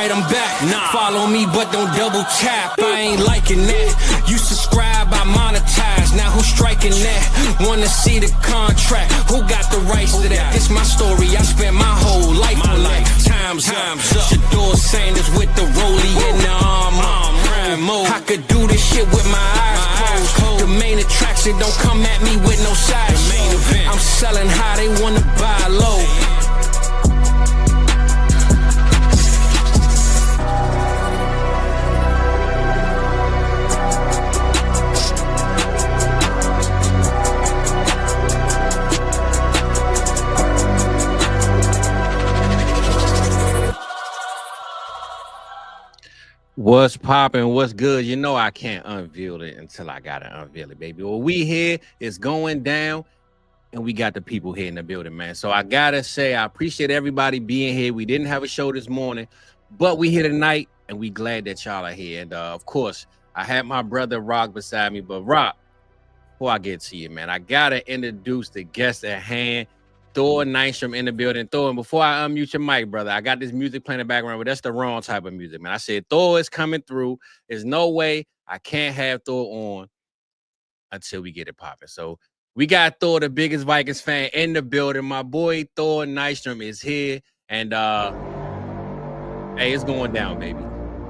right, I'm back. Follow me, but don't double tap. I ain't liking that. You subscribe, I monetize. Now who's striking that? Wanna see the contract? Who got the rights to that? This my story. I spent my whole life on that. Time's up. Shador Sanders with the rollie in the armor. I could do this shit with my eyes closed. The main attraction don't come at me with no side show. I'm selling high, they wanna buy low. What's popping? What's good? You know I can't unveil it until I gotta unveil it, baby. Well, we here, it's going down, and we got the people here in the building, man. So I gotta say, I appreciate everybody being here. We didn't have a show this morning, but we here tonight, and we glad that y'all are here. And of course, I had my brother Rock beside me, but Rock, before I get to you, man, I gotta introduce the guest at hand. Thor Nystrom in the building. Thor, and before I unmute your mic, brother, I got this music playing in the background, but that's the wrong type of music, man. I said Thor is coming through. There's no way I can't have Thor on until we get it popping. So we got Thor, the biggest Vikings fan in the building. My boy Thor Nystrom is here, and hey, it's going down, baby.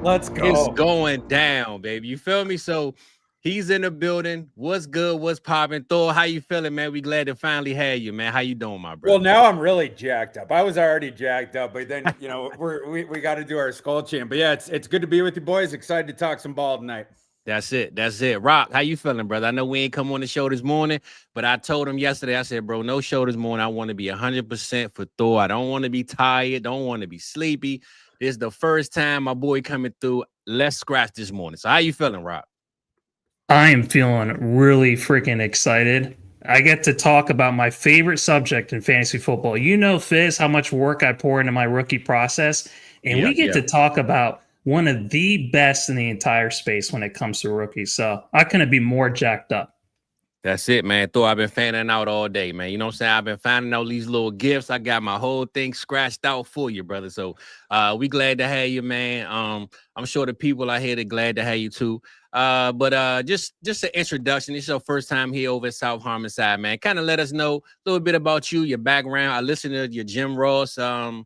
Let's go. It's going down, baby. You feel me? So he's in the building. What's good? What's popping? Thor, how you feeling, man? We glad to finally have you, man. How you doing, my brother? Well, now I'm really jacked up. I was already jacked up, but then, you know, we got to do our skull chant. But yeah, it's good to be with you boys. Excited to talk some ball tonight. That's it. That's it. Rock, how you feeling, brother? I know we ain't come on the show this morning, but I told him yesterday, I said, bro, no show this morning. I want to be 100% for Thor. I don't want to be tired. Don't want to be sleepy. This is the first time my boy coming through. Let's scratch this morning. So how you feeling, Rock? I am feeling really freaking excited. I get to talk about my favorite subject in fantasy football. You know, Fizz, how much work I pour into my rookie process. And we get to talk about one of the best in the entire space when it comes to rookies. So I couldn't be more jacked up. That's it, man. Thor, I've been fanning out all day, man. You know what I'm saying? I've been finding out these little gifts. I got my whole thing scratched out for you, brother. So we glad to have you, man. I'm sure the people out here, they're glad to have you too. But just an introduction. This is your first time here over at South Harmonside, man. Kind of let us know a little bit about you, your background. I listened to your Jim Ross show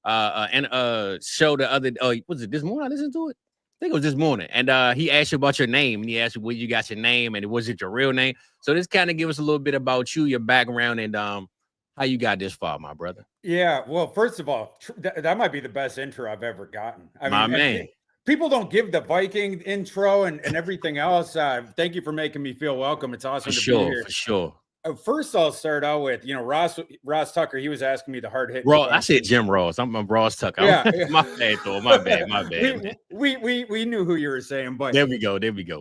the other was it this morning? I listened to it. I think it was this morning. And he asked you about your name, and he asked you where you got your name, and was it your real name? So this kind of give us a little bit about you, your background, and how you got this far, my brother. Yeah, well, first of all, that might be the best intro I've ever gotten. My man. People don't give the Viking intro and everything else. Thank you for making me feel welcome. It's awesome to be here. For sure. First, I'll start out with, you know, Ross Tucker. He was asking me the hard hit. Bro, I said Jim Ross. I'm Ross Tucker. Yeah. My bad, though. My bad. We knew who you were saying, but there we go.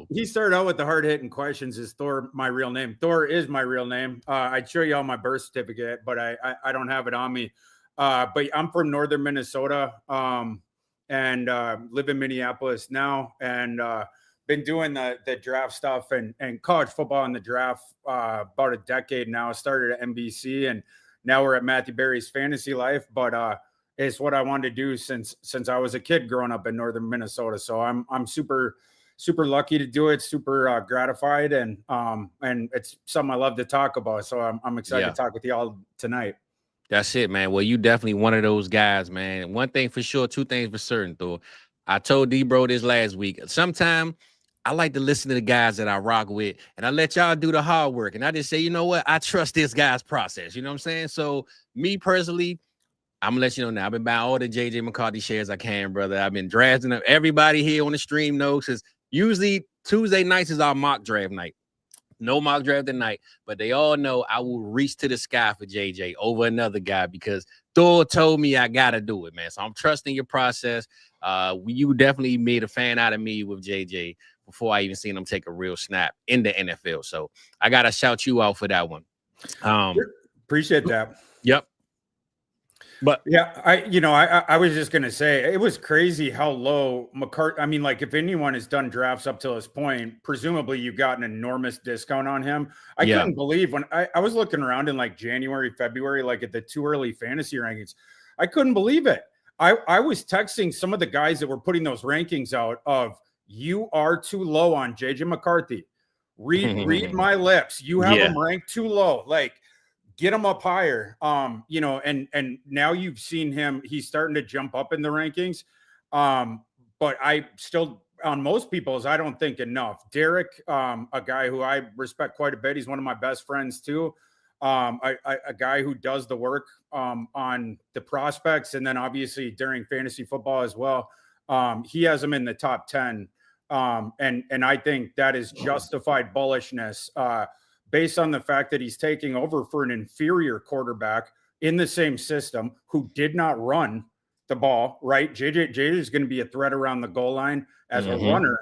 He started out with the hard hitting questions. Is Thor my real name? Thor is my real name. I'd show you all my birth certificate, but I don't have it on me. But I'm from northern Minnesota, and live in Minneapolis now, and been doing the draft stuff and college football in the draft about a decade now. I started at NBC, and now we're at Matthew Berry's Fantasy Life. But it's what I wanted to do since I was a kid growing up in northern Minnesota. So I'm super lucky to do it. Super gratified, and it's something I love to talk about. So I'm excited to talk with y'all tonight. That's it, man. Well, you definitely one of those guys, man. One thing for sure, two things for certain, Thor. I told D-Bro this last week. Sometime I like to listen to the guys that I rock with, and I let y'all do the hard work. And I just say, you know what? I trust this guy's process. You know what I'm saying? So me personally, I'm gonna let you know now. I've been buying all the JJ McCarthy shares I can, brother. I've been drafting up. Everybody here on the stream knows, because usually Tuesday nights is our mock draft night. No mock draft tonight, but they all know I will reach to the sky for JJ over another guy, because Thor told me I gotta do it, man. So I'm trusting your process. You definitely made a fan out of me with JJ before I even seen him take a real snap in the NFL. So I gotta shout you out for that one. Appreciate that. Yep. But yeah, I was just gonna say, it was crazy how low McCarthy. I mean, like, if anyone has done drafts up to this point, presumably you got an enormous discount on him. I couldn't believe when I was looking around in like January, February, like at the too early fantasy rankings. I couldn't believe it. I was texting some of the guys that were putting those rankings out of you are too low on JJ McCarthy. Read my lips. You have him ranked too low. Like, get him up higher. You know, and now you've seen him. He's starting to jump up in the rankings. But I still, on most people's, I don't think enough. Derek, a guy who I respect quite a bit. He's one of my best friends too. A guy who does the work on the prospects, and then obviously during fantasy football as well. He has him in the top 10. And I think that is justified bullishness based on the fact that he's taking over for an inferior quarterback in the same system who did not run the ball, right? JJ is going to be a threat around the goal line as a runner.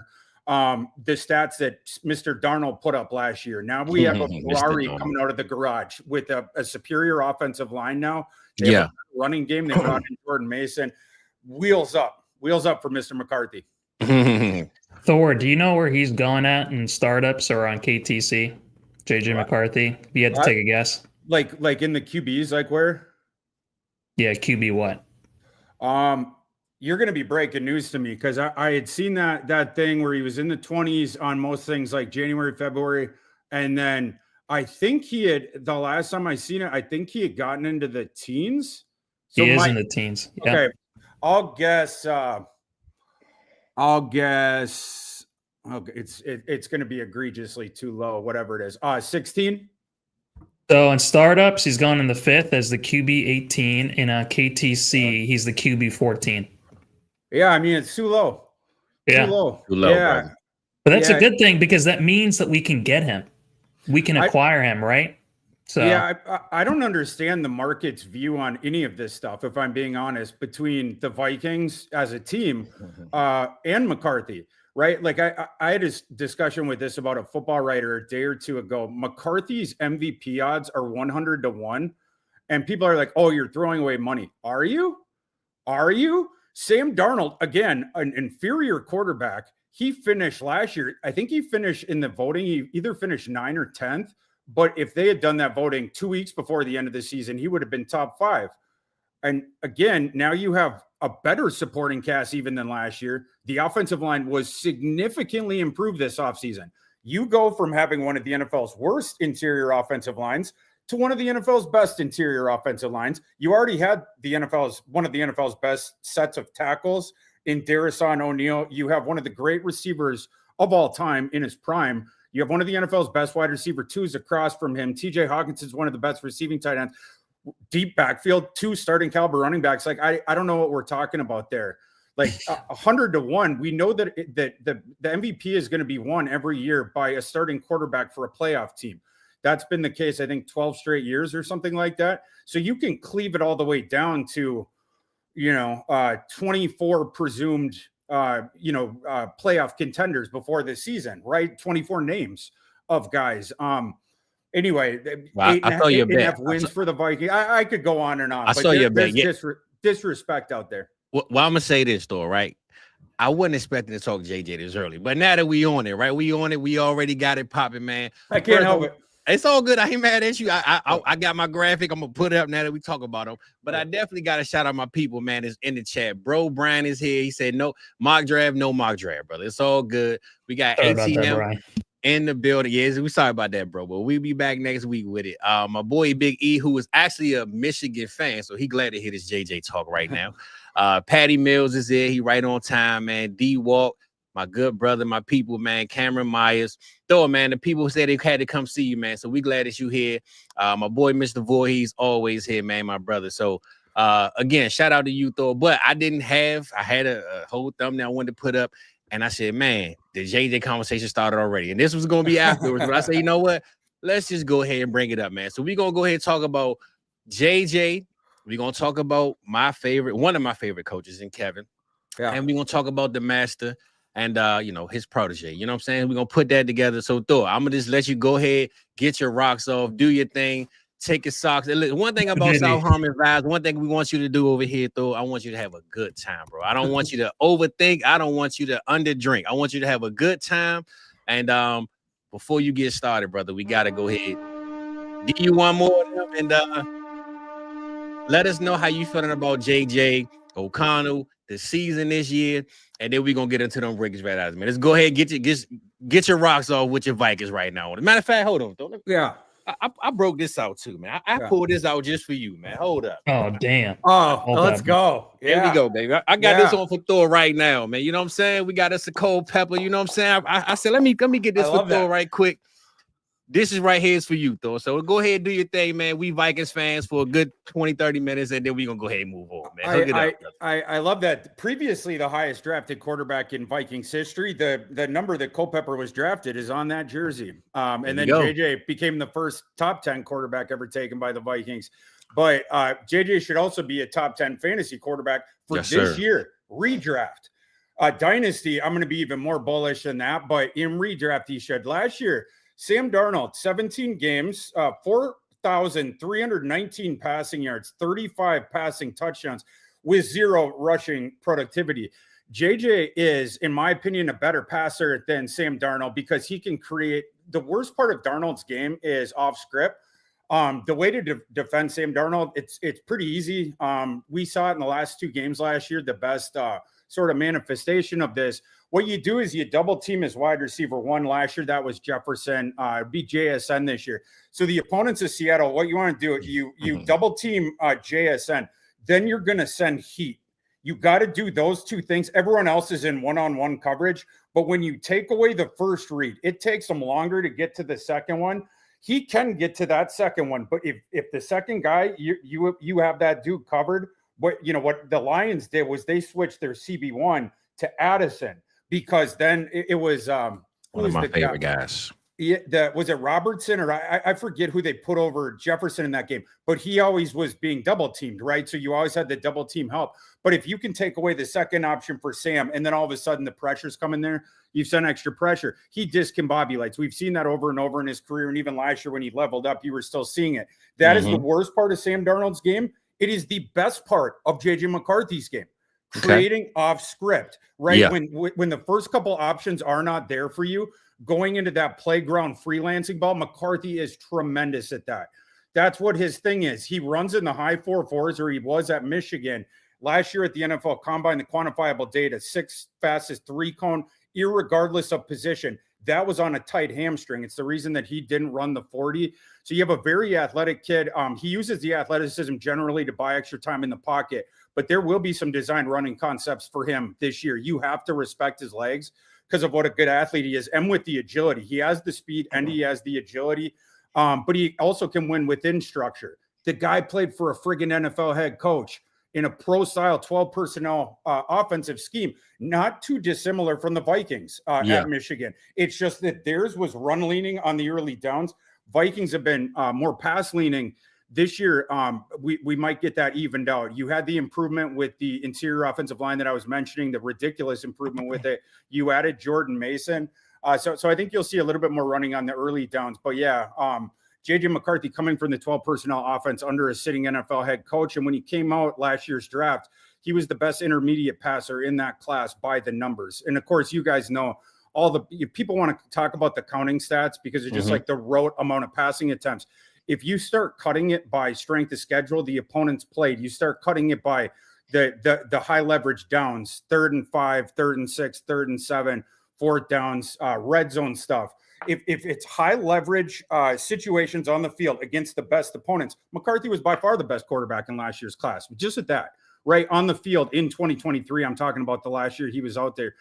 The stats that Mr. Darnold put up last year. Now we have a Ferrari coming out of the garage with a superior offensive line now. They have a running game. They brought in Jordan Mason. Wheels up for Mr. McCarthy. Thor, do you know where he's going at in startups or on KTC? JJ McCarthy. If you had to take a guess. Like in the QBs, like where? Yeah, QB what? You're going to be breaking news to me because I had seen that thing where he was in the 20s on most things like January, February. And then I think the last time I seen it, I think he had gotten into the teens. So he is in the teens. Yeah. Okay. I'll guess okay, it's going to be egregiously too low, whatever it is. 16. So in startups, he's gone in the 5th as the QB 18. In KTC, he's the QB 14. Yeah, I mean, it's too low. Yeah. Too low. Yeah. Bro. But that's a good thing because that means that we can get him. We can acquire him, right? So yeah, I don't understand the market's view on any of this stuff, if I'm being honest, between the Vikings as a team and McCarthy, right? Like I had a discussion with this about a football writer a day or two ago. McCarthy's MVP odds are 100-1. And people are like, oh, you're throwing away money. Are you? Sam Darnold, again, an inferior quarterback. He finished last year. I think he finished in the voting. He either finished 9th or 10th. But if they had done that voting 2 weeks before the end of the season, he would have been top 5. And again, now you have a better supporting cast even than last year. The offensive line was significantly improved this offseason. You go from having one of the NFL's worst interior offensive lines to one of the NFL's best interior offensive lines. You already had one of the NFL's best sets of tackles in Darrison O'Neal. You have one of the great receivers of all time in his prime. You have one of the NFL's best wide receiver 2s across from him. TJ Hawkins is one of the best receiving tight ends. Deep backfield, 2 starting caliber running backs. Like, I don't know what we're talking about there. Like 100-1. We know that the MVP is going to be won every year by a starting quarterback for a playoff team. That's been the case, I think, 12 straight years or something like that. So you can cleave it all the way down to, 24 presumed, playoff contenders before this season, right? 24 names of guys. Anyway, well, eight and a half wins for the Vikings. I could go on and on. I saw your bet. Disrespect out there. Well, I'm going to say this, though, right? I wasn't expecting to talk JJ this early, but now that we on it, right? We on it. We already got it popping, man. I can't help it. It's all good. I ain't mad at you. I got my graphic. I'm going to put it up now that we talk about them. But I definitely got to shout out my people, man. Is in the chat. Bro, Brian is here. He said, no mock draft, brother. It's all good. We got ATM in the building. Yes, we sorry about that, bro. But we'll be back next week with it. My boy Big E, who is actually a Michigan fan, so he glad to hear this JJ talk right now. Patty Mills is there. He right on time, man. D-Walk, my good brother, my people, man. Cameron Myers. Thor, man, the people said they had to come see you, man. So we glad that you here. My boy, Mr. Voorhees, always here, man, my brother. So, again, shout out to you, Thor. But I had a whole thumbnail I wanted to put up. And I said, man, the JJ conversation started already. And this was going to be afterwards. But I said, you know what? Let's just go ahead and bring it up, man. So we're going to go ahead and talk about JJ. We're going to talk about one of my favorite coaches in Kevin. Yeah. And we're going to talk about the master and, his protege. You know what I'm saying? We're going to put that together. So, Thor, I'm going to just let you go ahead, get your rocks off, do your thing, take your socks. And one thing about South Harmon Vibes, one thing we want you to do over here, Thor, I want you to have a good time, bro. I don't want you to overthink. I don't want you to underdrink. I want you to have a good time. And before you get started, brother, we got to go ahead. Give you one more of them and let us know how you feeling about JJ. O'Connell, the season this year, and then we're gonna get into them Ricketts Red Eyes, man. Let's go ahead and get your rocks off with your Vikings right now. As a matter of fact, hold on. I broke this out too, man. I pulled this out just for you, man. Hold up. Oh, damn. Let's go. Here we go, baby. I got this on for Thor right now, man. You know what I'm saying? We got us a cold pepper. You know what I'm saying? I said, let me get this for Thor right quick. This is right here is for you, Thor. So go ahead and do your thing, man. We Vikings fans for a good 20, 30 minutes, and then we're going to go ahead and move on, man. I love that. Previously, the highest drafted quarterback in Vikings history, the number that Culpepper was drafted is on that jersey. And then JJ became the first top 10 quarterback ever taken by the Vikings. But JJ should also be a top 10 fantasy quarterback for this year. Redraft. Dynasty, I'm going to be even more bullish than that. But in redraft, he should. Last year, Sam Darnold, 17 games, 4,319 passing yards, 35 passing touchdowns with 0 rushing productivity. JJ is, in my opinion, a better passer than Sam Darnold because he can create. The worst part of Darnold's game is off script. The way to defend Sam Darnold, it's pretty easy. We saw it in the last 2 games last year, the best sort of manifestation of this. What you do is you double team his wide receiver 1 last year. That was Jefferson. It'd be JSN this year. So the opponents of Seattle, what you want to do, you double team JSN. Then you're going to send heat. You got to do those 2 things. Everyone else is in one-on-one coverage. But when you take away the first read, it takes them longer to get to the second one. He can get to that second one. But if the second guy, you have that dude covered. What the Lions did was they switched their CB1 to Addison. Because then it was one of my favorite guys. Yeah, was it Robertson or I forget who they put over Jefferson in that game, but he always was being double teamed, right? So you always had the double team help. But if you can take away the second option for Sam, and then all of a sudden the pressure's coming there, you send extra pressure. He discombobulates. We've seen that over and over in his career, and even last year when he leveled up, you were still seeing it. That is the worst part of Sam Darnold's game. It is the best part of JJ McCarthy's game. Creating off script, right? Yeah. When the first couple options are not there for you, going into that playground freelancing ball, McCarthy is tremendous at that. That's what his thing is. He runs in the high 4.4s, or he was at Michigan last year at the NFL Combine. The quantifiable data: 6 fastest 3-cone, irregardless of position. That was on a tight hamstring. It's the reason that he didn't run the 40. So you have a very athletic kid. He uses the athleticism generally to buy extra time in the pocket. But there will be some design running concepts for him this year. You have to respect his legs because of what a good athlete he is. And with the agility, he has the speed and he has the agility. But he also can win within structure. The guy played for a friggin' NFL head coach in a pro style 12 personnel offensive scheme, not too dissimilar from the Vikings at Michigan. It's just that theirs was run leaning on the early downs. Vikings have been more pass leaning. This year, we might get that evened out. You had the improvement with the interior offensive line that I was mentioning, the ridiculous improvement with it. You added Jordan Mason. So I think you'll see a little bit more running on the early downs. But yeah, JJ McCarthy coming from the 12 personnel offense under a sitting NFL head coach. And when he came out last year's draft, he was the best intermediate passer in that class by the numbers. And of course, you guys know all the people want to talk about the counting stats because it's just like the rote amount of passing attempts. If you start cutting it by strength of schedule, the opponents played, you start cutting it by the high leverage downs, 3rd and 5, 3rd and 6, 3rd and 7, 4th downs, red zone stuff. If it's high leverage situations on the field against the best opponents, McCarthy was by far the best quarterback in last year's class. Just at that, right on the field in 2023, I'm talking about the last year he was out there.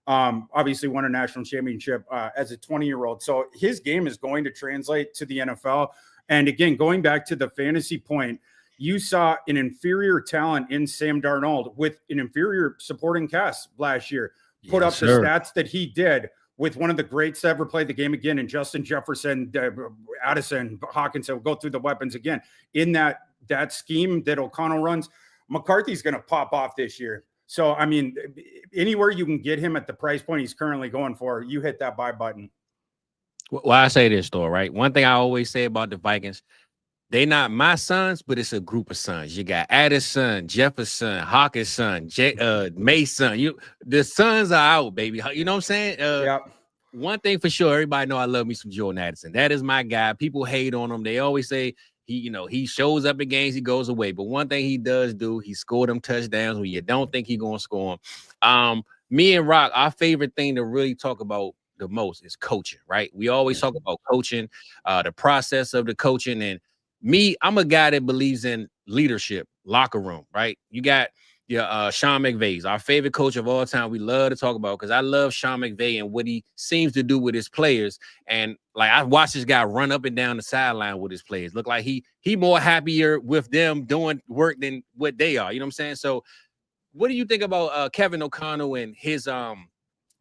Obviously won a national championship as a 20-year-old. So his game is going to translate to the NFL. And again, going back to the fantasy point, you saw an inferior talent in Sam Darnold with an inferior supporting cast last year. Put up the stats that he did with one of the greats to ever play the game again, and Justin Jefferson, Addison, Hawkinson will go through the weapons again. In that scheme that O'Connell runs, McCarthy's going to pop off this year. So, I mean, anywhere you can get him at the price point he's currently going for, you hit that buy button. Well, I say this, though, right? One thing I always say about the Vikings, they not my sons, but it's a group of sons. You got Addison, Jefferson, Hawkinson, Mason. The sons are out, baby. You know what I'm saying? One thing for sure, everybody know I love me some Jordan Addison. That is my guy. People hate on him. They always say he shows up in games, he goes away. But one thing he does do, he scored them touchdowns when you don't think he's gonna score them. Me and Rock, our favorite thing to really talk about the most is coaching, right? We always talk about coaching, the process of the coaching. And me, I'm a guy that believes in leadership, locker room, right? You got Sean McVay's our favorite coach of all time. We love to talk about because I love Sean McVay and what he seems to do with his players. And like I watched this guy run up and down the sideline with his players. Look like he more happier with them doing work than what they are. You know what I'm saying? So what do you think about Kevin O'Connell and his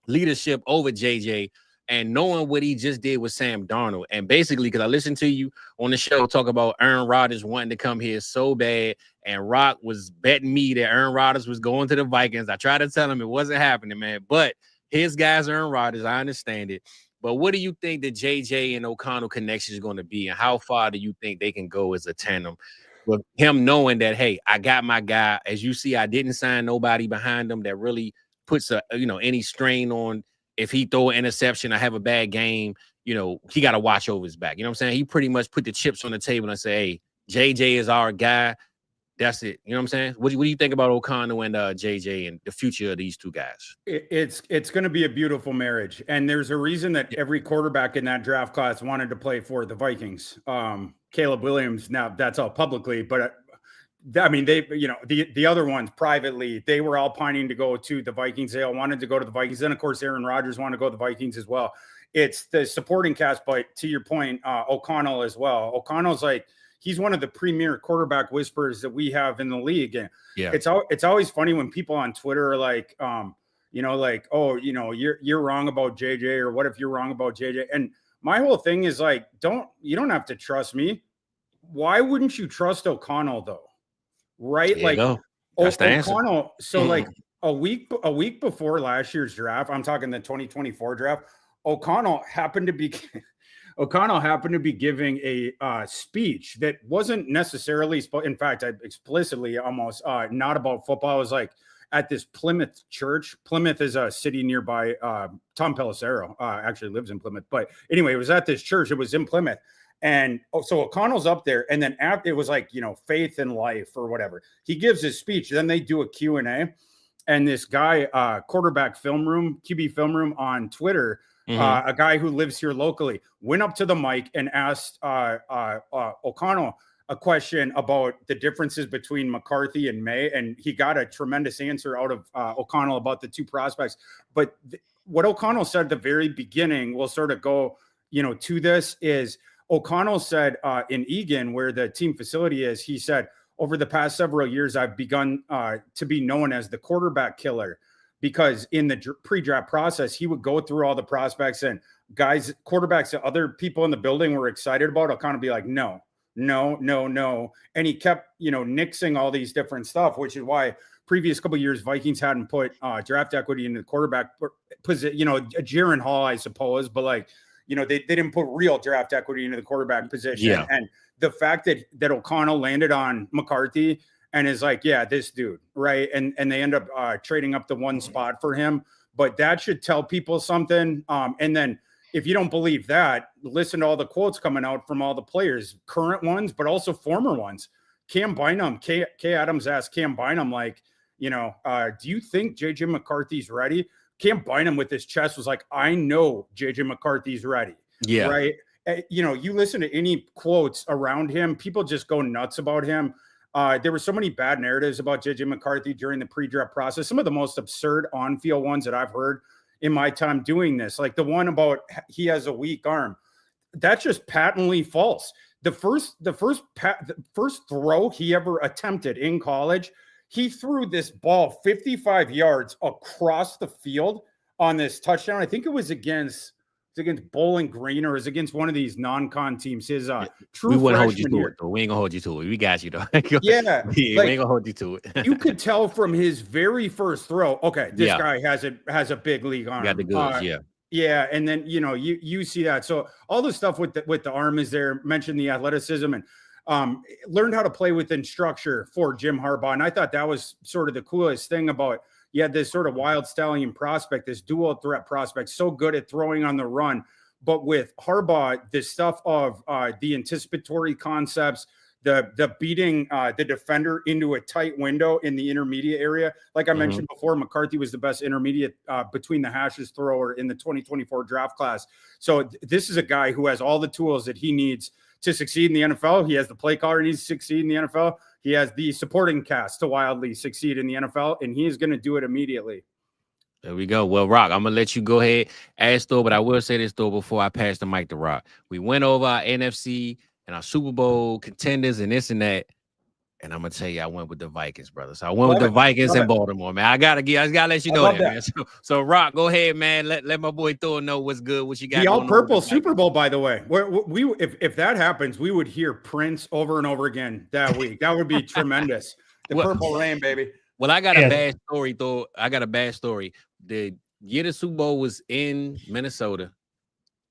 leadership over JJ and knowing what he just did with Sam Darnold? And basically, because I listened to you on the show talk about Aaron Rodgers wanting to come here so bad, and Rock was betting me that Aaron Rodgers was going to the Vikings. I tried to tell him it wasn't happening, man. But his guy's Aaron Rodgers. I understand it. But what do you think the JJ and O'Connell connection is going to be, and how far do you think they can go as a tandem? With him knowing that, hey, I got my guy. As you see, I didn't sign nobody behind him that really puts any strain on. If he throw an interception, I have a bad game, he got to watch over his back. You know what I'm saying? He pretty much put the chips on the table and say, hey, JJ is our guy. That's it. You know what I'm saying? What do you think about O'Connell and JJ and the future of these two guys? It's going to be a beautiful marriage. And there's a reason that every quarterback in that draft class wanted to play for the Vikings. Caleb Williams, now that's all publicly, but I mean, they, the other ones privately, they were all pining to go to the Vikings. They all wanted to go to the Vikings. Then, of course, Aaron Rodgers wanted to go to the Vikings as well. It's the supporting cast, but to your point, O'Connell as well. O'Connell's he's one of the premier quarterback whisperers that we have in the league. And it's always funny when people on Twitter are like, oh, you're wrong about JJ, or what if you're wrong about JJ? And my whole thing is you don't have to trust me. Why wouldn't you trust O'Connell though? Right? That's the O'Connell. So a week before last year's draft, I'm talking the 2024 draft, O'Connell happened to be giving a speech that wasn't necessarily, in fact, I explicitly almost not about football. I was at this Plymouth church. Plymouth is a city nearby. Tom Pelissero actually lives in Plymouth. But anyway, it was at this church. It was in Plymouth. And so O'Connell's up there. And then after, it was faith in life or whatever. He gives his speech. Then they do a Q&A. And this guy, QB film room on Twitter, a guy who lives here locally, went up to the mic and asked O'Connell a question about the differences between McCarthy and May, and he got a tremendous answer out of O'Connell about the two prospects. But what O'Connell said at the very beginning, we'll sort of go, to this, is O'Connell said in Egan, where the team facility is, he said, over the past several years, I've begun to be known as the quarterback killer, because in the pre-draft process, he would go through all the prospects and quarterbacks that other people in the building were excited about. O'Connell be like, no. And he kept, nixing all these different stuff, which is why previous couple of years, Vikings hadn't put draft equity into the quarterback position, Jaron Hall, I suppose, but they didn't put real draft equity into the quarterback position. Yeah. And the fact that O'Connell landed on McCarthy and is this dude, right? And they end up trading up the one spot for him. But that should tell people something. And then if you don't believe that, listen to all the quotes coming out from all the players, current ones, but also former ones. Cam Bynum, Kay Adams asked Cam Bynum, do you think JJ McCarthy's ready? Cam Bynum with his chest was like, I know JJ McCarthy's ready. Yeah. Right. You listen to any quotes around him, people just go nuts about him. There were so many bad narratives about JJ McCarthy during the pre-draft process. Some of the most absurd on-field ones that I've heard in my time doing this, like the one about he has a weak arm. That's just patently false. The first throw he ever attempted in college, he threw this ball 55 yards across the field on this touchdown. I think it was against Bowling Green, or is against one of these non-con teams. His true we wouldn't hold you freshman to year. it, though. We ain't gonna hold you to it. We got you though. Yeah, we ain't gonna hold you to it. You could tell from his very first throw. Okay, this guy has a big league arm. Got the goods, yeah, and then you see that. So all the stuff with the arm is there. Mentioned the athleticism and learned how to play within structure for Jim Harbaugh, and I thought that was sort of the coolest thing about. You had this sort of wild stallion prospect, this dual threat prospect, so good at throwing on the run, But with Harbaugh, the stuff of the anticipatory concepts, the beating the defender into a tight window in the intermediate area. Like I mentioned before, McCarthy was the best intermediate between the hashes thrower in the 2024 draft class. So this is a guy who has all the tools that he needs to succeed in the NFL. He has the play caller needs to succeed in the NFL. He has the supporting cast to wildly succeed in the NFL, and he is going to do it immediately. There we go. Well, Rock, I'm going to let you go ahead, ask Thor, but I will say this, Thor, before I pass the mic to Rock. We went over our NFC and our Super Bowl contenders and this and that, and I'm going to tell you, I went with the Vikings, brother. So I went with the Vikings in Baltimore, man. I gotta let you know that, man. So, Rock, go ahead, man. Let my boy Thor know what's good, what you got. The all-purple Super Bowl, by the way. If that happens, we would hear Prince over and over again that week. That would be tremendous. The purple rain, baby. Well, I got a bad story, Thor. I got a bad story. The year the Super Bowl was in Minnesota,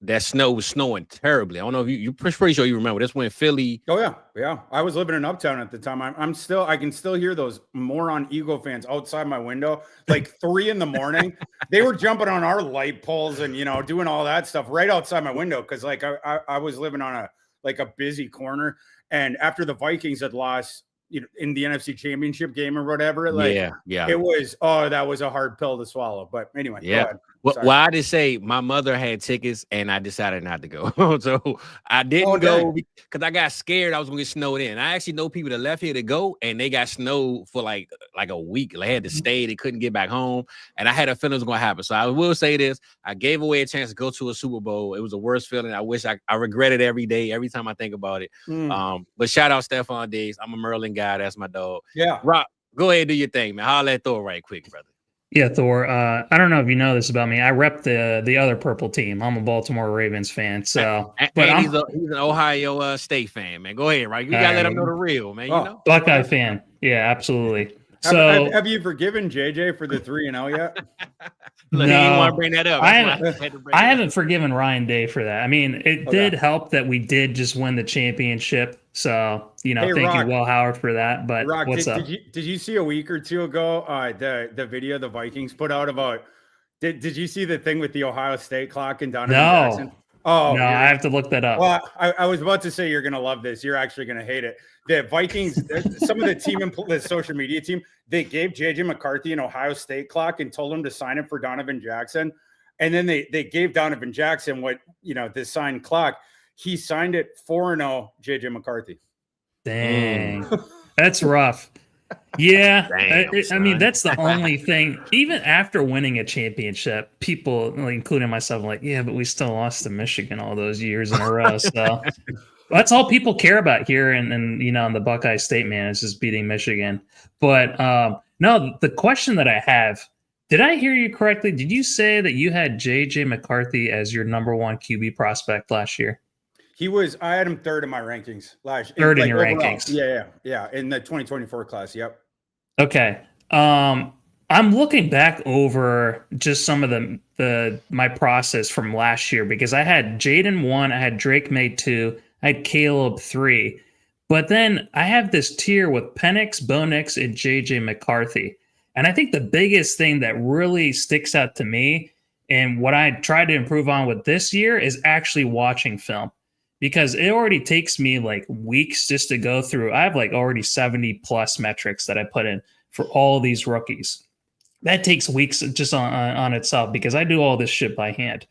that snow was snowing terribly. I don't know if you're pretty sure you remember. That's when Philly. Oh yeah. I was living in Uptown at the time. I can still hear those moron Eagle fans outside my window, like 3 a.m. They were jumping on our light poles and doing all that stuff right outside my window because like I was living on a busy corner. And after the Vikings had lost, in the NFC Championship game or whatever, it was that was a hard pill to swallow. But anyway, go ahead. Well, I just say my mother had tickets and I decided not to go. So I didn't go because I got scared I was gonna get snowed in. I actually know people that left here to go and they got snowed for like a week. They had to stay, they couldn't get back home, and I had a feeling it was gonna happen. So I will say this: I gave away a chance to go to a Super Bowl. It was the worst feeling. I wish I regret it every day, every time I think about it. But shout out Stephon Diggs. I'm a Merlin guy. That's my dog. Yeah, Rock, go ahead and do your thing, man. Holla at Thor right quick, brother. Yeah, Thor. I don't know if you know this about me. I rep the other purple team. I'm a Baltimore Ravens fan. So, but he's an Ohio State fan, man. Go ahead, right? You gotta let him know the real, man. You know, Buckeye fan. Yeah, absolutely. So, have you forgiven JJ for the 3-0 yet? No, he didn't want to bring that up. I haven't forgiven Ryan Day for that. I mean, it did help that we did just win the championship. So, thank you, Will Howard, for that. But Rock, what's up? Did you see a week or two ago the video the Vikings put out about? Did you see the thing with the Ohio State clock and Donovan Jackson? Oh no, I have to look that up. Well, I was about to say you're gonna love this. You're actually gonna hate it. The Vikings, some of the team, the social media team, they gave JJ McCarthy an Ohio State clock and told him to sign it for Donovan Jackson, and then they gave Donovan Jackson this signed clock. He signed it 4-0 JJ McCarthy. Dang, that's rough. Yeah, I mean that's the only thing. Even after winning a championship, people, including myself, like, yeah, but we still lost to Michigan all those years in a row. So that's all people care about here, and on the Buckeye State, man, is just beating Michigan. But no, the question that I have: did I hear you correctly? Did you say that you had JJ McCarthy as your number 1 QB prospect last year? I had him third in my rankings last year. Third in your rankings. Yeah. In the 2024 class. Yep. Okay. I'm looking back over just some of my process from last year because I had Jaden 1, I had Drake May 2, I had Caleb 3. But then I have this tier with Penix, Bo Nix, and JJ McCarthy. And I think the biggest thing that really sticks out to me and what I tried to improve on with this year is actually watching film. Because it already takes me like weeks just to go through. I have like already 70 plus metrics that I put in for all these rookies. That takes weeks just on itself because I do all this shit by hand.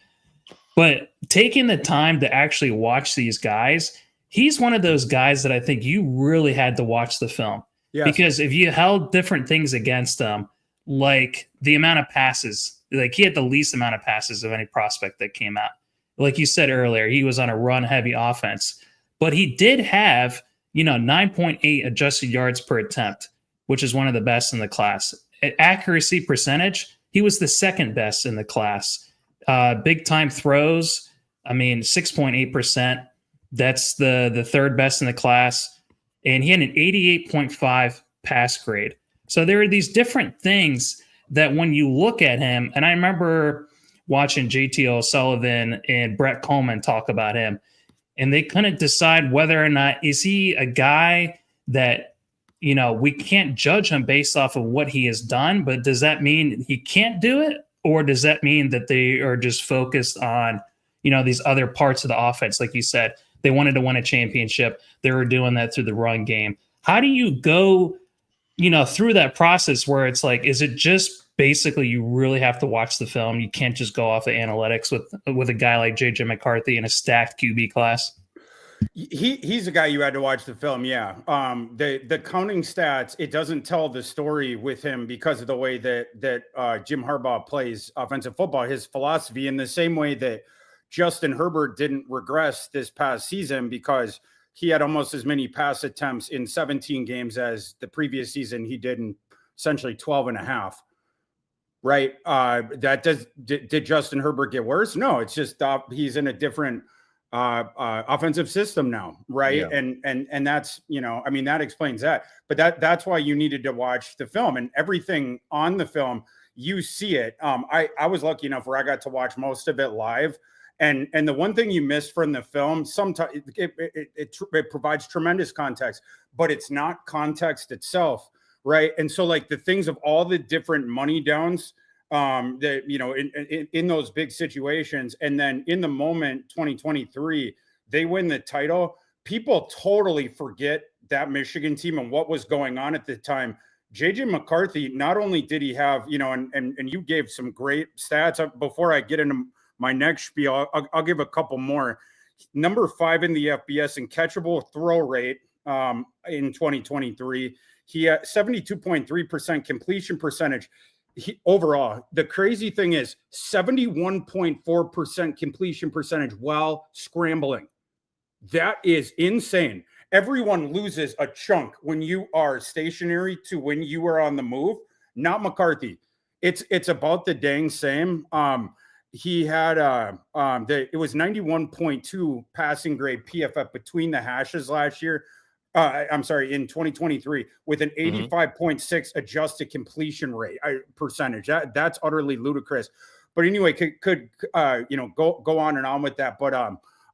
But taking the time to actually watch these guys, he's one of those guys that I think you really had to watch the film. Yes. Because if you held different things against him, like the amount of passes, like he had the least amount of passes of any prospect that came out. Like you said earlier, he was on a run-heavy offense. But he did have, 9.8 adjusted yards per attempt, which is one of the best in the class. At accuracy percentage, he was the second best in the class. Big-time throws, 6.8%. That's the third best in the class. And he had an 88.5 pass grade. So there are these different things that when you look at him, and I remember watching JT O'Sullivan and Brett Coleman talk about him, and they couldn't decide whether or not is he a guy that, we can't judge him based off of what he has done, but does that mean he can't do it? Or does that mean that they are just focused on, these other parts of the offense. Like you said, they wanted to win a championship. They were doing that through the run game. How do you go, through that process where it's like, is it just basically you really have to watch the film? You can't just go off the analytics with a guy like JJ McCarthy in a stacked QB class? He's a guy you had to watch the film. Yeah. The counting stats, it doesn't tell the story with him because of the way that Jim Harbaugh plays offensive football. His philosophy, in the same way that Justin Herbert didn't regress this past season because he had almost as many pass attempts in 17 games as the previous season he did in essentially 12 and a half. Right. Did Justin Herbert get worse? No, it's just he's in a different offensive system now, right? Yeah. And that's, that explains that. But that's why you needed to watch the film, and everything on the film, you see it. I was lucky enough where I got to watch most of it live. And the one thing you missed from the film, sometimes it provides tremendous context, but it's not context itself, right? And so, like, the things of all the different money downs that, in those big situations, and then in the moment, 2023, they win the title. People totally forget that Michigan team and what was going on at the time. JJ McCarthy, not only did he have, and you gave some great stats. Before I get into my next spiel, I'll give a couple more. Number 5 in the FBS in catchable throw rate in 2023. He had 72.3% completion percentage. Overall, the crazy thing is 71.4% completion percentage while scrambling. That is insane. Everyone loses a chunk when you are stationary to when you are on the move. Not McCarthy. It's about the dang same. He had it was 91.2 passing grade PFF between the hashes last year. In 2023, with an 85.6 adjusted completion rate percentage. That's utterly ludicrous. But anyway, could go on and on with that. But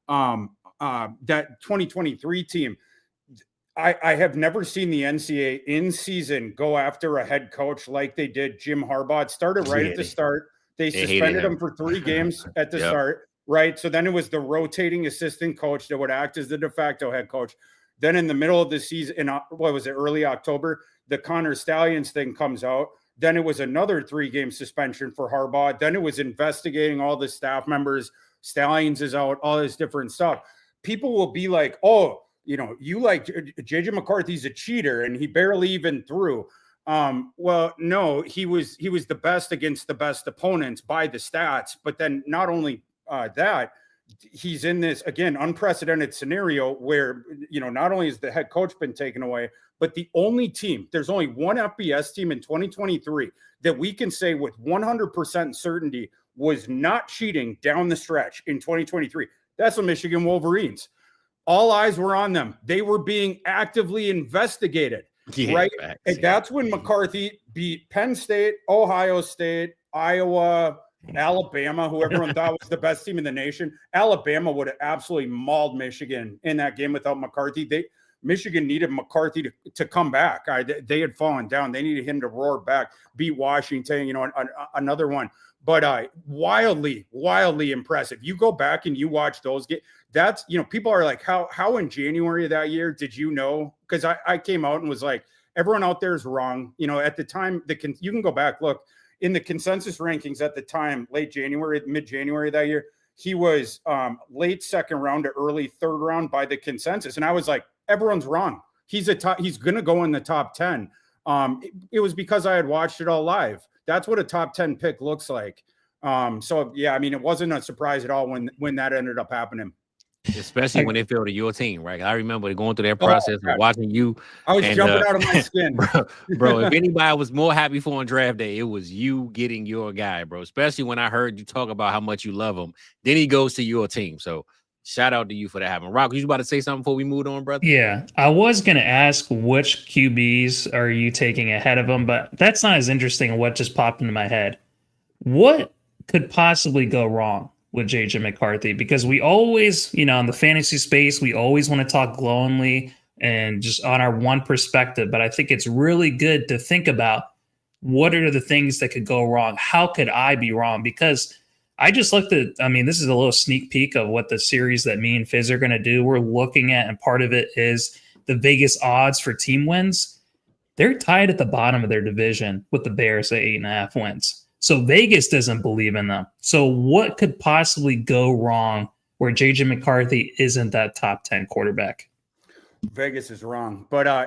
that 2023 team, I have never seen the NCAA in season go after a head coach like they did Jim Harbaugh. It started right at the start. They suspended him for 3 games at the start, right? So then it was the rotating assistant coach that would act as the de facto head coach. Then in the middle of the season, in early October, the Connor Stallions thing comes out. Then it was another 3-game suspension for Harbaugh. Then it was investigating all the staff members. Stallions is out, all this different stuff. People will be like, oh, you like JJ McCarthy's a cheater and he barely even threw. Well, no, he was the best against the best opponents by the stats. But then not only that, he's in this, again, unprecedented scenario where, not only has the head coach been taken away, but the only team, there's only one FBS team in 2023 that we can say with 100% certainty was not cheating down the stretch in 2023. That's the Michigan Wolverines. All eyes were on them. They were being actively investigated, right? Facts, and that's when McCarthy beat Penn State, Ohio State, Iowa, Alabama, who everyone thought was the best team in the nation. Alabama would have absolutely mauled Michigan in that game without McCarthy. Michigan needed McCarthy to come back. They had fallen down. They needed him to roar back, beat Washington, another one. But wildly impressive. You go back and you watch those games. That's, people are like, how in January of that year did you know? Because I came out and was like, everyone out there is wrong. At the time, you can go back, look. In the consensus rankings at the time, mid-January that year, he was late second round to early third round by the consensus. And I was like, everyone's wrong. He's going to go in the top 10. It was because I had watched it all live. That's what a top 10 pick looks like. It wasn't a surprise at all when that ended up happening. Especially when they fell to your team, right? I remember going through that process of watching you. I was jumping out of my skin. Bro, if anybody was more happy for on draft day, it was you getting your guy, bro. Especially when I heard you talk about how much you love him. Then he goes to your team. So shout out to you for that happening. Rock, you about to say something before we moved on, brother? Yeah, I was going to ask which QBs are you taking ahead of him, but that's not as interesting. What just popped into my head. What could possibly go wrong with JJ McCarthy? Because we always, in the fantasy space, we always want to talk glowingly and just on our one perspective. But I think it's really good to think about what are the things that could go wrong? How could I be wrong? Because I just looked at, I mean, this is a little sneak peek of what the series that me and Fizz are going to do. We're looking at, and part of it is the Vegas odds for team wins. They're tied at the bottom of their division with the Bears at 8.5 wins. So Vegas doesn't believe in them. So what could possibly go wrong where JJ McCarthy isn't that top 10 quarterback? Vegas is wrong, but I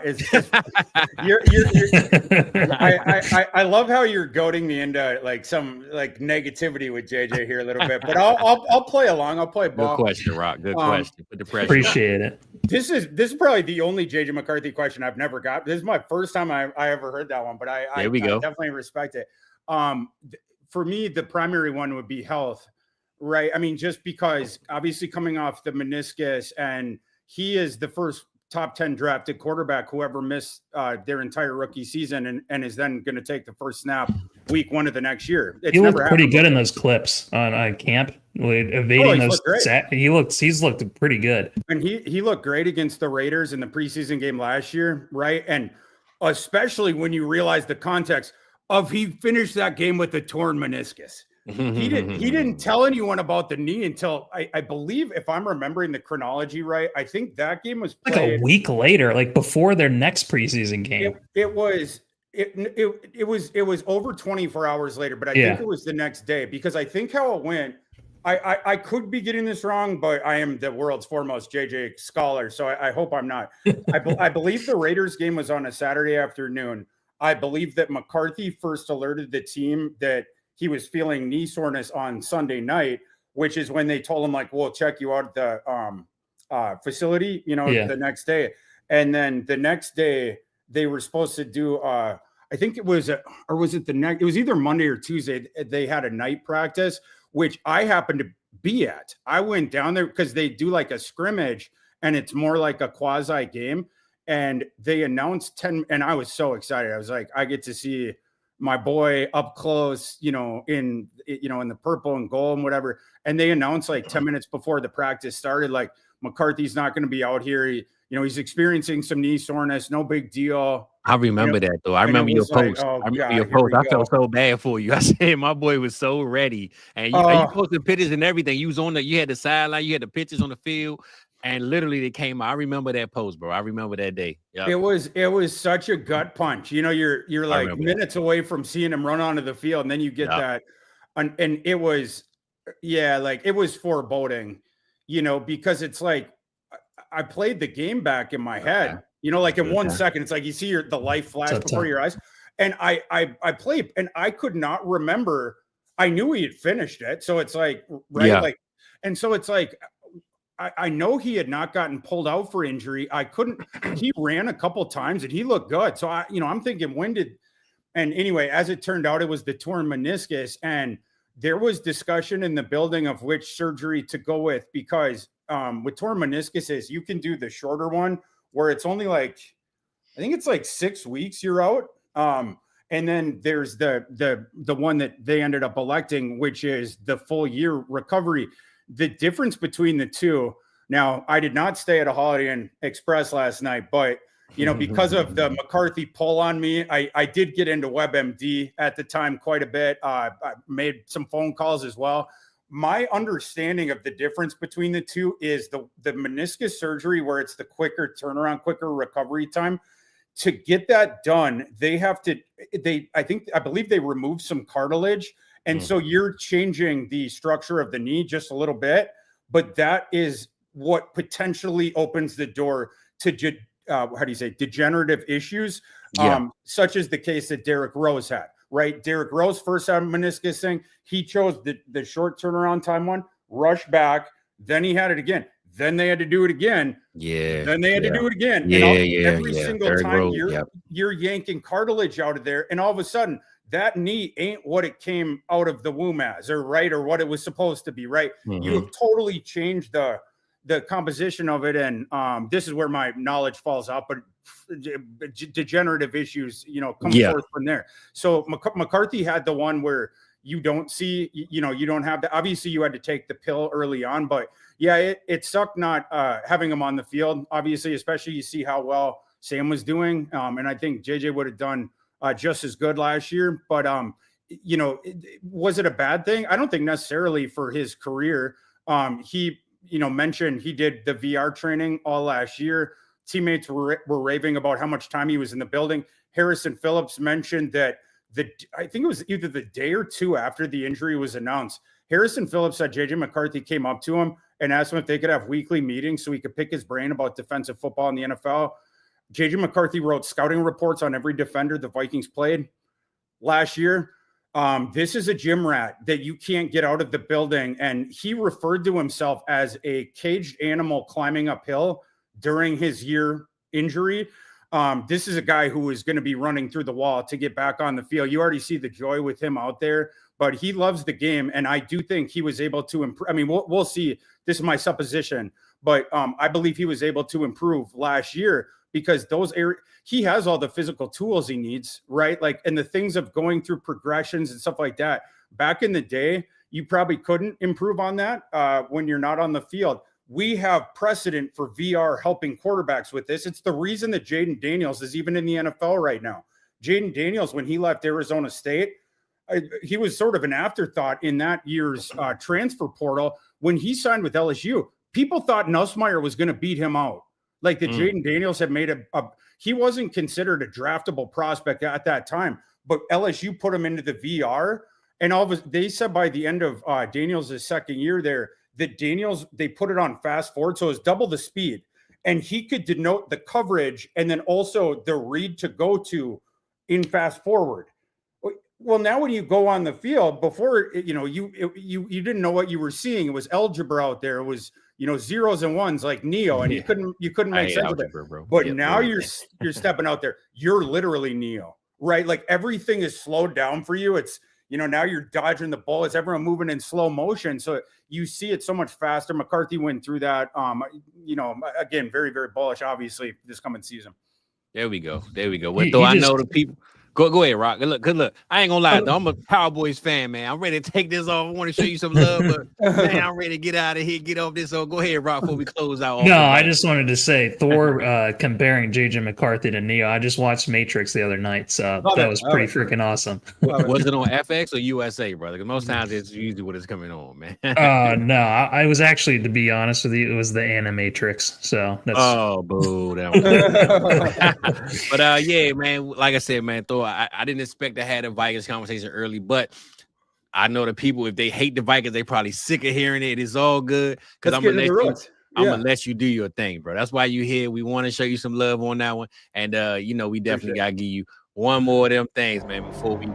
love how you're goading me into like some like negativity with JJ here a little bit, but I'll play along. I'll play ball. Good question, Rock. Good question. Put the pressure. Appreciate it. This is probably the only JJ McCarthy question I've never got. This is my first time I ever heard that one, but I definitely respect it. For me, the primary one would be health, right? I mean, just because obviously coming off the meniscus, and he is the first top 10 drafted quarterback who ever missed their entire rookie season and is then going to take the first snap week 1 of the next year. He looked pretty good in those clips on camp, evading those. He's looked pretty good. And he looked great against the Raiders in the preseason game last year, right? And especially when you realize the context of he finished that game with a torn meniscus. He didn't tell anyone about the knee until I believe, if I'm remembering the chronology right, I think that game was played like a week later, like before their next preseason game. It was over 24 hours later, but I think it was the next day, because I think how it went, I could be getting this wrong, but I am the world's foremost JJ scholar, so I hope I'm not. I believe the Raiders game was on a Saturday afternoon. I believe that McCarthy first alerted the team that he was feeling knee soreness on Sunday night, which is when they told him, like, we'll check you out at the facility, the next day. And then the next day they were supposed to do, I think it was, or was it it was either Monday or Tuesday. They had a night practice, which I happened to be at. I went down there because they do like a scrimmage and it's more like a quasi game. And they announced 10, and I was so excited. I was like, I get to see my boy up close, in the purple and gold and whatever. And they announced like 10 minutes before the practice started, like, McCarthy's not going to be out here. He's experiencing some knee soreness. No big deal. I remember that though. I remember your post. I remember your post. I felt so bad for you. I said my boy was so ready, and you posted pictures and everything. You was on you had the sideline, you had the pictures on the field. And literally they came out. I remember that post, bro. I remember that day. Yep. It was such a gut punch. You're like minutes away from seeing him run onto the field, and then you get that. And it was, it was foreboding, because it's like I played the game back in my head, like in 1 second, it's like you see the life flash before your eyes. And I played, and I could not remember. I knew he had finished it. So it's like, right. Yeah. Like, and so it's like, I know he had not gotten pulled out for injury. He ran a couple times and he looked good. So I'm thinking, and anyway, as it turned out, it was the torn meniscus, and there was discussion in the building of which surgery to go with, because with torn meniscuses, you can do the shorter one where it's only like, I think it's like 6 weeks you're out. And then there's the one that they ended up electing, which is the full year recovery. The difference between the two. Now, I did not stay at a Holiday Inn Express last night, but because of the McCarthy pull on me, I did get into WebMD at the time quite a bit. I made some phone calls as well. My understanding of the difference between the two is the meniscus surgery, where it's the quicker turnaround, quicker recovery time. To get that done, I believe they removed some cartilage. And so you're changing the structure of the knee just a little bit, but that is what potentially opens the door to, degenerative issues, such as the case that Derrick Rose had, right? Derrick Rose first had a meniscus thing. He chose the short turnaround time one, rushed back, then he had it again. Then they had to do it again. Yeah. Then they had to do it again. Every single Derrick time Rose, you're yanking cartilage out of there, and all of a sudden, that knee ain't what it came out of the womb as, or what it was supposed to be, right? Mm-hmm. You have totally changed the composition of it, and this is where my knowledge falls out, but degenerative issues, come forth from there. So McCarthy had the one where you don't see, you don't have to, obviously you had to take the pill early on, but it sucked not having him on the field, obviously, especially you see how well Sam was doing. And I think JJ would have done just as good last year, but was it a bad thing? I don't think necessarily for his career. He, mentioned he did the VR training all last year. Teammates were raving about how much time he was in the building. Harrison Phillips mentioned that I think it was either the day or two after the injury was announced, Harrison Phillips said JJ McCarthy came up to him and asked him if they could have weekly meetings so he could pick his brain about defensive football in the NFL. JJ McCarthy wrote scouting reports on every defender the Vikings played last year. This is a gym rat that you can't get out of the building. And he referred to himself as a caged animal climbing uphill during his year injury. This is a guy who is going to be running through the wall to get back on the field. You already see the joy with him out there, but he loves the game. And I do think he was able to improve. I mean, we'll see. This is my supposition, but I believe he was able to improve last year because he has all the physical tools he needs, right? Like, and the things of going through progressions and stuff like that. Back in the day, you probably couldn't improve on that when you're not on the field. We have precedent for VR helping quarterbacks with this. It's the reason that Jaden Daniels is even in the NFL right now. Jaden Daniels, when he left Arizona State, he was sort of an afterthought in that year's transfer portal. When he signed with LSU, people thought Nussmeier was going to beat him out. Like the Jaden Daniels had made he wasn't considered a draftable prospect at that time, but LSU put him into the VR. And they said by the end of Daniels' second year there, that Daniels, they put it on fast forward. So it's double the speed and he could denote the coverage and then also the read to go to in fast forward. Well, now when you go on the field before, you didn't know what you were seeing. It was algebra out there. It was, zeros and ones like Neo, and you couldn't make sense of it. Bro. But now you're stepping out there. You're literally Neo, right? Like everything is slowed down for you. It's, now you're dodging the ball. It's everyone moving in slow motion. So you see it so much faster. McCarthy went through that. Again, very, very bullish, obviously, this coming season. There we go. Well, I know the people. Go ahead, Rock. Good look. I ain't gonna lie, though. I'm a Cowboys fan, man. I'm ready to take this off. I want to show you some love, but man, I'm ready to get out of here, get off this. So go ahead, Rock, before we close out. No, I just wanted to say Thor comparing JJ McCarthy to Neo. I just watched Matrix the other night, so that was pretty freaking awesome. Was it on FX or USA, brother? Because most times it's usually what is coming on, man. No, I was actually, to be honest with you, it was the Animatrix. So that's boo. But yeah, man. Like I said, man, Thor. I didn't expect to have a Vikings conversation early, but I know the people, if they hate the Vikings, they probably sick of hearing it. It's all good because I'm gonna let you do your thing, bro. That's why you here. We want to show you some love on that one, and we definitely gotta give you one more of them things, man, before we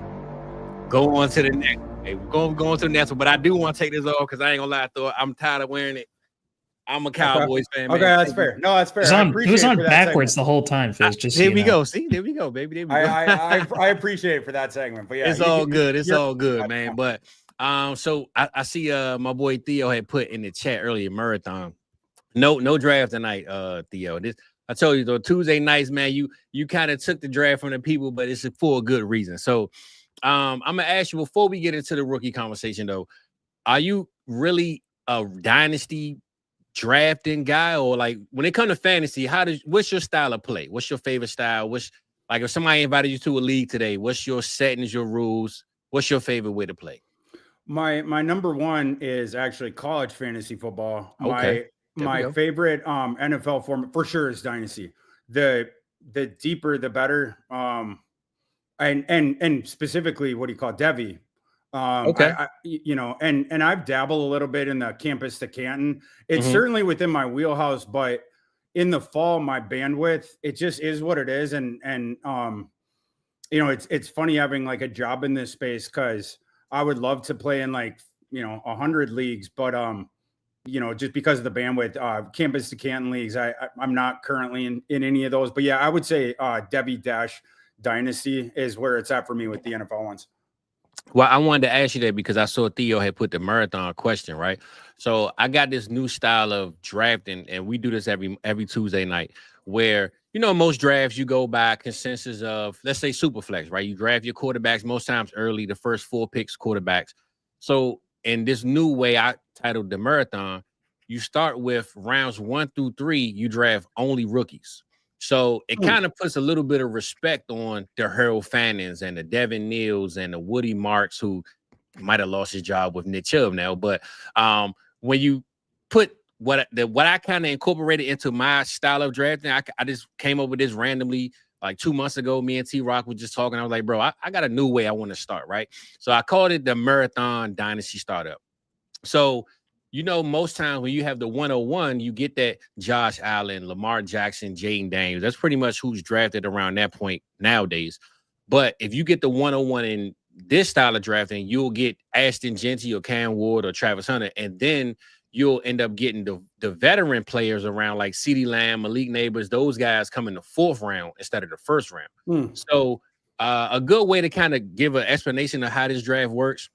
go on to the next. Hey, we're going to the next one, but I do want to take this off because I ain't gonna lie, Thor. I'm tired of wearing it. I'm a Cowboys fan, man. Okay, that's fair. No, that's fair. It was on backwards the whole time, Fizz. Just there we go. See, there we go, baby. There we go. I appreciate it for that segment, but yeah, it's all good. It's all good, man. But so I see my boy Theo had put in the chat earlier, marathon. No draft tonight, Theo. I told you though, Tuesday nights, man. You kind of took the draft from the people, but it's for a good reason. So I'm gonna ask you before we get into the rookie conversation, though. Are you really a dynasty drafting guy, or like when it comes to fantasy, what's your style of play? What's your favorite style? Like if somebody invited you to a league today, what's your settings, your rules? What's your favorite way to play? My number one is actually college fantasy football. Okay. My favorite NFL format for sure is Dynasty. The deeper the better. And specifically, what do you call it? Devi. Okay. And I've dabbled a little bit in the campus to Canton. It's certainly within my wheelhouse, but in the fall, my bandwidth, it just is what it is. And it's funny having like a job in this space because I would love to play in 100 leagues, but just because of the bandwidth, campus to Canton leagues, I'm not currently in any of those. But yeah, I would say Devi Dynasty is where it's at for me with the NFL ones. Well, I wanted to ask you that because I saw Theo had put the marathon question, right? So I got this new style of drafting, and we do this every Tuesday night where, most drafts you go by consensus of, let's say, Superflex, right? You draft your quarterbacks most times early, the first 4 picks quarterbacks. So in this new way I titled the marathon, you start with rounds 1 through 3, you draft only rookies. So it kind of puts a little bit of respect on the Harold Fannings and the Devin Neals and the Woody Marks, who might have lost his job with Nick Chubb now. But when you put what I kind of incorporated into my style of drafting, I just came up with this randomly. Like 2 months ago, me and T-Rock were just talking. I was like, bro, I got a new way I want to start, right? So I called it the Marathon Dynasty Startup. So, most times when you have the 101, you get that Josh Allen, Lamar Jackson, Jaden Daniels. That's pretty much who's drafted around that point nowadays. But if you get the 101 in this style of drafting, you'll get Ashton Genty or Cam Ward or Travis Hunter, and then you'll end up getting the veteran players around like CeeDee Lamb, Malik Neighbors. Those guys come in the 4th round instead of the 1st round. So a good way to kind of give an explanation of how this draft works.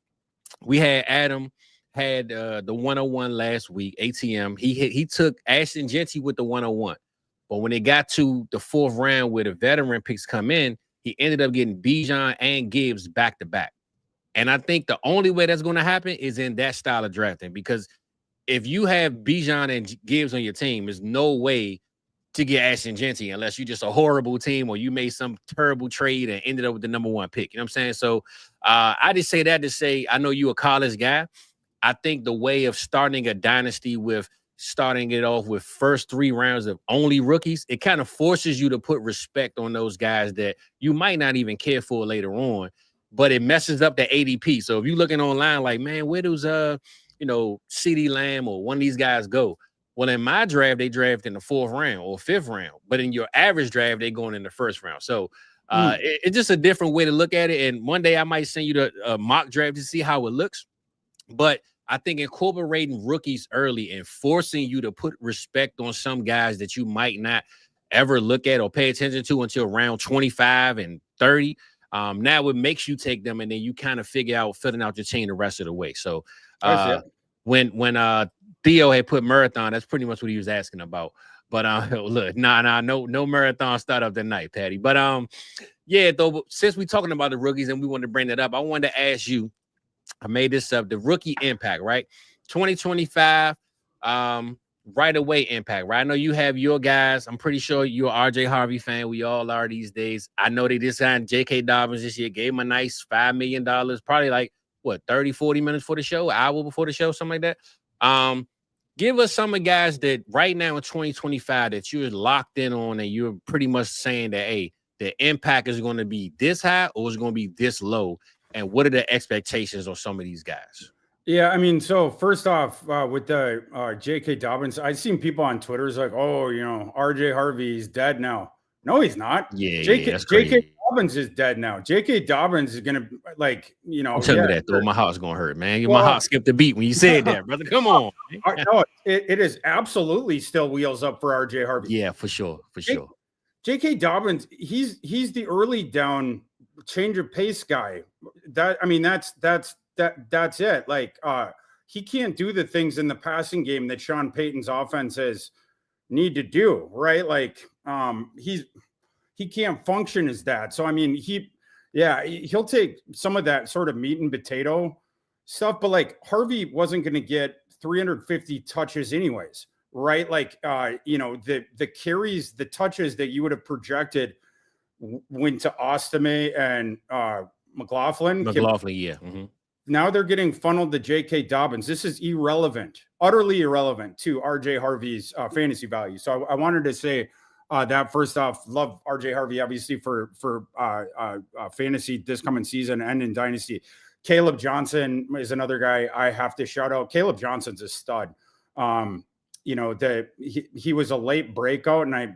We had Adam had the 101 last week, ATM. He took Ashton Genty with the 101. But when it got to the 4th round where the veteran picks come in, he ended up getting Bijan and Gibbs back to back. And I think the only way that's going to happen is in that style of drafting, because if you have Bijan and Gibbs on your team, there's no way to get Ashton Genty unless you're just a horrible team or you made some terrible trade and ended up with the number 1 pick. You know what I'm saying? So I just say that to say, I know you're a college guy. I think the way of starting a dynasty with starting it off with first 3 rounds of only rookies, it kind of forces you to put respect on those guys that you might not even care for later on, but it messes up the ADP. So if you're looking online like, man, where does CeeDee Lamb or one of these guys go? Well, in my draft, they draft in the 4th round or 5th round, but in your average draft, they're going in the 1st round. So it's just a different way to look at it. And one day I might send you the mock draft to see how it looks. But I think incorporating rookies early and forcing you to put respect on some guys that you might not ever look at or pay attention to until round 25 and 30. Now it makes you take them, and then you kind of figure out filling out your chain the rest of the way. So when Theo had put marathon, that's pretty much what he was asking about. But look, no marathon startup tonight, Patty. But though, since we're talking about the rookies and we wanted to bring that up, I wanted to ask you, I made this up, the rookie impact, right? 2025, right away impact, right? I know you have your guys. I'm pretty sure you're an RJ Harvey fan. We all are these days. I know they just signed J.K. Dobbins this year, gave him a nice $5 million, probably like, 30, 40 minutes for the show, an hour before the show, something like that. Give us some of the guys that right now in 2025 that you're locked in on and you're pretty much saying that, hey, the impact is going to be this high or is going to be this low. And what are the expectations on some of these guys? Yeah, I mean, so first off, with the J.K. Dobbins, I've seen people on Twitter is like, oh, RJ Harvey is dead now. No, he's not. Yeah, J.K. Dobbins is dead now. J.K. Dobbins is gonna Don't tell me that, though. My heart's gonna hurt, man. My heart skipped a beat when you said that, brother. Come on. No, it is absolutely still wheels up for RJ Harvey. Yeah, for sure. J.K. Dobbins, he's the early down change of pace guy. That's it. Like he can't do the things in the passing game that Sean Payton's offenses need to do, right? Like he can't function as that. So I mean, he'll take some of that sort of meat and potato stuff, but like Harvey wasn't going to get 350 touches anyways, right? Like the carries, the touches that you would have projected went to Ostame and McLaughlin. Yeah. Mm-hmm. Now they're getting funneled to J.K. Dobbins. This is utterly irrelevant to RJ Harvey's fantasy value. So I wanted to say that first off, love RJ Harvey, obviously for fantasy this coming season and in Dynasty. Caleb Johnson is another guy I have to shout out. Caleb Johnson's a stud. He was a late breakout, and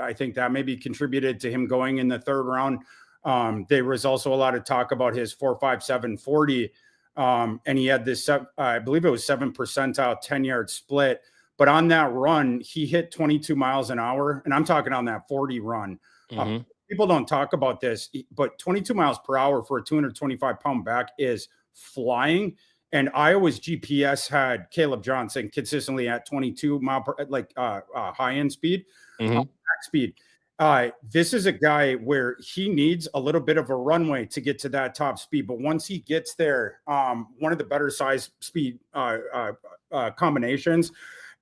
I think that maybe contributed to him going in the 3rd round. There was also a lot of talk about his 4.57 40, and he had this, I believe it was 7th percentile 10-yard split. But on that run, he hit 22 miles an hour, and I'm talking on that 40 run. Mm-hmm. People don't talk about this, but 22 miles per hour for a 225-pound back is flying. And Iowa's GPS had Caleb Johnson consistently at 22 mile per, high end speed, max speed. This is a guy where he needs a little bit of a runway to get to that top speed. But once he gets there, one of the better size speed combinations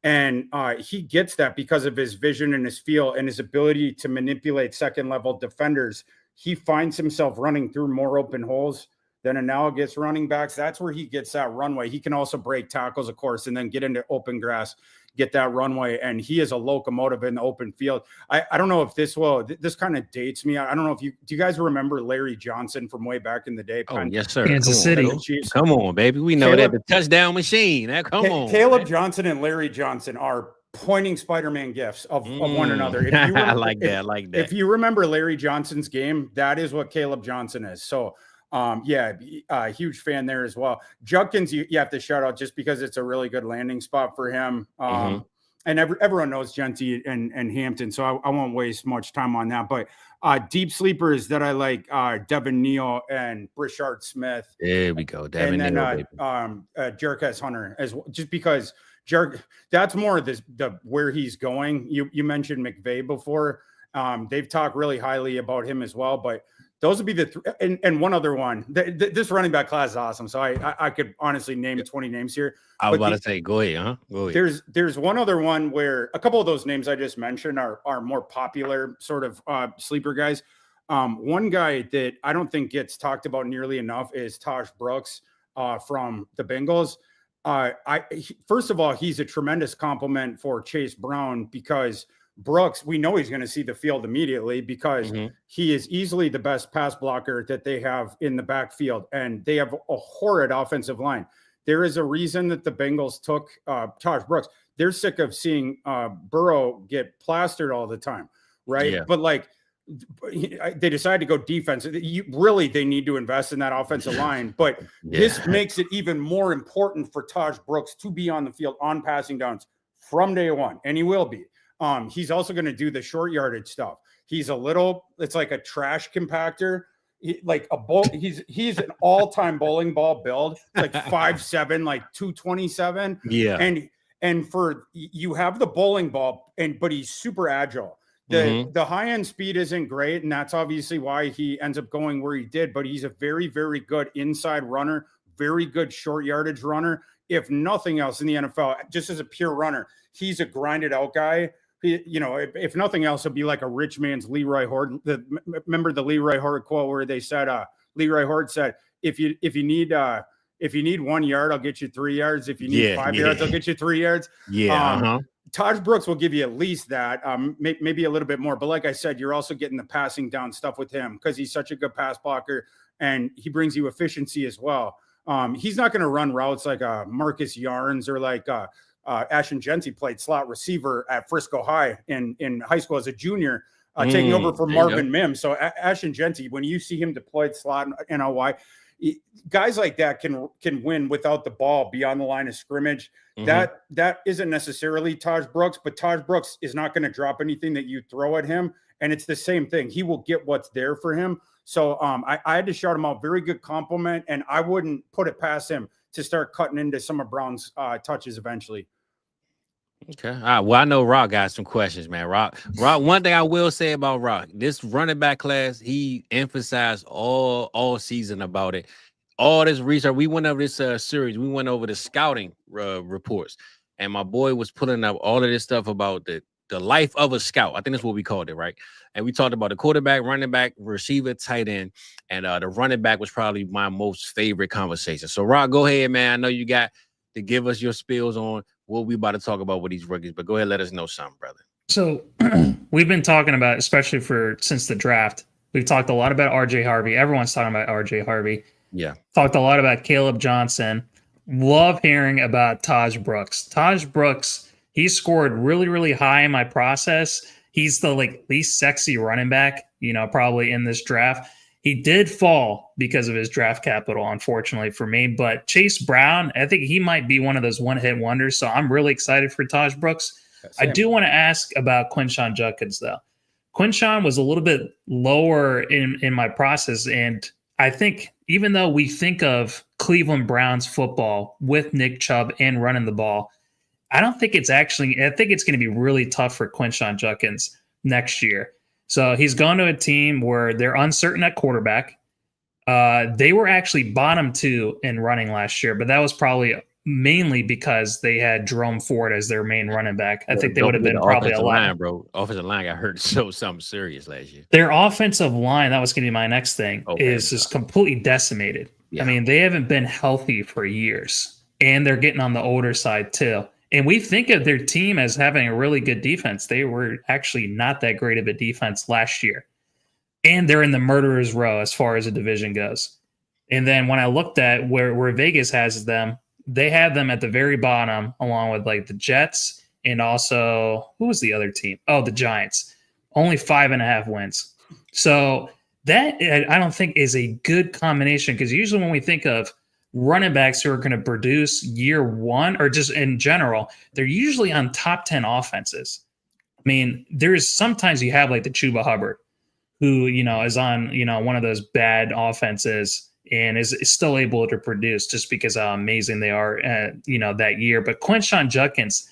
And he gets that because of his vision and his feel and his ability to manipulate second level defenders. He finds himself running through more open holes than analogous running backs. That's where he gets that runway. He can also break tackles, of course, and then get into open grass, get that runway. And he is a locomotive in the open field. I don't know if this kind of dates me. I don't know if do you guys remember Larry Johnson from way back in the day? Oh, yes, sir. Kansas City. Come on, baby. We know that the touchdown machine. Come on. Caleb man. Johnson and Larry Johnson are pointing Spider-Man gifts of one another. If you remember, I like that. If you remember Larry Johnson's game, that is what Caleb Johnson is. So huge fan there as well. Judkins, you have to shout out just because it's a really good landing spot for him. And everyone knows Genty and Hampton, so I won't waste much time on that. But deep sleepers that I like, Devin Neal and Brishard Smith. There we go. Devin Neal, Jerkes Hunter, just because that's more of the where he's going. You mentioned McVay before. They've talked really highly about him as well, but those would be the and one other one. This running back class is awesome. So I could honestly name 20 names here. I was about to say, go ahead, huh? Go ahead. There's one other one where a couple of those names I just mentioned are more popular sort of sleeper guys. One guy that I don't think gets talked about nearly enough is Taj Brooks from the Bengals. First of all, he's a tremendous compliment for Chase Brown because Brooks, we know he's going to see the field immediately because he is easily the best pass blocker that they have in the backfield, and they have a horrid offensive line. There is a reason that the Bengals took Taj Brooks. They're sick of seeing Burrow get plastered all the time, right? Yeah. But they decided to go defense. They need to invest in that offensive line, but this makes it even more important for Taj Brooks to be on the field on passing downs from day one, and he will be. He's also going to do the short yardage stuff. He's it's like a trash compactor. He's an all-time bowling ball build. It's like 5'7", like 227. Yeah. And for you have the bowling ball, but he's super agile. The high-end speed isn't great, and that's obviously why he ends up going where he did, but he's a very, very good inside runner, very good short yardage runner. If nothing else in the NFL, just as a pure runner, he's a grinded out guy. If nothing else, it'd be like a rich man's Leroy Horde. Remember the Leroy Horde quote where they said, Leroy Horde said, if you need 1 yard, I'll get you 3 yards. If you need 5 yards, I'll get you 3 yards. Taj Brooks will give you at least that, maybe a little bit more. But like I said, you're also getting the passing down stuff with him because he's such a good pass blocker and he brings you efficiency as well. He's not going to run routes like Marcus Yarns or like Ashton Genty played slot receiver at Frisco High in high school as a junior, taking over for Marvin Mims. So Ashton Genty, when you see him deployed slot in NLY, guys like that can win without the ball beyond the line of scrimmage. That isn't necessarily Taj Brooks, but Taj Brooks is not going to drop anything that you throw at him. And it's the same thing. He will get what's there for him. So I had to shout him out. Very good compliment. And I wouldn't put it past him to start cutting into some of Brown's touches eventually. Okay. All right. Well, I know Rock got some questions, man. Rock. One thing I will say about Rock, this running back class, he emphasized all season about it. All this research. We went over this series. We went over the scouting reports, and my boy was pulling up all of this stuff about the life of a scout. I think that's what we called it, right? And we talked about the quarterback, running back, receiver, tight end, and the running back was probably my most favorite conversation. So, Rock, go ahead, man. I know you got to give us your spills on what we about to talk about with these rookies, but go ahead, let us know something, brother. So we've been talking about, especially since the draft, we've talked a lot about RJ Harvey. Everyone's talking about RJ Harvey. Yeah. Talked a lot about Caleb Johnson. Love hearing about Taj Brooks. Taj Brooks, he scored really, really high in my process. He's the least sexy running back, probably in this draft. He did fall because of his draft capital, unfortunately for me. But Chase Brown, I think he might be one of those one-hit wonders. So I'm really excited for Taj Brooks. Same. I do want to ask about Quinshon Judkins, though. Quinshon was a little bit lower in my process. And I think even though we think of Cleveland Browns football with Nick Chubb and running the ball, I think it's going to be really tough for Quinshon Judkins next year. So he's gone to a team where they're uncertain at quarterback. They were actually bottom 2 in running last year, but that was probably mainly because they had Jerome Ford as their main running back. I think they Don't would have forget been the probably a offensive lot. line, bro. Offensive line got hurt so something serious last year. Their offensive line, that was going to be my next thing, Okay, is just completely decimated. Yeah. I mean, they haven't been healthy for years, and they're getting on the older side too. And we think of their team as having a really good defense. They were actually not that great of a defense last year. And they're in the murderer's row as far as the division goes. And then when I looked at where Vegas has them, they have them at the very bottom, along with like the Jets and also, who was the other team? Oh, the Giants. Only 5.5 wins. So that I don't think is a good combination, because usually when we think of running backs who are going to produce year one or just in general, they're usually on top 10 offenses. I mean, there's sometimes you have like the Chuba Hubbard, who, is on, one of those bad offenses and is still able to produce just because how amazing they are, that year. But Quinshon Judkins,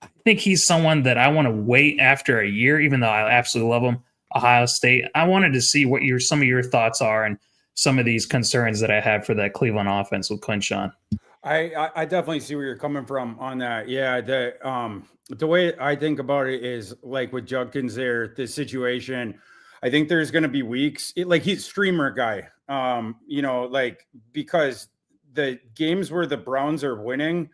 I think he's someone that I want to wait after a year, even though I absolutely love him. Ohio State. I wanted to see what some of your thoughts are and some of these concerns that I have for that Cleveland offense with Quinshon. I definitely see where you're coming from on that. Yeah, the way I think about it is like with Judkins there, the situation, I think there's going to be weeks like he's streamer guy, because the games where the Browns are winning,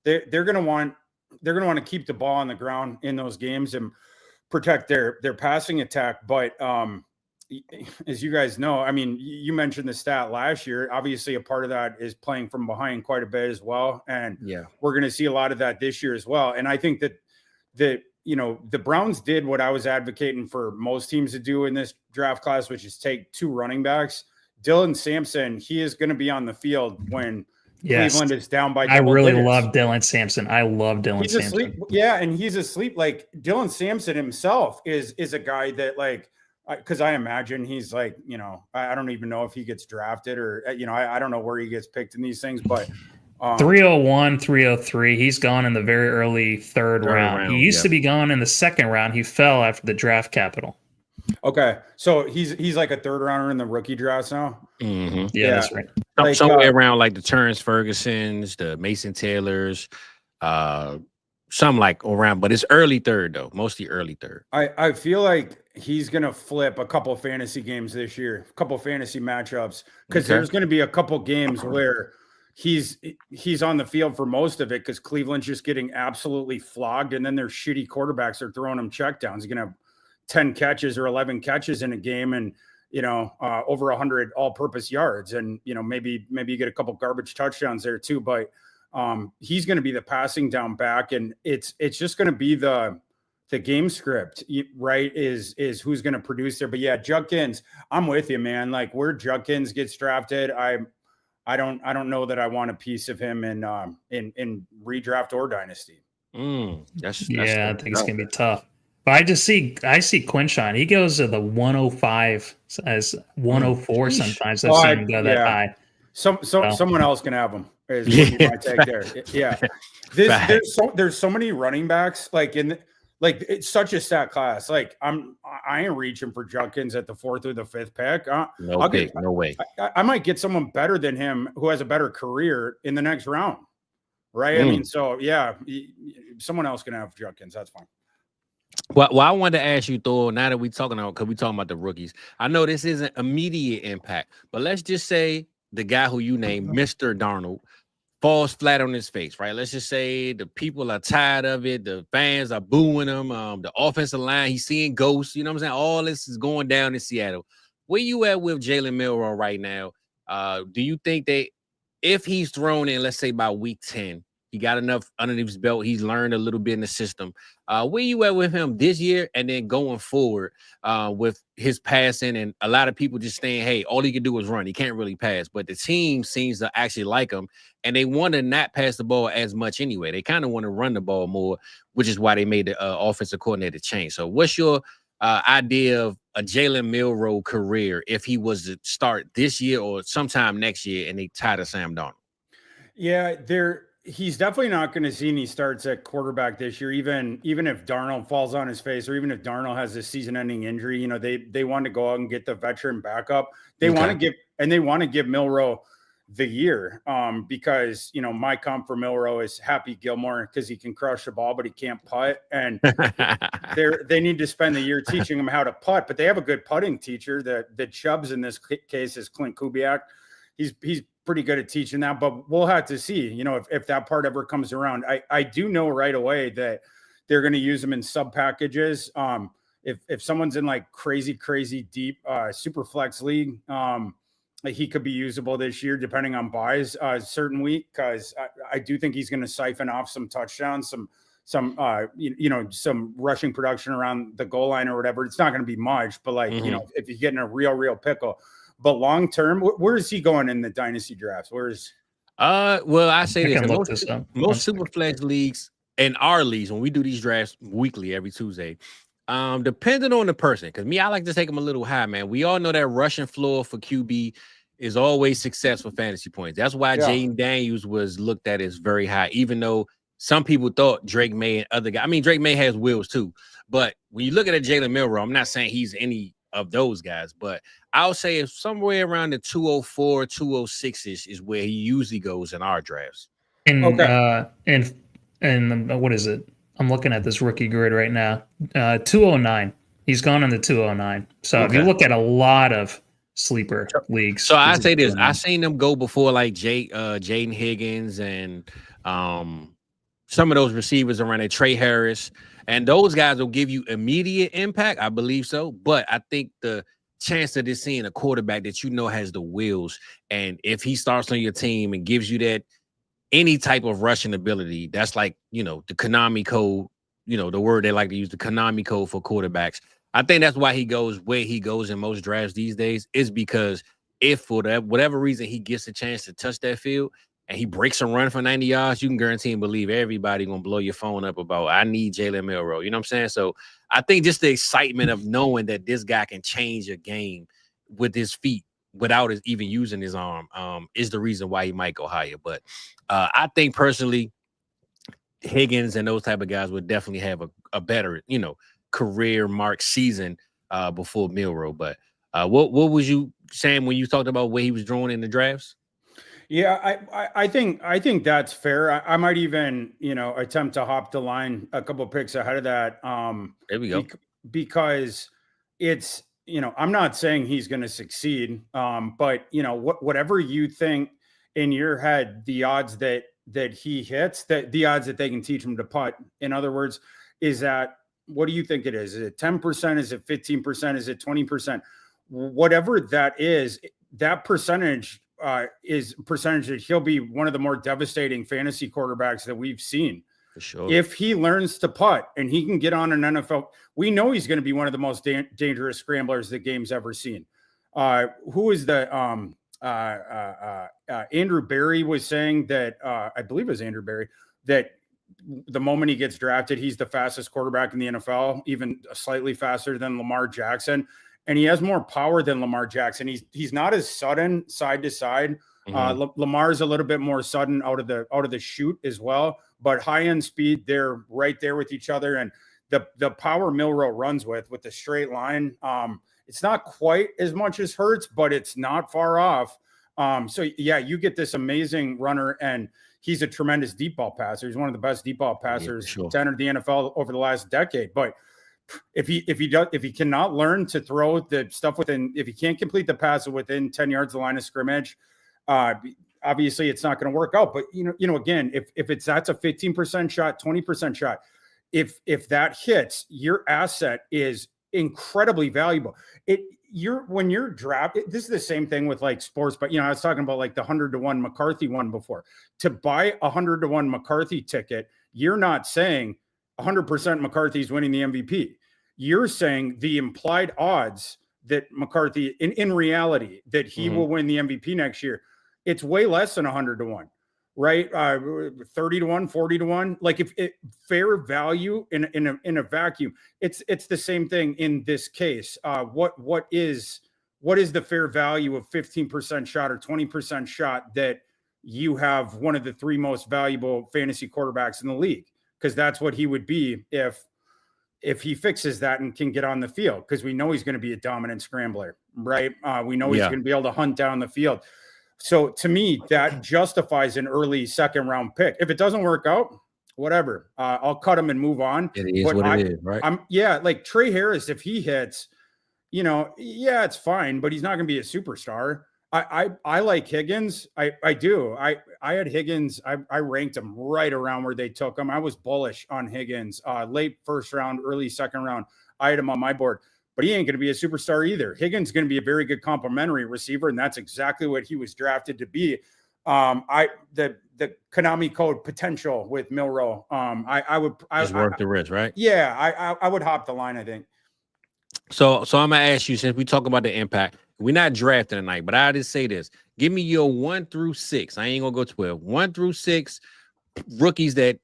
they're going to want to keep the ball on the ground in those games and protect their passing attack. But as you guys know, I mean, you mentioned the stat last year. Obviously, a part of that is playing from behind quite a bit as well. And we're going to see a lot of that this year as well. And I think that the Browns did what I was advocating for most teams to do in this draft class, which is take 2 running backs. Dylan Sampson, he is going to be on the field when Cleveland is down by double digits. Love Dylan Sampson. I love Dylan Sampson. Asleep. Yeah, and he's asleep. Like Dylan Sampson himself is a guy that, like, because I imagine he's like, I don't even know if he gets drafted or, I don't know where he gets picked in these things, but 301, 303. He's gone in the very early third round. He used to be gone in the second round. He fell after the draft capital. Okay, so he's like a third rounder in the rookie drafts now. Mm-hmm. Yeah, that's right. Like, somewhere around like the Terrence Fergusons, the Mason Taylors, some like around, but it's early third though, mostly early third. I feel like he's gonna flip a couple fantasy games this year, a couple fantasy matchups, because there's gonna be a couple games where he's on the field for most of it because Cleveland's just getting absolutely flogged, and then their shitty quarterbacks are throwing him checkdowns. He's gonna have 10 catches or 11 catches in a game, and over 100 all-purpose yards, and maybe you get a couple garbage touchdowns there too, but he's going to be the passing down back, and it's just going to be the game script, right? Is who's going to produce there. But yeah, Judkins, I'm with you, man. Like where Judkins gets drafted, I don't know that I want a piece of him in redraft or dynasty. I think it's going to be tough. But I see Quinshon. He goes to the 105 as 104 sometimes. I've seen him go that high. Someone else can have him. Is what you might take there. Yeah. There's so many running backs it's such a stat class. Like I ain't reaching for Judkins at the 4th or the 5th pick. No way. I might get someone better than him who has a better career in the next round. Right. I mean, so yeah, someone else can have Judkins. That's fine. Well, I wanted to ask you, Thor, now that we're talking about the rookies. I know this isn't immediate impact, but let's just say the guy who you named, Mr. Darnold, falls flat on his face, right? Let's just say the people are tired of it. The fans are booing him. The offensive line, he's seeing ghosts. You know what I'm saying? All this is going down in Seattle. Where you at with Jalen Milroe right now? Do you think that if he's thrown in, let's say by week 10, he got enough underneath his belt, he's learned a little bit in the system, where you at with him this year and then going forward with his passing, and a lot of people just saying, hey, all he can do is run. He can't really pass. But the team seems to actually like him, and they want to not pass the ball as much anyway. They kind of want to run the ball more, which is why they made the offensive coordinator change. So what's your idea of a Jalen Milroe career if he was to start this year or sometime next year and they tie to Sam Darnold? Yeah, he's definitely not going to see any starts at quarterback this year, even if Darnold falls on his face, or even if Darnold has a season-ending injury. They want to go out and get the veteran backup. They want to give Milroe the year, because, you know, my comp for Milroe is Happy Gilmore because he can crush the ball, but he can't putt. And they need to spend the year teaching him how to putt, but they have a good putting teacher. The Chubbs in this case is Clint Kubiak. He's pretty good at teaching that, but we'll have to see, you know, if that part ever comes around. I do know right away that they're going to use them in sub packages. If someone's in like crazy deep super flex league, he could be usable this year, depending on buys certain week, because I do think he's going to siphon off some touchdowns, some rushing production around the goal line or whatever. It's not going to be much, but like, you know, if you get in a real pickle, but long term, where is he going in the dynasty drafts? Where's well, I say this, most super second. flex leagues and our leagues, when we do these drafts weekly every Tuesday, depending on the person, because I like to take them a little high, man. We all know that rushing floor for QB is always success for fantasy points. That's why Jaden Daniels was looked at as very high, even though some people thought Drake May and other guys. I mean, Drake May has wheels too, but when you look at Jalen Milroe, I'm not saying he's any of those guys, but I'll say it's somewhere around the 204, 206-ish is where he usually goes in our drafts. And what is it? I'm looking at this rookie grid right now. 209. He's gone on the 209. So if you look at a lot of sleeper leagues. So I say this, I seen them go before like Jaden Higgins and some of those receivers around there, Trey Harris, and those guys will give you immediate impact. I believe so. But I think the chance of this seeing a quarterback that you know has the wheels, and if he starts on your team and gives you that any type of rushing ability, that's like, you know, the Konami code, you know, the word they like to use, the Konami code for quarterbacks. I think that's why he goes where he goes in most drafts these days, is because if for whatever reason he gets a chance to touch that field and he breaks a run for 90 yards, you can guarantee and believe everybody going to blow your phone up about, I need Jalen Milroe. You know what I'm saying? So I think just the excitement of knowing that this guy can change a game with his feet without even using his arm is the reason why he might go higher. But I think personally, Higgins and those type of guys would definitely have a better, you know, career mark season before Milroe. But what was you saying when you talked about where he was drawn in the drafts? Yeah, I think that's fair. I might even, you know, attempt to hop the line a couple of picks ahead of that. There we go. Because it's, you know, I'm not saying he's going to succeed, but you know, whatever you think in your head, the odds that he hits, that the odds that they can teach him to putt, in other words, is that, what do you think it is? Is it 10%? Is it 15%? Is it 20%? Whatever that is, that percentage is a percentage that he'll be one of the more devastating fantasy quarterbacks that we've seen. For sure. If he learns to putt and he can get on an NFL, we know he's going to be one of the most dangerous scramblers the game's ever seen. Who is the Andrew Berry was saying that, I believe it was Andrew Berry, that the moment he gets drafted, he's the fastest quarterback in the NFL, even slightly faster than Lamar Jackson. And he has more power than Lamar Jackson. He's not as sudden side to side. Lamar's a little bit more sudden out of the chute as well, but high end speed, they're right there with each other. And the power Milroe runs with the straight line, it's not quite as much as Hurts, but it's not far off. So yeah, you get this amazing runner, and he's a tremendous deep ball passer. He's one of the best deep ball passers to enter the NFL over the last decade. But if he cannot learn to throw the stuff within, if he can't complete the pass within 10 yards of the line of scrimmage, obviously it's not going to work out. But you know, again, if that's a 15% shot, 20% shot, if that hits, your asset is incredibly valuable. When you're drafted, this is the same thing with like sports, but you know, I was talking about like the 100-to-1 McCarthy one before. To buy a 100-to-1 McCarthy ticket, you're not saying 100% McCarthy's winning the MVP. You're saying the implied odds that McCarthy, in reality, that he will win the MVP next year, it's way less than 100-to-1, right? 30-to-1, 40-to-1. Like if fair value in a vacuum, it's the same thing in this case. What is the fair value of 15% shot or 20% shot that you have one of the three most valuable fantasy quarterbacks in the league? Because that's what he would be if he fixes that and can get on the field, because we know he's going to be a dominant scrambler, right? We know he's going to be able to hunt down the field. So to me, that justifies an early second round pick. If it doesn't work out, whatever, I'll cut him and move on. It is but what it is, right? Like Trey Harris, if he hits, it's fine, but he's not going to be a superstar. I like Higgins. I do. I had Higgins. I ranked him right around where they took him. I was bullish on Higgins, late first round, early second round. I had him on my board, but he ain't going to be a superstar either. Higgins is going to be a very good complementary receiver, and that's exactly what he was drafted to be. The Konami code potential with Milroe. I would worth the risk, right? Yeah, I would hop the line, I think. So I'm gonna ask you, since we talk about the impact, we're not drafting tonight, but I just say this: give me your 1 through 6. I ain't gonna go 12. 1 through 6 rookies that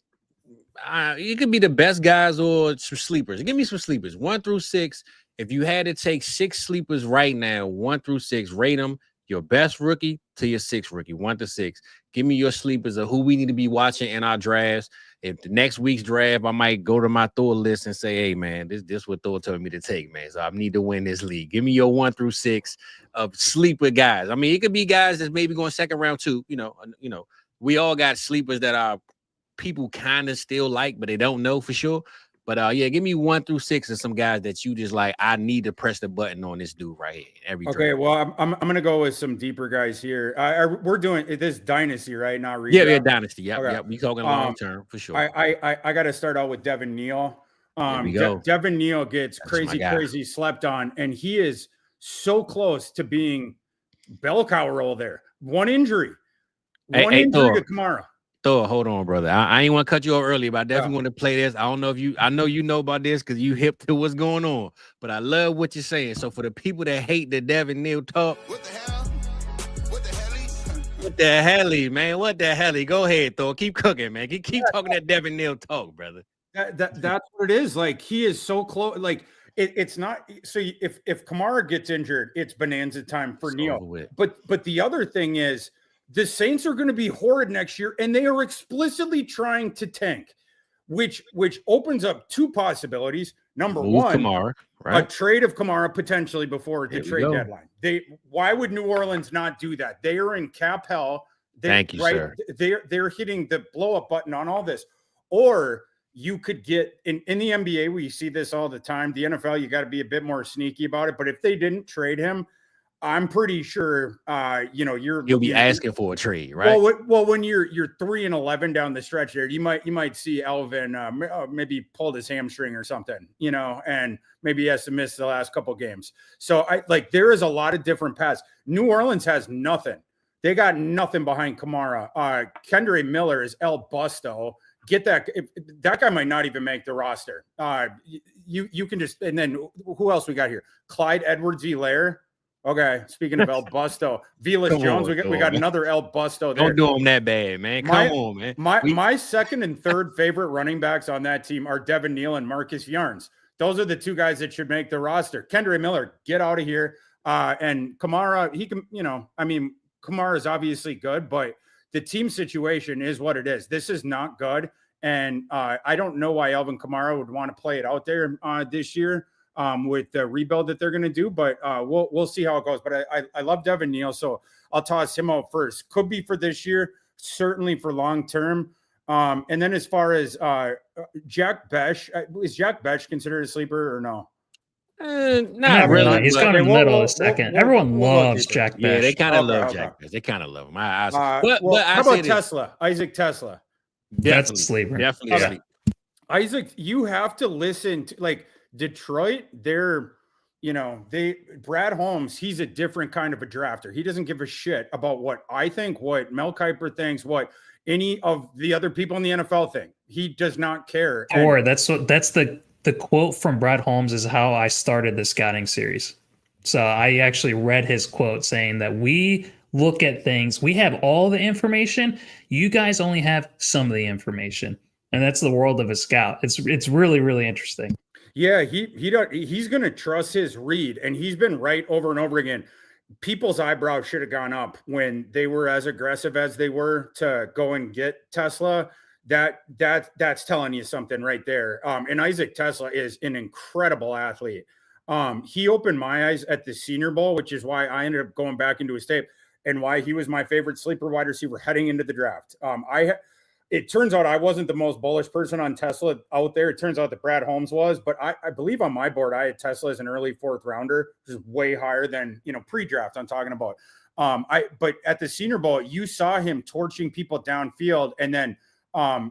it could be the best guys or some sleepers. Give me some sleepers. 1 through 6. If you had to take 6 sleepers right now, 1 through 6, rate them your best rookie to your 6th rookie, 1 to 6. Give me your sleepers of who we need to be watching in our drafts. If the next week's draft, I might go to my Thor list and say, hey, man, this what Thor told me to take, man. So I need to win this league. Give me your 1 through 6 of sleeper guys. I mean, it could be guys that's maybe going second round too. We all got sleepers that are people kind of still like, but they don't know for sure. But give me 1 through 6 of some guys that you just like. I need to press the button on this dude right here. Every okay. draft. Well, I'm gonna go with some deeper guys here. We're doing this Dynasty, right? Not redraft. Yeah, Dynasty. Yep, okay. Yep. We talking long term for sure. I got to start out with Devin Neal. Devin Neal gets crazy slept on, and he is so close to being bell cow role there. One injury to Kamara. Thor, hold on, brother. I ain't want to cut you off earlier, but I definitely want to play this. I don't know if I know you know about this because you hip to what's going on, but I love what you're saying. So for the people that hate the Devin Neal talk, what the hell? What the hell, man? What the hell? Go ahead, Thor. Keep cooking, man. Keep talking that Devin Neal talk, brother. That's what it is. Like he is so close. Like it's not. So if Kamara gets injured, it's bonanza time for Neal. But the other thing is, the Saints are going to be horrid next year, and they are explicitly trying to tank, which opens up 2 possibilities. Number one, Kamara, right? A trade of Kamara potentially before the trade deadline. Why would New Orleans not do that? They are in cap hell. Thank you, sir. They're hitting the blow up button on all this. Or you could get in the NBA, we see this all the time. The NFL, you got to be a bit more sneaky about it. But if they didn't trade him, I'm pretty sure, you'll be asking for a trade, right? Well, when you're 3-11 down the stretch there, you might see Elvin maybe pulled his hamstring or something, and maybe he has to miss the last couple games. So there is a lot of different paths. New Orleans has nothing. They got nothing behind Kamara. Kendre Miller is El Busto. Get that. That guy might not even make the roster. You can just, and then who else we got here? Clyde Edwards-Helaire. Okay, speaking of El Busto, Velus Jones, we got another El Busto there. Don't do him that bad, man. Come on, man. My second and third favorite running backs on that team are Devin Neal and Marcus Yarns. Those are the 2 guys that should make the roster. Kendre Miller, get out of here. And Kamara, he can, Kamara is obviously good, but the team situation is what it is. This is not good. And I don't know why Alvin Kamara would want to play it out there this year. With the rebuild that they're going to do, but we'll see how it goes. But I love Devin Neal, so I'll toss him out first. Could be for this year, certainly for long term. And then as far as Jack Besh, is Jack Besh considered a sleeper or no? Not really. He's gone in the middle of a second. Everyone loves Jack Besh. Yeah, they kind of love Jack Besh. They kind of love him. How about Tesla? Isaac Tesla. That's a sleeper. Definitely a sleeper. Isaac, you have to listen to Detroit, Brad Holmes, he's a different kind of a drafter. He doesn't give a shit about what I think, what Mel Kiper thinks, what any of the other people in the NFL think. He does not care. Or that's the quote from Brad Holmes is how I started the scouting series. So I actually read his quote saying that we look at things, we have all the information. You guys only have some of the information. And that's the world of a scout. It's really, really interesting. Yeah, he's going to trust his read, and he's been right over and over again. People's eyebrows should have gone up when they were as aggressive as they were to go and get Tesla. That's telling you something right there. And Isaac Tesla is an incredible athlete. He opened my eyes at the Senior Bowl, which is why I ended up going back into his tape. and why he was my favorite sleeper wide receiver heading into the draft. It turns out I wasn't the most bullish person on Tesla out there. It turns out that Brad Holmes was, but I believe on my board, I had Tesla as an early 4th rounder, which is way higher than, pre-draft I'm talking about. But at the Senior Bowl, you saw him torching people downfield, and then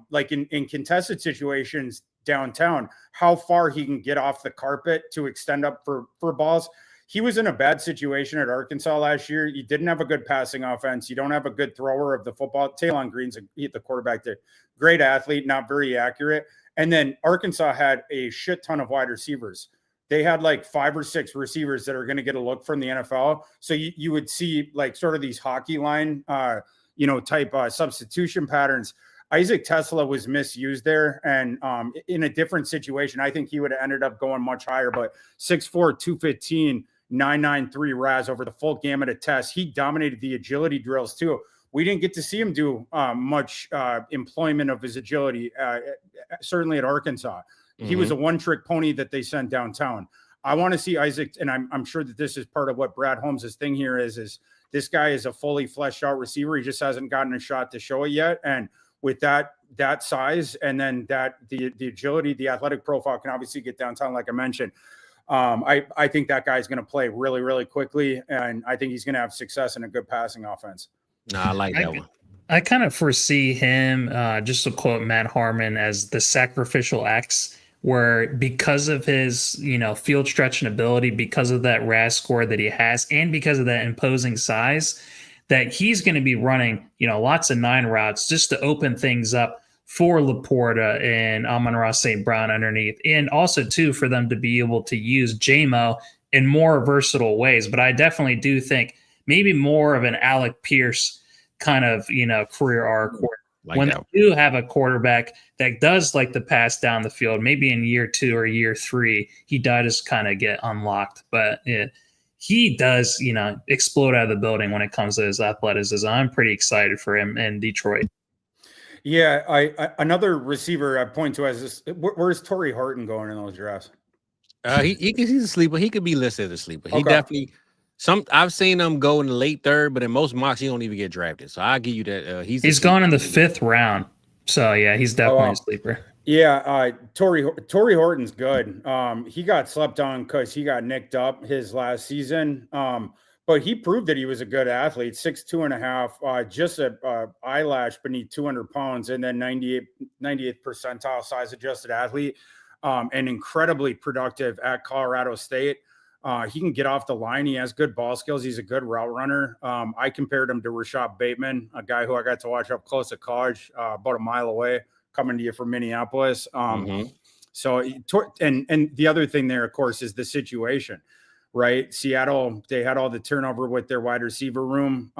like in contested situations downtown, how far he can get off the carpet to extend up for balls. He was in a bad situation at Arkansas last year. You didn't have a good passing offense. You don't have a good thrower of the football. Taylon Green's the quarterback there. Great athlete, not very accurate. And then Arkansas had a shit ton of wide receivers. They had like 5 or 6 receivers that are going to get a look from the NFL. So you would see like sort of these hockey line, type substitution patterns. Isaac Tesla was misused there, and in a different situation, I think he would have ended up going much higher. But 6'4", 215, 993 RAS over the full gamut of tests. He dominated the agility drills too. We didn't get to see him do much employment of his agility, certainly at Arkansas. Mm-hmm. He was a one-trick pony that they sent downtown. I want to see Isaac, and I'm sure that this is part of what Brad Holmes' thing here is this guy is a fully fleshed out receiver. He just hasn't gotten a shot to show it yet. And with that size, and then the agility, the athletic profile can obviously get downtown, like I mentioned. I think that guy's going to play really, really quickly, and I think he's going to have success in a good passing offense. No, I like that one. I kind of foresee him, just to quote Matt Harmon, as the sacrificial X, where because of his, field stretching ability, because of that RAS score that he has, and because of that imposing size, that he's going to be running, lots of 9 routes just to open things up for Laporta and Amon-Ra St. Brown underneath. And also, too, for them to be able to use JMO in more versatile ways. But I definitely do think maybe more of an Alec Pierce kind of, career arc. When they do have a quarterback that does like to pass down the field, maybe in year 2 or year 3, he does kind of get unlocked. But he does, explode out of the building when it comes to his athleticism. I'm pretty excited for him in Detroit. Yeah, I another receiver I point to as this. Where's Torrey Horton going in those drafts? He's a sleeper. He could be listed as a sleeper. He definitely I've seen him go in the late 3rd, but in most mocks he don't even get drafted. So I'll give you that. He's gone in the 5th round. So yeah, he's definitely a sleeper. Yeah, Torrey Horton's good. He got slept on because he got nicked up his last season. But he proved that he was a good athlete, 6'2.5", just an eyelash beneath 200 pounds, and then 98th percentile size adjusted athlete, and incredibly productive at Colorado State. He can get off the line. He has good ball skills. He's a good route runner. I compared him to Rashad Bateman, a guy who I got to watch up close at college, about a mile away, coming to you from Minneapolis. So, and the other thing there, of course, is the situation. Right. Seattle, they had all the turnover with their wide receiver room.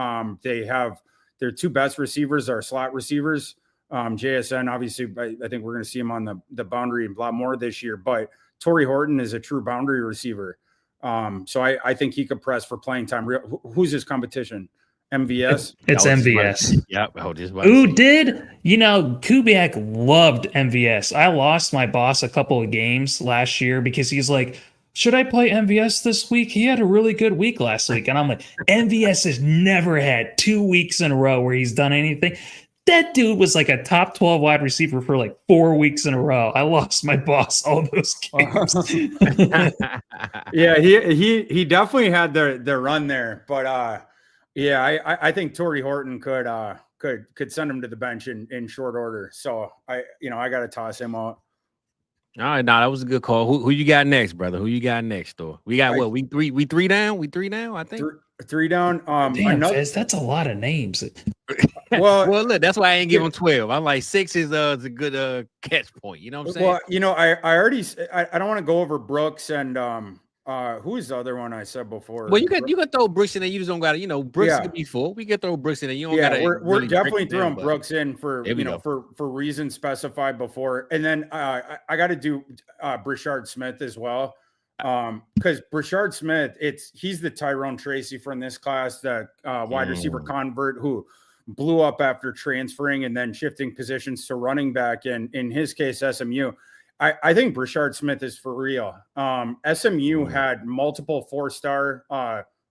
They have their 2 best receivers are slot receivers. JSN, obviously, I think we're going to see him on the boundary a lot more this year. But Torrey Horton is a true boundary receiver. So I think he could press for playing time. Who's his competition? MVS? It's MVS. Yep. Who did? Kubiak loved MVS. I lost my boss a couple of games last year because he's like, should I play MVS this week? He had a really good week last week. And I'm like, MVS has never had 2 weeks in a row where he's done anything. That dude was like a top 12 wide receiver for like 4 weeks in a row. I lost my boss all those games. Yeah, he definitely had the run there. But I think Torrey Horton could send him to the bench in short order. So I got to toss him out. All right, that was a good call. Who you got next, brother? Who you got next, Thor? We got what? We three down. We 3 down. I think 3 down. Damn, Fez, that's a lot of names. Well, look, that's why I ain't give him 12. I'm like 6 is a good catch point. You know what I'm saying? Well, I already I don't want to go over Brooks and who is the other one I said before? Well, you can throw Brooks in there. You just don't got to, Brooks could be full. We can throw Brooks in there. You don't got to. We're really definitely throwing Brooks in for for reasons specified before, and then I got to do Brashard Smith as well, because Brashard Smith, he's the Tyrone Tracy from this class, the wide receiver convert who blew up after transferring and then shifting positions to running back, and in his case SMU. I think Brashard Smith is for real. SMU had multiple 4-star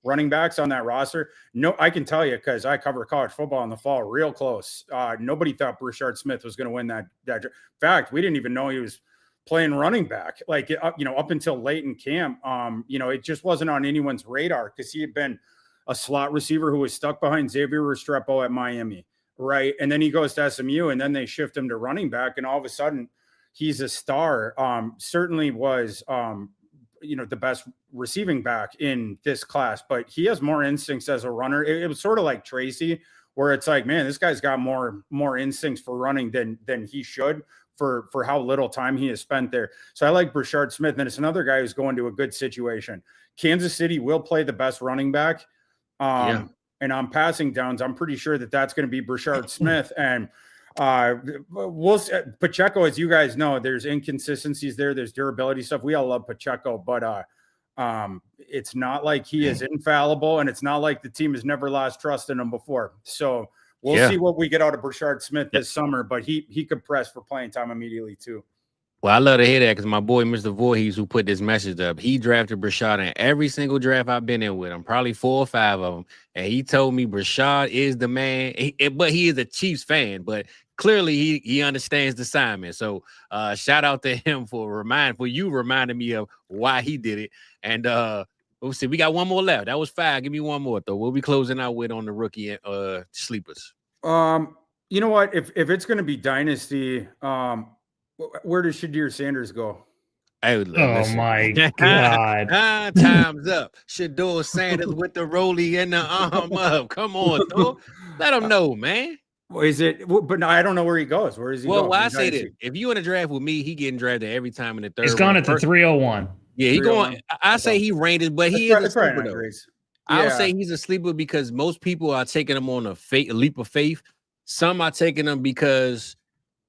running backs on that roster. No, I can tell you because I cover college football in the fall real close. Nobody thought Brashard Smith was going to win that. In fact, we didn't even know he was playing running back, like, up until late in camp. It just wasn't on anyone's radar because he had been a slot receiver who was stuck behind Xavier Restrepo at Miami. Right. And then he goes to SMU and then they shift him to running back. And all of a sudden he's a star. Certainly was, the best receiving back in this class, but he has more instincts as a runner. It was sort of like Tracy, where it's like, man, this guy's got more instincts for running than he should for how little time he has spent there. So I like Brashard Smith. And it's another guy who's going to a good situation. Kansas City will play the best running back. And on passing downs, I'm pretty sure that's going to be Brashard Smith. And Pacheco, as you guys know, there's inconsistencies there. There's durability stuff. We all love Pacheco, but it's not like he is infallible, and it's not like the team has never lost trust in him before. So we'll see what we get out of Brashard Smith this summer, but he could press for playing time immediately too. Well, I love to hear that because my boy, Mr. Voorhees, who put this message up, he drafted Brashard in every single draft I've been in with him, probably 4 or 5 of them. And he told me Brashard is the man, but he is a Chiefs fan, but clearly he understands the assignment. So shout out to him for you reminding me of why he did it. And we'll see, we got one more left. That was 5. Give me one more, though. We'll be closing out with on the rookie sleepers. You know what? If it's going to be Dynasty, where does Shadir Sanders go? Oh my God. Time's up. Shadir Sanders with the rollie and the arm up. Come on, Thor. Let him know, man. Well, is it? But no, I don't know where he goes. Where is he? Well, I say that if you in a draft with me, he getting drafted every time in the 3rd. He's gone at the 301. Yeah, he going. I say he ranked, but he is a sleeper though. I'll say he's a sleeper because most people are taking him on a leap of faith. Some are taking him because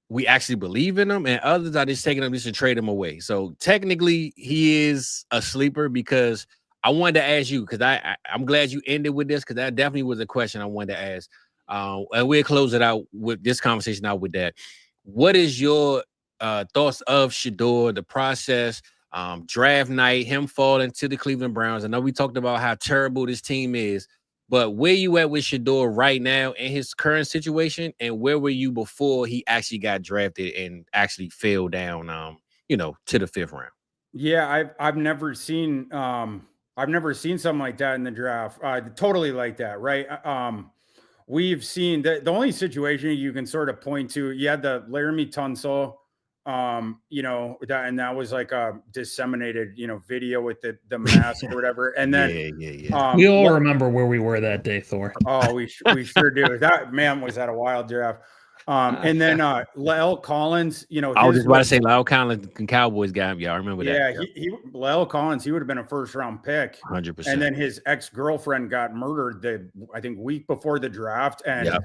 we actually believe in him, and others are just taking him just to trade him away. So technically, he is a sleeper because I wanted to ask you, because I'm glad you ended with this, because that definitely was a question I wanted to ask. And we'll close it out with this conversation out with that. What is your thoughts of Shadir, the process, draft night, him falling to the Cleveland Browns? I know we talked about how terrible this team is, but where you at with Shadir right now in his current situation, and where were you before he actually got drafted and actually fell down, to the 5th round? Yeah, I've never seen something like that in the draft. Totally like that, right? We've seen the only situation you can sort of point to. You had the Laramie Tunsil, that was like a disseminated, video with the mask or whatever. And then we all remember where we were that day, Thor. Oh, we sure do. That man was at a wild draft. And then La'el Collins, I was just about to say La'el Collins and Cowboys guy. Yeah, I remember that. Yeah, La'el Collins, he would have been a 1st-round pick. 100%. And then his ex-girlfriend got murdered I think week before the draft. And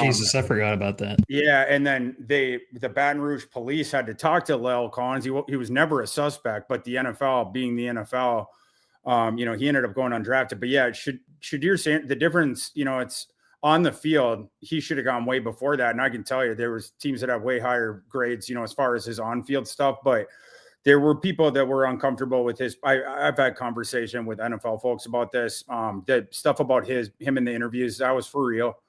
Jesus, I forgot about that. Yeah, and then the Baton Rouge police had to talk to La'el Collins. He was never a suspect, but the NFL, being the NFL, he ended up going undrafted. But yeah, Shadir Sanders, the difference, it's on the field, he should have gone way before that. And I can tell you there was teams that have way higher grades, as far as his on-field stuff, but there were people that were uncomfortable with his. I've had conversation with NFL folks about this. The stuff about him in the interviews, that was for real.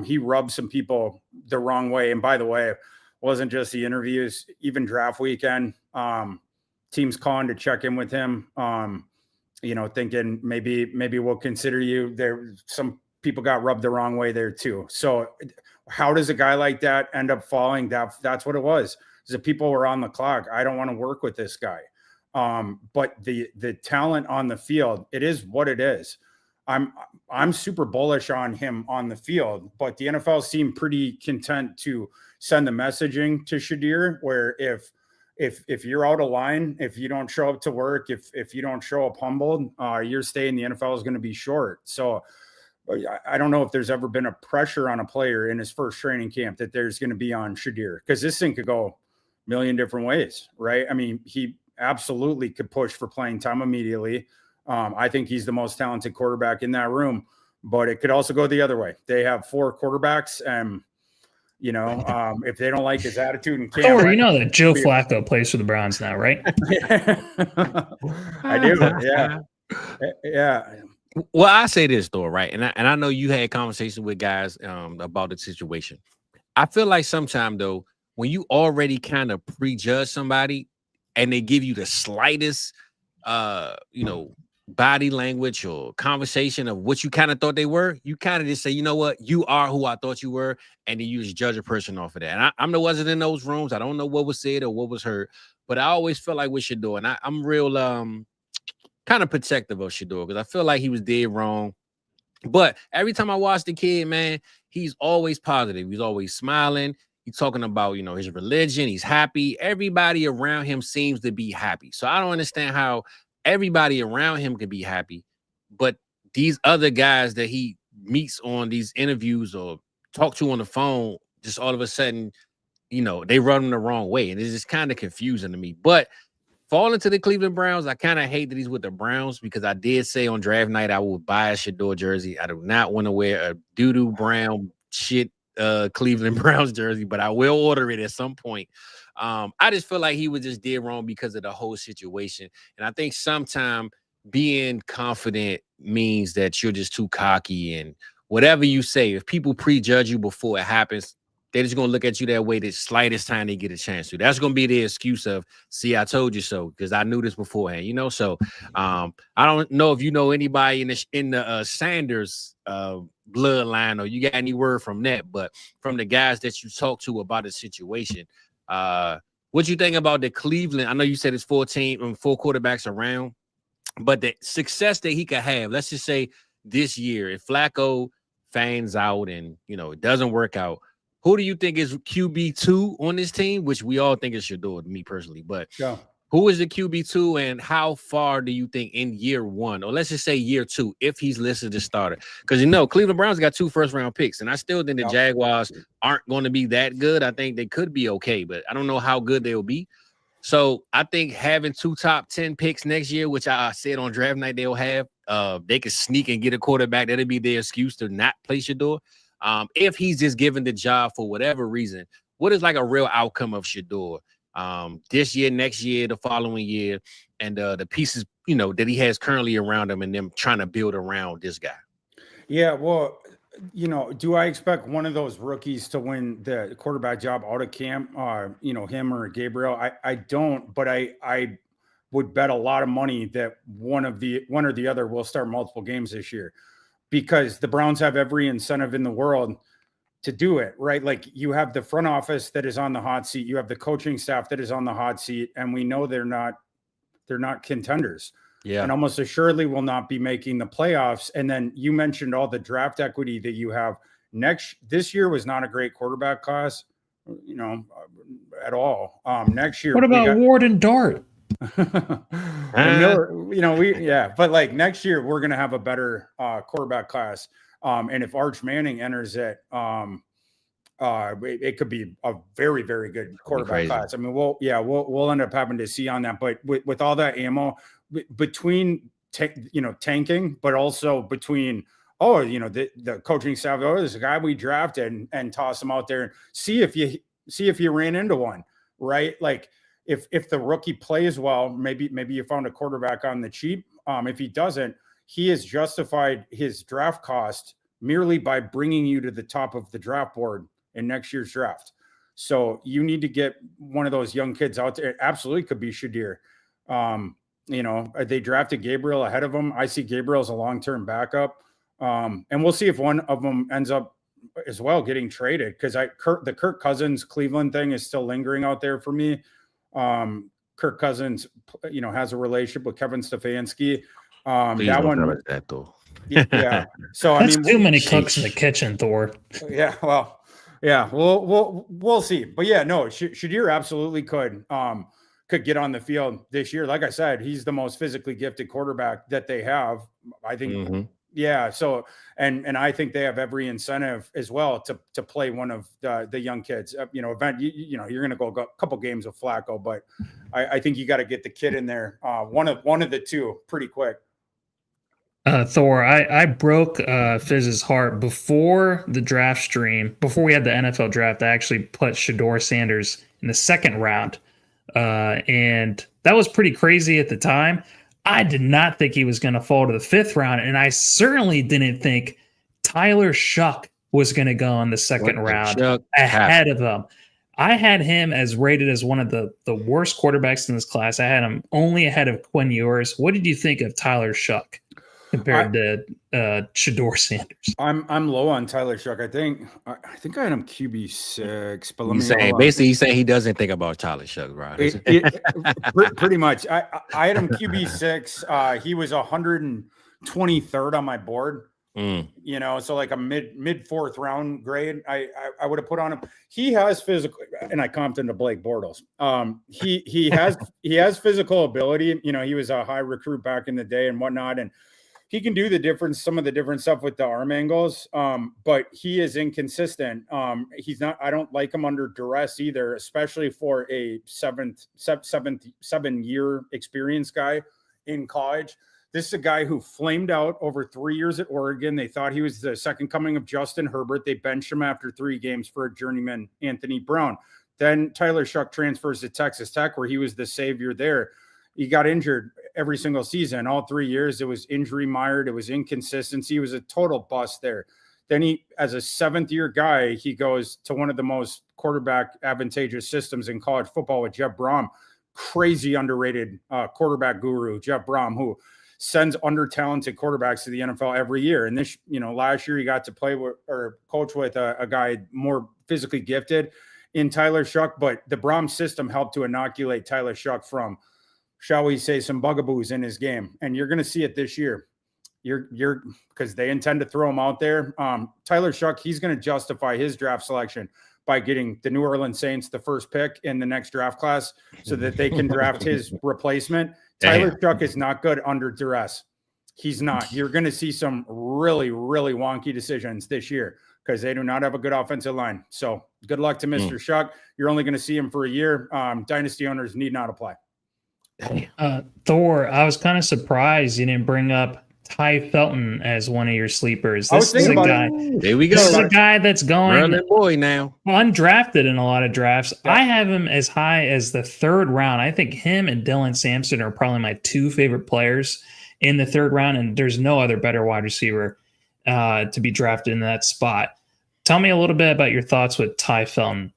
He rubbed some people the wrong way. And by the way, it wasn't just the interviews, even draft weekend, teams calling to check in with him, thinking maybe we'll consider you. There some people got rubbed the wrong way there too. So how does a guy like that end up falling? That's what it was. The people were on the clock. I don't want to work with this guy. But the talent on the field, it is what it is. I'm super bullish on him on the field, but the NFL seemed pretty content to send the messaging to Shadir, where if you're out of line, if you don't show up to work, if you don't show up humbled, your stay in the NFL is going to be short. So I don't know if there's ever been a pressure on a player in his first training camp that there's going to be on Shadir, because this thing could go a million different ways, right? I mean, he absolutely could push for playing time immediately. I think he's the most talented quarterback in that room, but it could also go the other way. They have 4 quarterbacks, and if they don't like his attitude in camp, that Joe Flacco plays for the Browns now, right? I do. Yeah. Yeah. Well, I say this though, right? And I know you had conversations with guys about the situation. I feel like sometimes though, when you already kind of prejudge somebody and they give you the slightest body language or conversation of what you kind of thought they were, you kind of just say, you know what, you are who I thought you were, and then you just judge a person off of that. And I'm the wasn't in those rooms. I don't know what was said or what was heard, but I always feel like we should do. And I'm real kind of protective of Shador because I feel like he was dead wrong. But every time I watch the kid, man, he's always positive. He's always smiling. He's talking about, his religion. He's happy. Everybody around him seems to be happy. So I don't understand how everybody around him could be happy, but these other guys that he meets on these interviews or talk to on the phone, just all of a sudden, they run him the wrong way. And it's just kind of confusing to me. But falling to the Cleveland Browns, I kind of hate that he's with the Browns because I did say on draft night I would buy a Shador jersey. I do not want to wear a doo-doo brown shit Cleveland Browns jersey, but I will order it at some point. I just feel like he was just dead wrong because of the whole situation. And I think sometimes being confident means that you're just too cocky, and whatever you say, if people prejudge you before it happens, they're just going to look at you that way the slightest time they get a chance to. That's going to be the excuse of, see, I told you so, because I knew this beforehand, So I don't know if you know anybody in the Sanders bloodline, or you got any word from that, but from the guys that you talk to about the situation, what you think about the Cleveland? I know you said it's 4 quarterbacks around, but the success that he could have, let's just say this year, if Flacco fans out and, it doesn't work out, who do you think is QB2 on this team? Which we all think is Shador, me personally. But who is the QB2, and how far do you think in year 1, or let's just say year 2, if he's listed as starter? Because Cleveland Browns got 2 first-round picks, and I still think the Jaguars aren't going to be that good. I think they could be okay, but I don't know how good they'll be. So I think having 2 top 10 picks next year, which I said on draft night they'll have, they could sneak and get a quarterback. That'll be their excuse to not play Shador. If he's just given the job for whatever reason, what is like a real outcome of Shador this year, next year, the following year, and the pieces, that he has currently around him and them trying to build around this guy? Yeah, well, do I expect one of those rookies to win the quarterback job out of camp? Him or Gabriel? I don't, but I would bet a lot of money that one or the other will start multiple games this year, because the Browns have every incentive in the world to do it, right? Like, you have the front office that is on the hot seat. You have the coaching staff that is on the hot seat, and we know they're not contenders. Yeah. And almost assuredly will not be making the playoffs. And then you mentioned all the draft equity that you have. This year was not a great quarterback class, at all. Next year, what about Ward and Dart? Miller, but like next year we're going to have a better quarterback class. And if Arch Manning enters it, it could be a very, very good quarterback class. I mean, we'll end up having to see on that, but with all that ammo between, tanking, but also between, the coaching staff, there's a guy we drafted and toss him out there and see if you ran into one, right? Like, if the rookie plays well, maybe you found a quarterback on the cheap. If he doesn't, he has justified his draft cost merely by bringing you to the top of the draft board in next year's draft. So you need to get one of those young kids out there. It absolutely could be Shadir. They drafted Gabriel ahead of him. I see Gabriel as a long-term backup. And we'll see if one of them ends up as well getting traded, because the Kirk Cousins Cleveland thing is still lingering out there for me. Kirk Cousins, has a relationship with Kevin Stefanski. That one, that though. Yeah. So that's too many cooks in the kitchen, Thor. Yeah. Well, yeah. We'll see. But yeah, no, Shadir absolutely could get on the field this year. Like I said, he's the most physically gifted quarterback that they have. I think. Mm-hmm. Yeah. So, and I think they have every incentive as well to play one of the young kids. You're going to go a couple games of Flacco, but I think you got to get the kid in there. One of the two pretty quick. Thor, I broke Fizz's heart before the draft stream. Before we had the NFL draft, I actually put Shador Sanders in the second round, and that was pretty crazy at the time. I did not think he was going to fall to the 5th round, and I certainly didn't think Tyler Shuck was going to go in the 2nd round ahead of him. I had him as rated as one of the worst quarterbacks in this class. I had him only ahead of Quinn Ewers. What did you think of Tyler Shuck compared to Shedeur Sanders? I'm low on Tyler Shuck. I think I had him QB6, but he's saying he doesn't think about Tyler Shuck, right? Pretty much. I had him QB6. He was 123rd on my board. So like a mid 4th round grade, I would have put on him. He has physical, and I comped into Blake Bortles. He has physical ability. He was a high recruit back in the day and whatnot, and he can do some of the different stuff with the arm angles. But he is inconsistent. He's not. I don't like him under duress either, especially for a 7-year experience guy in college. This is a guy who flamed out over 3 years at Oregon. They thought he was the second coming of Justin Herbert. They benched him after 3 games for a journeyman, Anthony Brown. Then Tyler Shuck transfers to Texas Tech, where he was the savior there. He got injured every single season. All 3 years, it was injury mired. It was inconsistency. It was a total bust there. Then he, as a 7th-year guy, he goes to one of the most quarterback advantageous systems in college football with Jeff Brom. Crazy underrated quarterback guru, Jeff Brom, who sends under-talented quarterbacks to the NFL every year. And this, last year he got to play with or coach with a guy more physically gifted in Tyler Shuck, but the Brom system helped to inoculate Tyler Shuck from, shall we say, some bugaboos in his game. And you're going to see it this year. You're because they intend to throw him out there. Tyler Shuck, he's going to justify his draft selection by getting the New Orleans Saints the first pick in the next draft class so that they can draft his replacement. Tyler Shuck is not good under duress. He's not. You're going to see some really, really wonky decisions this year because they do not have a good offensive line. So good luck to Mr. Shuck. You're only going to see him for a year. Dynasty owners need not apply. Thor, I was kind of surprised you didn't bring up Ty Felton as one of your sleepers. This is a guy. There we go. This is a guy that's going now undrafted in a lot of drafts. Yeah. I have him as high as the 3rd round. I think him and Dylan Sampson are probably my 2 favorite players in the 3rd round, and there's no other better wide receiver to be drafted in that spot. Tell me a little bit about your thoughts with Ty Felton.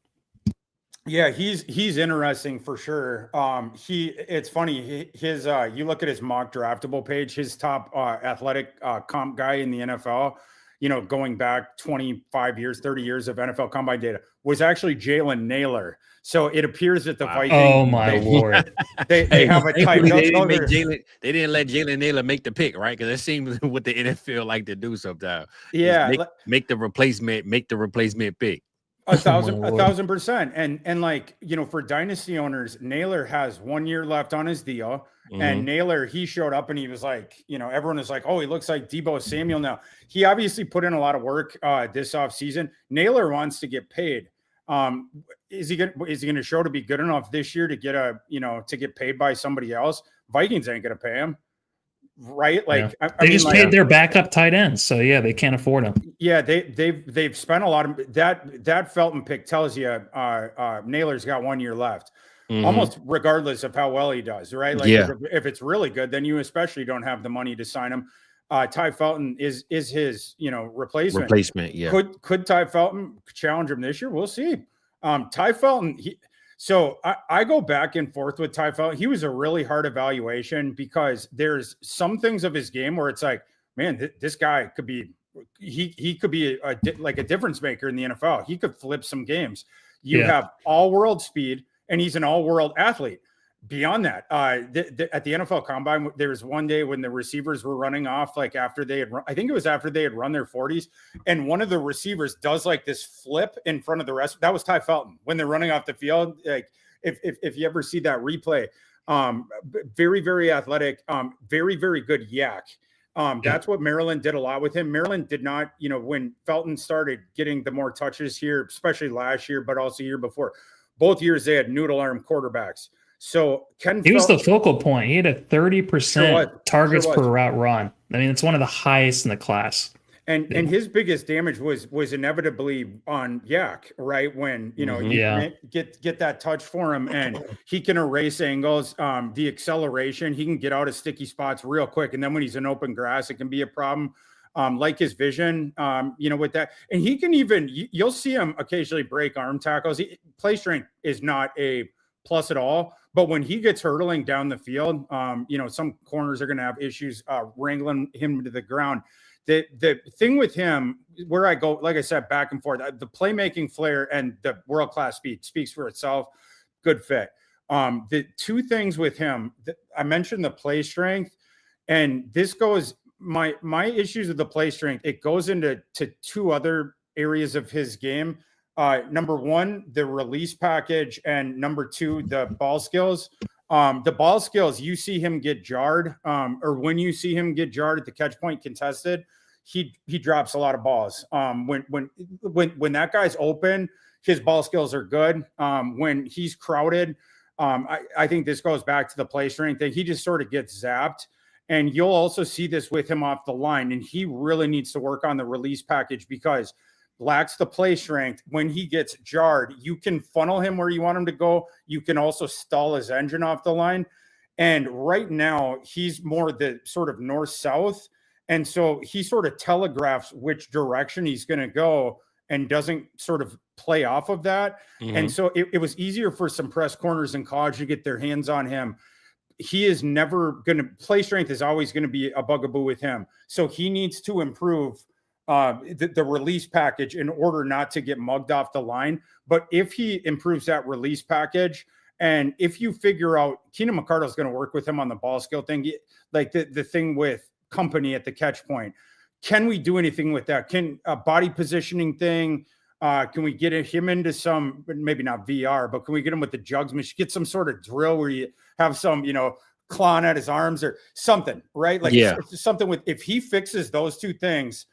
Yeah, he's interesting for sure. It's funny. His you look at his mock draftable page, his top athletic comp guy in the NFL, going back 25 years, 30 years of NFL combine data was actually Jalen Naylor. So it appears that the Vikings. Oh my Lord! They have a tight. They didn't let Jalen Naylor make the pick, right? Because it seems what the NFL like to do sometimes. Yeah, make the replacement pick. 1,000%. And for dynasty owners, Naylor has 1 year left on his deal. And Naylor, he showed up and he was like, everyone is like, oh, he looks like Deebo Samuel now. He obviously put in a lot of work this offseason. Naylor wants to get paid. Is he going to show to be good enough this year to get to get paid by somebody else? Vikings ain't going to pay him. Right, like yeah. They just paid their backup tight ends, so yeah, they can't afford them. Yeah, they've spent a lot of that Felton pick tells you Naylor's got 1 year left, almost regardless of how well he does. Right, like if it's really good, then you especially don't have the money to sign him. Ty Felton is his replacement. Yeah, could Ty Felton challenge him this year? We'll see. Ty Felton. So I go back and forth with Ty Felton. He was a really hard evaluation because there's some things of his game where it's like, man, this guy could be, he could be a difference maker in the NFL. He could flip some games. You have all world speed and he's an all world athlete. Beyond that, at the NFL Combine, there was one day when the receivers were running off, like after they had run, I think it was after they had run their 40s, and one of the receivers does like this flip in front of the rest. That was Ty Felton when they're running off the field. Like if you ever see that replay, very, very athletic, very, very good yak. That's what Maryland did a lot with him. Maryland did not, when Felton started getting the more touches here, especially last year, but also year before, both years they had noodle arm quarterbacks. So he was the focal point. He had a 30% targets per route run. I mean, it's one of the highest in the class. And his biggest damage was inevitably on Yak, right? When you get that touch for him, and he can erase angles, the acceleration, he can get out of sticky spots real quick. And then when he's in open grass, it can be a problem. Like his vision, with that, and he can you'll see him occasionally break arm tackles. Play strength is not a plus at all, but when he gets hurtling down the field, some corners are going to have issues wrangling him to the ground. The thing with him, where I go, like I said, back and forth, the playmaking flair and the world-class speed speaks for itself. Good fit. The two things with him, I mentioned the play strength, and this goes, my issues with the play strength, it goes into two other areas of his game. Number one, the release package, and number two, the ball skills. The ball skills, you see him get jarred, or when you see him get jarred at the catch point contested, he drops a lot of balls. When that guy's open, his ball skills are good. When he's crowded, I think this goes back to the play strength thing. He just sort of gets zapped. And you'll also see this with him off the line. And he really needs to work on the release package, because lacks the play strength. When he gets jarred, you can funnel him where you want him to go. You can also stall his engine off the line. And right now, he's more the sort of north-south. And so he sort of telegraphs which direction he's going to go and doesn't sort of play off of that. Mm-hmm. And so it was easier for some press corners in college to get their hands on him. He is never going to play strength is always going to be a bugaboo with him. So he needs to improve the release package in order not to get mugged off the line. But if he improves that release package, and if you figure out Keenan McCardle is going to work with him on the ball skill thing, like the thing with Company at the catch point, can we do anything with that? Can a body positioning thing? Can we get him into some, maybe not VR, but can we get him with the jugs machine? Get some sort of drill where you have some, clawing at his arms or something, right? Like something with, if he fixes those two things,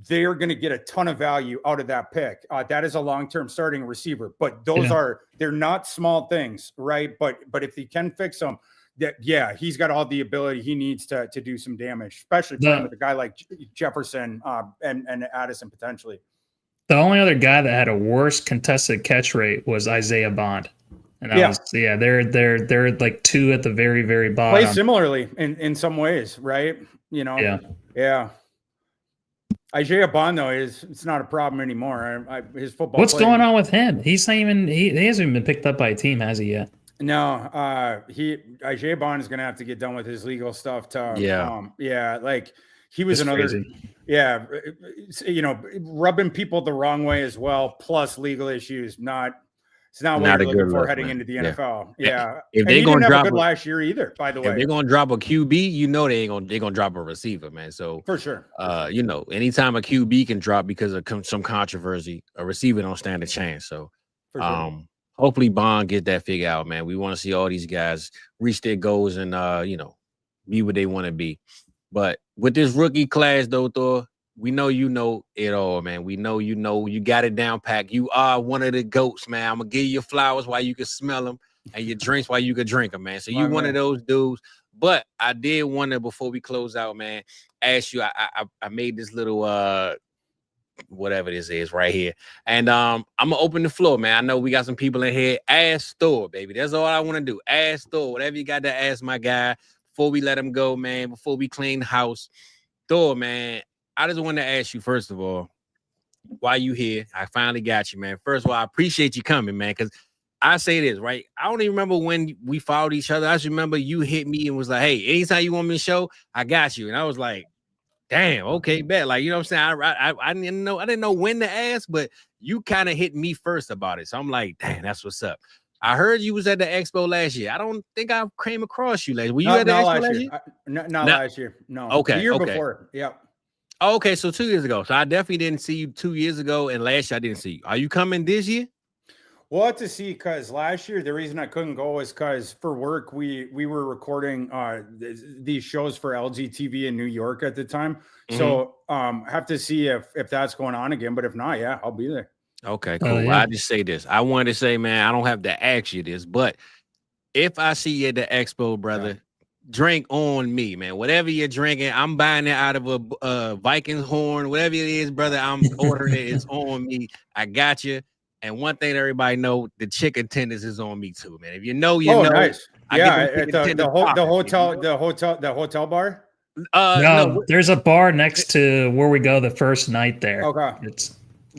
they're going to get a ton of value out of that pick. That is a long-term starting receiver, but those they're not small things, right? But if he can fix them, he's got all the ability he needs to do some damage, especially playing with a guy like Jefferson and Addison potentially. The only other guy that had a worse contested catch rate was Isaiah Bond. And they're like two at the very, very bottom. Play similarly in some ways, right? Yeah. Isaiah Bond, though, it's not a problem anymore. His football. What's going on with him? He's not even. He hasn't even been picked up by a team, has he yet? No. Isaiah Bond is going to have to get done with his legal stuff. Like he was crazy. Yeah, rubbing people the wrong way as well, plus legal issues. It's not what you're looking for heading into the NFL. Yeah. If they're going to drop good last year either, by the way. If they're going to drop a QB, they're going to drop a receiver, man. So for sure. Anytime a QB can drop because of some controversy, a receiver don't stand a chance. So hopefully Bond get that figure out, man. We want to see all these guys reach their goals and be what they want to be. But with this rookie class, though, Thor, we know you know it all, man. We know you got it down packed. You are one of the goats, man. I'm gonna give you your flowers while you can smell them, and your drinks while you can drink them, man. So you one of those dudes. But I did want to, before we close out, man, ask you. I made this little whatever this is right here, and I'm gonna open the floor, man. I know we got some people in here. Ask Thor, baby. That's all I want to do. Ask Thor, whatever you got to ask my guy before we let him go, man. Before we clean the house, Thor, man. I just want to ask you, first of all, why you here? I finally got you, man. First of all, I appreciate you coming, man, because I say this, right? I don't even remember when we followed each other. I just remember you hit me and was like, hey, anytime you want me to show, I got you. And I was like, damn, okay, bet. Like, you know what I'm saying? I didn't know when to ask, but you kind of hit me first about it. So I'm like, damn, that's what's up. I heard you was at the expo last year. I don't think I came across you last year. Were you at the expo last year? Not last year. No. Okay. The year before. Yeah. Okay, so 2 years ago. So I definitely didn't see you 2 years ago, and last year I didn't see you. Are you coming this year? We'll have to see, because last year the reason I couldn't go is because for work we were recording these shows for LG TV in New York at the time. Mm-hmm. So have to see if that's going on again. But if not, yeah, I'll be there. Okay, cool. Yeah. I just say this. I wanted to say, man, I don't have to ask you this, but if I see you at the expo, brother, drink on me, man. Whatever you're drinking, I'm buying it out of a Vikings horn, whatever it is, brother. I'm ordering it. It's on me. I got you. And one thing that everybody know, the chicken tenders is on me too, man. If you know, you know. Nice. I get Yeah, them chicken at tenders the hotel bar. No, there's a bar next to where we go the first night there. Okay.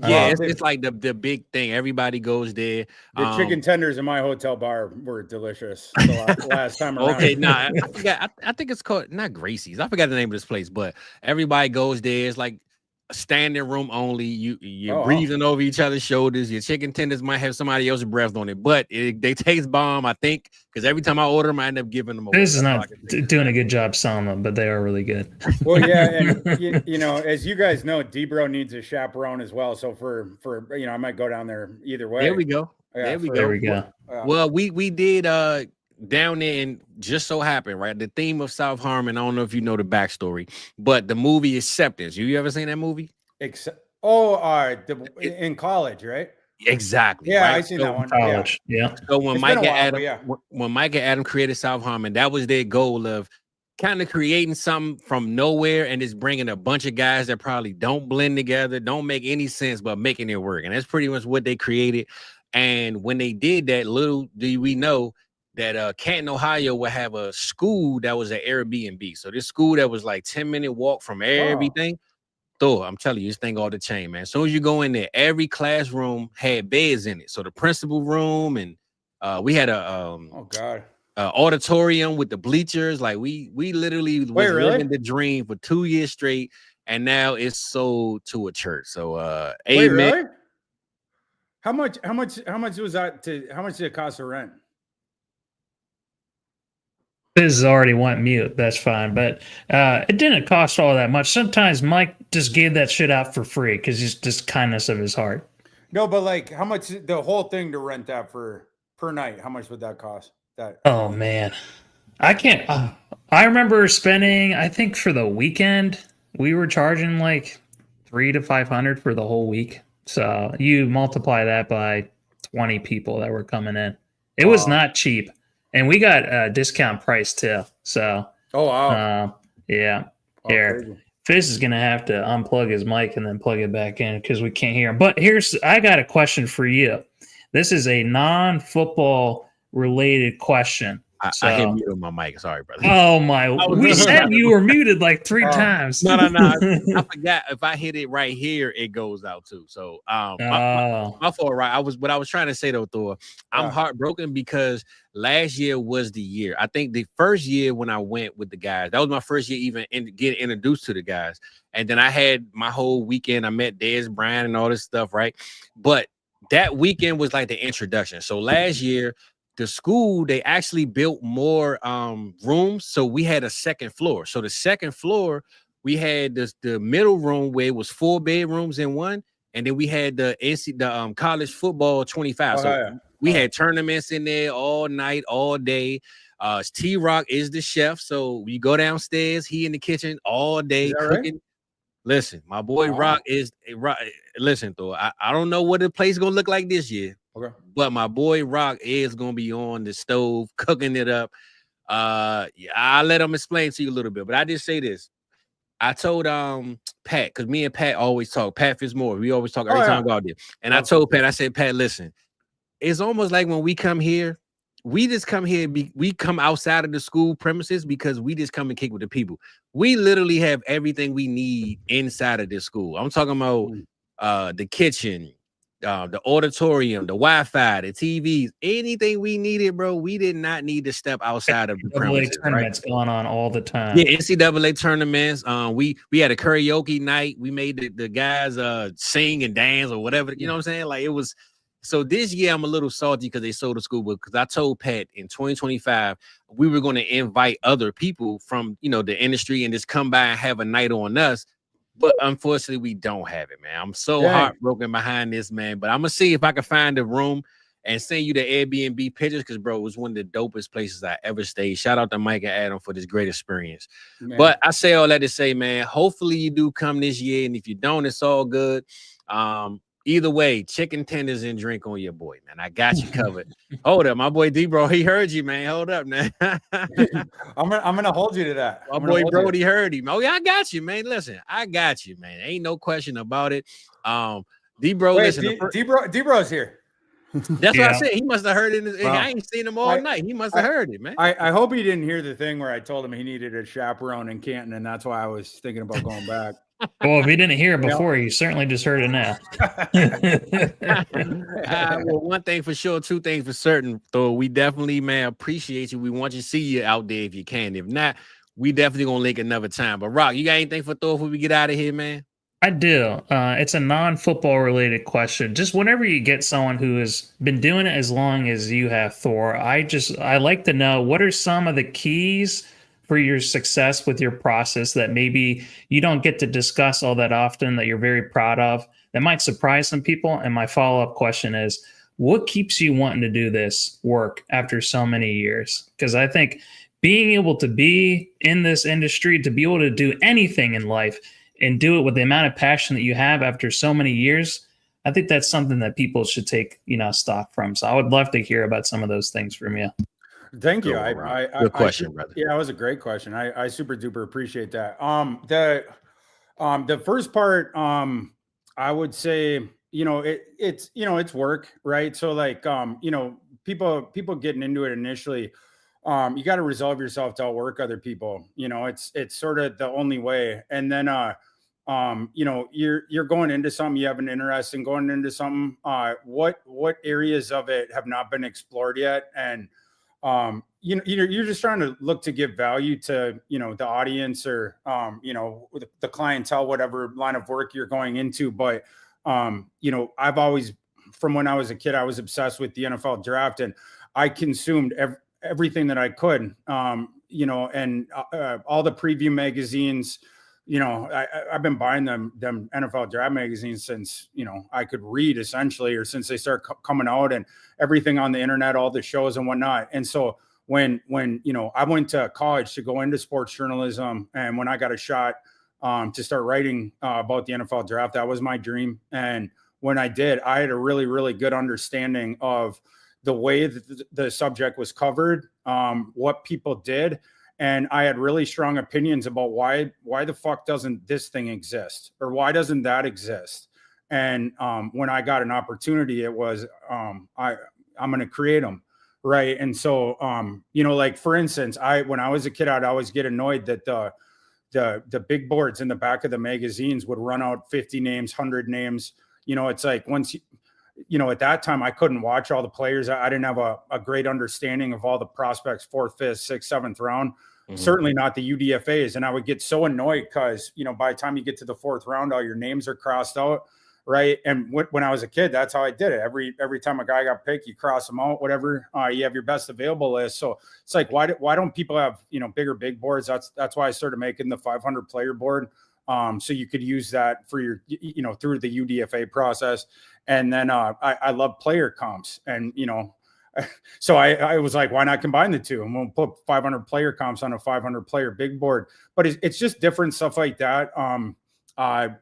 It's like the big thing. Everybody goes there. The chicken tenders in my hotel bar were delicious the last time around. Okay, I forgot. I think it's called not Gracie's. I forgot the name of this place, but everybody goes there. It's like a standing room only. You're breathing over each other's shoulders. Your chicken tenders might have somebody else's breath on it, but they taste bomb, I think, because every time I order them, I end up giving them away. This is not doing a good job selling them, but they are really good. Well, yeah, and you know, as you guys know, D-Bro needs a chaperone as well. So for I might go down there either way. There we go. Yeah, there we go. Well, we did down there, and just so happened, right? The theme of South Harmon. I don't know if you know the backstory, but the movie Acceptance. You ever seen that movie? In college, right? Exactly. Yeah, right? I seen that one. College. Yeah. So when Mike and Adam created South Harmon, that was their goal of kind of creating something from nowhere and just bringing a bunch of guys that probably don't blend together, don't make any sense, but making it work. And that's pretty much what they created. And when they did that, little do we know that Canton, Ohio would have a school that was an Airbnb. So this school that was like 10-minute walk from everything. Thor, I'm telling you, this thing all the chain, man. As soon as you go in there, every classroom had beds in it. So the principal room, and we had a auditorium with the bleachers. Like we literally was living the dream for 2 years straight, and now it's sold to a church. So Wait, really? How much was that how much did it cost to rent? This has already went mute. That's fine, but it didn't cost all that much. Sometimes Mike just gave that shit out for free because he's just kindness of his heart. No, but like, how much the whole thing to rent that for per night? How much would that cost? Oh man, I can't. I remember spending. I think for the weekend we were charging like $300 to $500 for the whole week. So you multiply that by 20 people that were coming in. It was not cheap. And we got a discount price too. So, yeah. Here, Fizz is gonna have to unplug his mic and then plug it back in because we can't hear him. But I got a question for you. This is a non-football related question. I hit mute on my mic. Sorry, brother. Oh my! We said you were muted like 3 times. No. I forgot. If I hit it right here, it goes out too. So, my fault, right? What I was trying to say though, Thor, I'm heartbroken because last year was the year. I think the first year when I went with the guys, that was my first year even getting introduced to the guys. And then I had my whole weekend. I met Dez Bryant and all this stuff, right? But that weekend was like the introduction. So last year, the school, they actually built more rooms. So we had a second floor. So the second floor, we had the middle room where it was 4 bedrooms in one. And then we had the college football 25. We had tournaments in there all night, all day. T-Rock is the chef. So you go downstairs, he in the kitchen all day cooking. Right? Listen, my boy Rock is listen, Thor, I don't know what the place is gonna look like this year. Okay. But my boy Rock is gonna be on the stove cooking it up. I'll let him explain to you a little bit, but I just say this. I told Pat, because me and Pat always talk. Pat Fitzmore, we always talk every time we go out there. And I told Pat, I said, Pat, listen, it's almost like when we come here, we just come here, we come outside of the school premises because we just come and kick with the people. We literally have everything we need inside of this school. I'm talking about the kitchen, the auditorium, the Wi-Fi, the TVs, anything we needed, bro. We did not need to step outside of the premises. Tournaments going on all the time. Yeah, NCAA tournaments. We had a karaoke night. We made the guys sing and dance or whatever. You know what I'm saying? Like it was. So this year I'm a little salty because they sold the school book. Because I told Pat in 2025 we were going to invite other people from the industry and just come by and have a night on us. But unfortunately, we don't have it, man. I'm so heartbroken behind this, man. But I'm gonna see if I can find a room and send you the Airbnb pictures, because bro, it was one of the dopest places I ever stayed. Shout out to Mike and Adam for this great experience. Man. But I say all that to say, man, hopefully you do come this year, and if you don't, it's all good. Either way, chicken tenders and drink on your boy, man. I got you covered. Hold up, my boy D-Bro, he heard you, man. Hold up, man. I'm gonna hold you to that. My boy Brody heard him. Oh yeah, I got you, man. Listen, I got you, man. Ain't no question about it. D-Bro, listen. D-Bro's here. That's what I said. He must have heard it. I ain't seen him all night. He must have heard it, man. I hope he didn't hear the thing where I told him he needed a chaperone in Canton, and that's why I was thinking about going back. Well, if he didn't hear it before, he certainly just heard it now. Well, one thing for sure, two things for certain, though. We definitely, man, appreciate you. We want you to see you out there if you can. If not, we definitely gonna link another time. But Rock, you got anything for Thor before we get out of here, man? I do. It's a non-football related question. Just whenever you get someone who has been doing it as long as you have, Thor, I like to know, what are some of the keys for your success with your process that maybe you don't get to discuss all that often, that you're very proud of, that might surprise some people? And my follow-up question is, what keeps you wanting to do this work after so many years? Because I think being able to be in this industry, to be able to do anything in life and do it with the amount of passion that you have after so many years, I think that's something that people should take, stock from. So I would love to hear about some of those things from you. Thank you. Good question, brother. Yeah, it was a great question. I super duper appreciate that. The first part, I would say, it's work, right? So like, people getting into it initially, you got to resolve yourself to outwork other people. It's sort of the only way. And then, you're going into something, you have an interest in going into something. What areas of it have not been explored yet? And, you're just trying to look to give value to, the audience or, the clientele, whatever line of work you're going into. But, I've always, from when I was a kid, I was obsessed with the NFL draft, and I consumed everything that I could, and all the preview magazines. I've been buying them NFL draft magazines since, I could read, essentially, or since they start coming out, and everything on the internet, all the shows and whatnot. And so when I went to college to go into sports journalism, and when I got a shot to start writing about the NFL draft, that was my dream. And when I did, I had a really, really good understanding of the way that the subject was covered, what people did. And I had really strong opinions about why the fuck doesn't this thing exist, or why doesn't that exist? And when I got an opportunity, it was I'm going to create them, right? And so like, for instance, when I was a kid, I'd always get annoyed that the big boards in the back of the magazines would run out 50 names, 100 names. It's like, once at that time, I couldn't watch all the players. I didn't have a great understanding of all the prospects, 4th, 5th, 6th, 7th round. Mm-hmm. Certainly not the UDFAs. And I would get so annoyed because, by the time you get to the 4th round, all your names are crossed out, right? And when I was a kid, that's how I did it. Every time a guy got picked, you cross them out, whatever. You have your best available list. So it's like, why don't people have, bigger big boards? That's why I started making the 500 player board. So you could use that for your, through the UDFA process. And then I love player comps, and, so I was like, why not combine the two? And we'll put 500 player comps on a 500 player big board. But it's just different stuff like that. Trying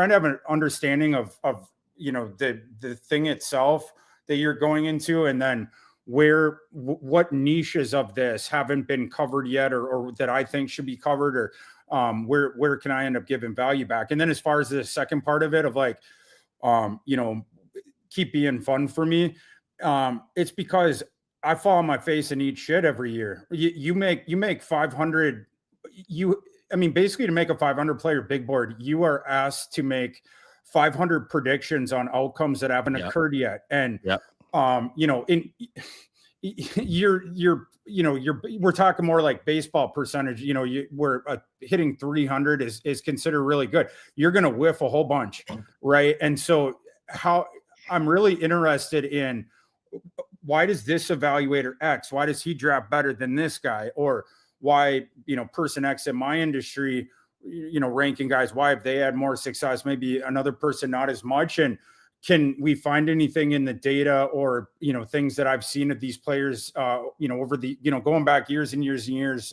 to have an understanding of the thing itself that you're going into, and then what niches of this haven't been covered yet, or that I think should be covered, or where can I end up giving value back? And then as far as the second part of it, of like, keep being fun for me, it's because I fall on my face and eat shit every year. You make 500, basically, to make a 500 player big board, you are asked to make 500 predictions on outcomes that haven't occurred yet. And, we're talking more like baseball percentage, where hitting 300 is considered really good. You're going to whiff a whole bunch. Right. And so I'm really interested in, why does this evaluator X, why does he draft better than this guy? Or why, person X in my industry, ranking guys, why have they had more success? Maybe another person not as much. And can we find anything in the data, or, things that I've seen of these players, over the, going back years and years and years,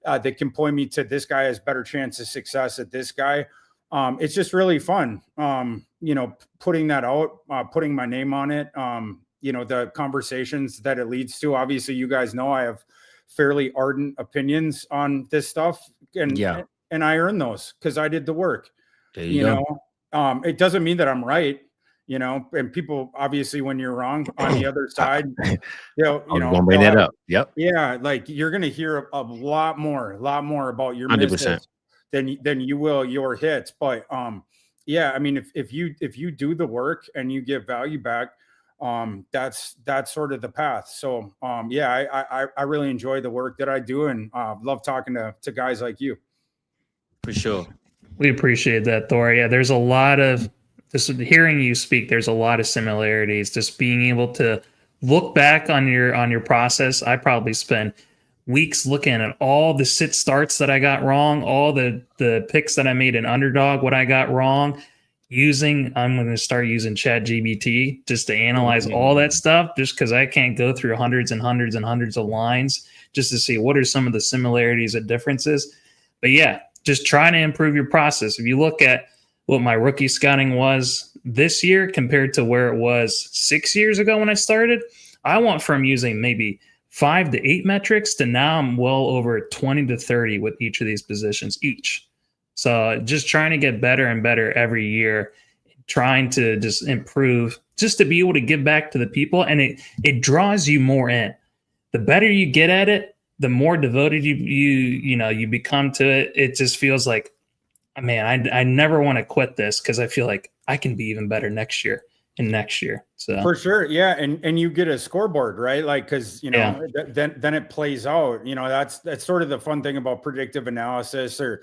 that can point me to this guy has better chance of success at this guy? it's just really fun. Putting that out, putting my name on it, the conversations that it leads to. Obviously, you guys know I have fairly ardent opinions on this stuff, and I earn those because I did the work. There you go. It doesn't mean that I'm right, and people, obviously, when you're wrong on the other side, gonna bring that up. Yep. Yeah, like you're gonna hear a lot more about your 100%. misses than you will your hits. But yeah, I mean, if you do the work and you give value back, that's sort of the path. So yeah, I really enjoy the work that I do, and love talking to guys like you. For sure. We appreciate that, Thor. Yeah, there's a lot of this. Hearing you speak, there's a lot of similarities. Just being able to look back on your process. I probably spent weeks looking at all the sit starts that I got wrong, all the picks that I made in underdog, what I got wrong. I'm going to start using ChatGPT just to analyze all that stuff, just because I can't go through hundreds and hundreds and hundreds of lines just to see what are some of the similarities and differences. But yeah, just trying to improve your process. If you look at what my rookie scouting was this year compared to where it was 6 years ago when I started, I went from using maybe 5 to 8 metrics to now I'm well over 20 to 30 with each of these positions each. So just trying to get better and better every year, trying to just improve, just to be able to give back to the people. And it draws you more in. The better you get at it, the more devoted you become to it. It just feels like, man, I never want to quit this because I feel like I can be even better next year and next year. So for sure, yeah, and you get a scoreboard, right? Like, because then it plays out. That's sort of the fun thing about predictive analysis or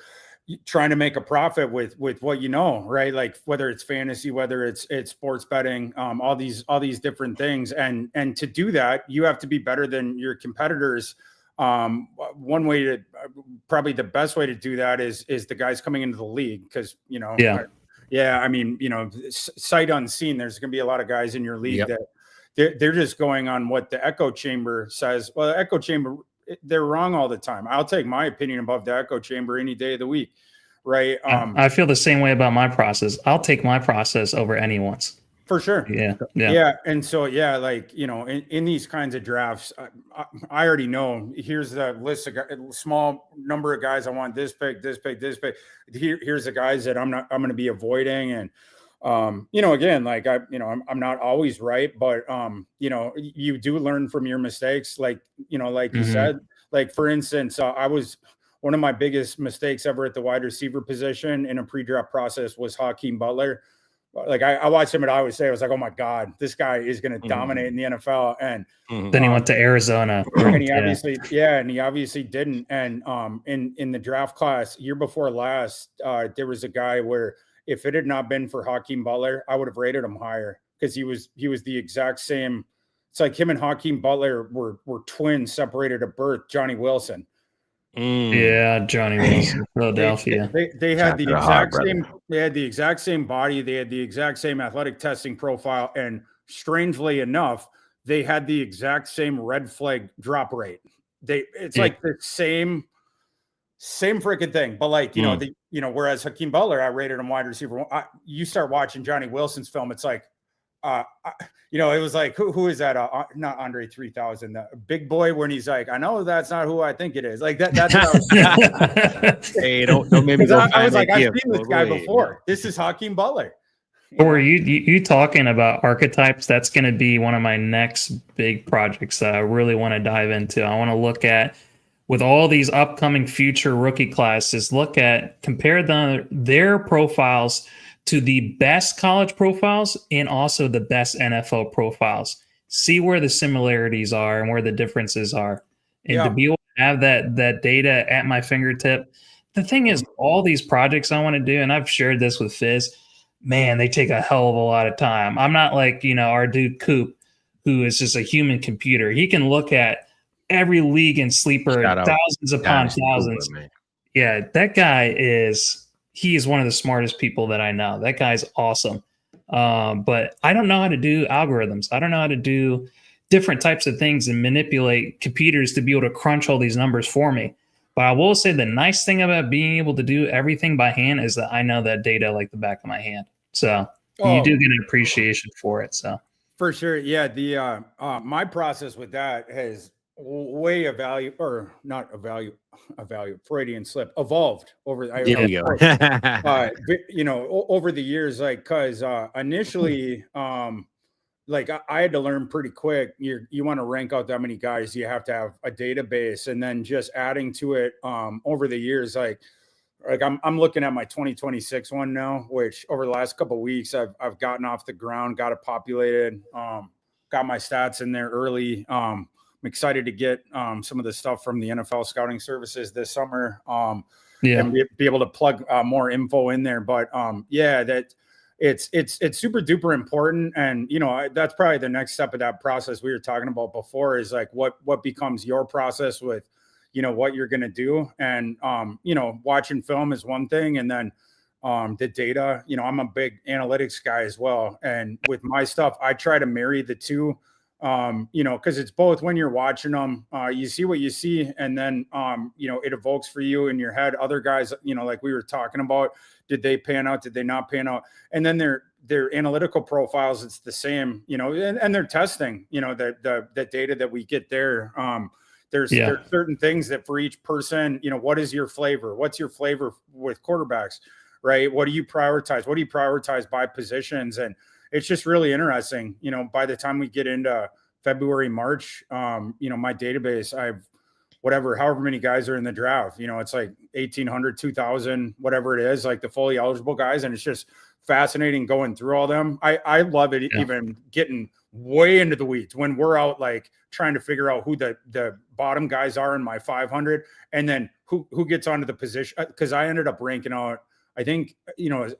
trying to make a profit with what right? Like whether it's fantasy, whether it's sports betting, all these different things, and to do that, you have to be better than your competitors. One way to probably the best way to do that is the guys coming into the league, because I mean, sight unseen, there's going to be a lot of guys in your league that they're just going on what the echo chamber says. Well, the echo chamber, they're wrong all the time. I'll take my opinion above the echo chamber any day of the week, right? I feel the same way about my process. I'll take my process over anyone's. For sure. Yeah. And so, like, in these kinds of drafts, I already know, here's the list of small number of guys I want, this pick. Here's the guys that I'm going to be avoiding. And, again, like I'm not always right, but, you do learn from your mistakes. Like, you said, like, for instance, one of my biggest mistakes ever at the wide receiver position in a pre-draft process was Hakeem Butler. Like I watched him at Iowa State. I was like, oh my God, this guy is going to dominate in the NFL. And then he went to Arizona. And he obviously didn't. And in the draft class year before last, there was a guy where if it had not been for Hakeem Butler, I would have rated him higher, because he was the exact same. It's like him and Hakeem Butler were twins separated at birth. Johnny Wilson. Yeah, Johnny Wilson, Philadelphia. They had the exact same. They had the exact same body. They had the exact same athletic testing profile, and strangely enough, they had the exact same red flag drop rate. It's like the same freaking thing. But like whereas Hakeem Butler, I rated him wide receiver. You start watching Johnny Wilson's film, it's like, it was like, who is that? Not Andre 3000, the big boy, when he's like, I know that's not who I think it is. Like that's what I was Hey, don't make me go. I was like, I've seen this guy before. This is Hakeem Butler. Or you talking about archetypes? That's going to be one of my next big projects that I really want to dive into. I want to look at, with all these upcoming future rookie classes, compare their profiles to the best college profiles and also the best NFL profiles. See where the similarities are and where the differences are. And to be able to have that data at my fingertip. The thing is, all these projects I want to do, and I've shared this with Fizz, man, they take a hell of a lot of time. I'm not like, our dude Coop, who is just a human computer. He can look at every league and sleeper, thousands upon thousands. Yeah, that guy he is one of the smartest people that I know. That guy's awesome. But I don't know how to do algorithms. I don't know how to do different types of things and manipulate computers to be able to crunch all these numbers for me. But I will say the nice thing about being able to do everything by hand is that I know that data like the back of my hand. So you do get an appreciation for it. So for sure. Yeah. The my process with that has way Freudian slip evolved over There we go. over the years, like, cause initially like I had to learn pretty quick. You want to rank out that many guys, you have to have a database, and then just adding to it over the years, like I'm looking at my 2026 one now, which over the last couple of weeks I've gotten off the ground, got it populated, got my stats in there early. I'm excited to get some of the stuff from the NFL scouting services this summer, and be able to plug more info in there. But that it's super duper important, and that's probably the next step of that process we were talking about before, is like what becomes your process with what you're going to do. And watching film is one thing, and then the data, I'm a big analytics guy as well, and with my stuff I try to marry the two, because it's both. When you're watching them, you see what you see, and then it evokes for you in your head other guys, like we were talking about, did they pan out, did they not pan out, and then their analytical profiles, it's the same, and they're testing the data that we get there. There's certain things that for each person, what is your flavor? What's your flavor with quarterbacks, right? What do you prioritize? What do you prioritize by positions? And it's just really interesting. By the time we get into February, March, my database, however many guys are in the draft, it's like 1,800, 2,000, whatever it is, like the fully eligible guys. And it's just fascinating going through all them. I love it, even getting way into the weeds when we're out, like trying to figure out who the bottom guys are in my 500, and then who gets onto the position. Cause I ended up ranking out, I think,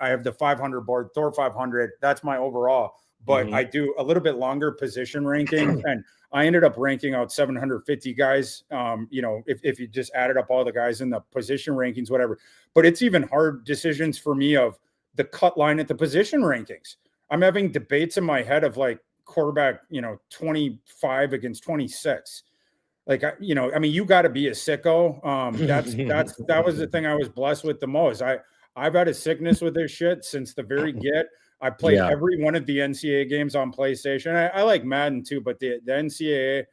I have the 500 board, Thor 500. That's my overall, but I do a little bit longer position ranking, and I ended up ranking out 750 guys. If you just added up all the guys in the position rankings, whatever. But it's even hard decisions for me of the cut line at the position rankings. I'm having debates in my head of like quarterback, 25 against 26. Like, you got to be a sicko. That was the thing I was blessed with the most. I've had a sickness with this shit since the very get. I played every one of the NCAA games on PlayStation. I like Madden too, but the NCAA,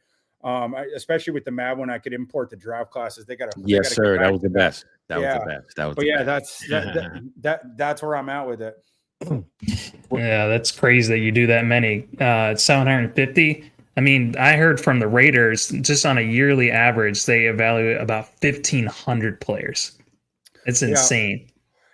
especially with the Mad when I could import the draft classes, they got to. Yes, sir. That was the best. That was the best. That's where I'm at with it. Yeah, that's crazy that you do that many. 750. I mean, I heard from the Raiders, just on a yearly average, they evaluate about 1,500 players. It's insane.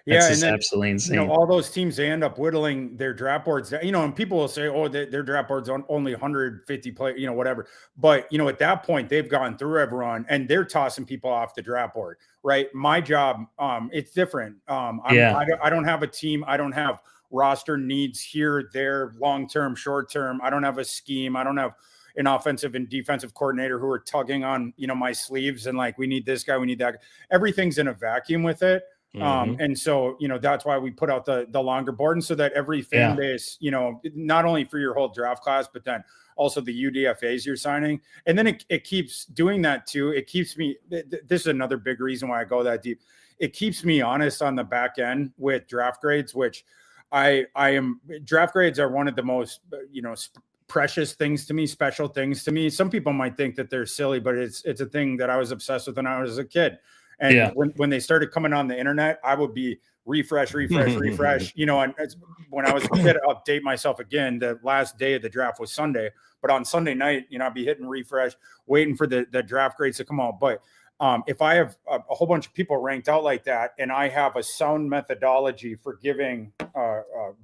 That's just absolutely insane. All those teams, they end up whittling their draft boards. And people will say, "Oh, their draft boards on only 150 players," whatever. But at that point, they've gone through everyone, and they're tossing people off the draft board. Right? My job, it's different. I don't have a team. I don't have roster needs here, there, long term, short term. I don't have a scheme. I don't have an offensive and defensive coordinator who are tugging on my sleeves and like, we need this guy, we need that. Everything's in a vacuum with it. And so that's why we put out the longer board, and so that every fan base, not only for your whole draft class, but then also the UDFAs you're signing, and then it keeps doing that too. It keeps me. This is another big reason why I go that deep. It keeps me honest on the back end with draft grades, which draft grades are one of the most precious things to me, special things to me. Some people might think that they're silly, but it's a thing that I was obsessed with when I was a kid. And when they started coming on the internet, I would be refresh. And when I was a kid, I'll update myself again. The last day of the draft was Sunday, but on Sunday night, I'd be hitting refresh, waiting for the draft grades to come out. But if I have a whole bunch of people ranked out like that, and I have a sound methodology for giving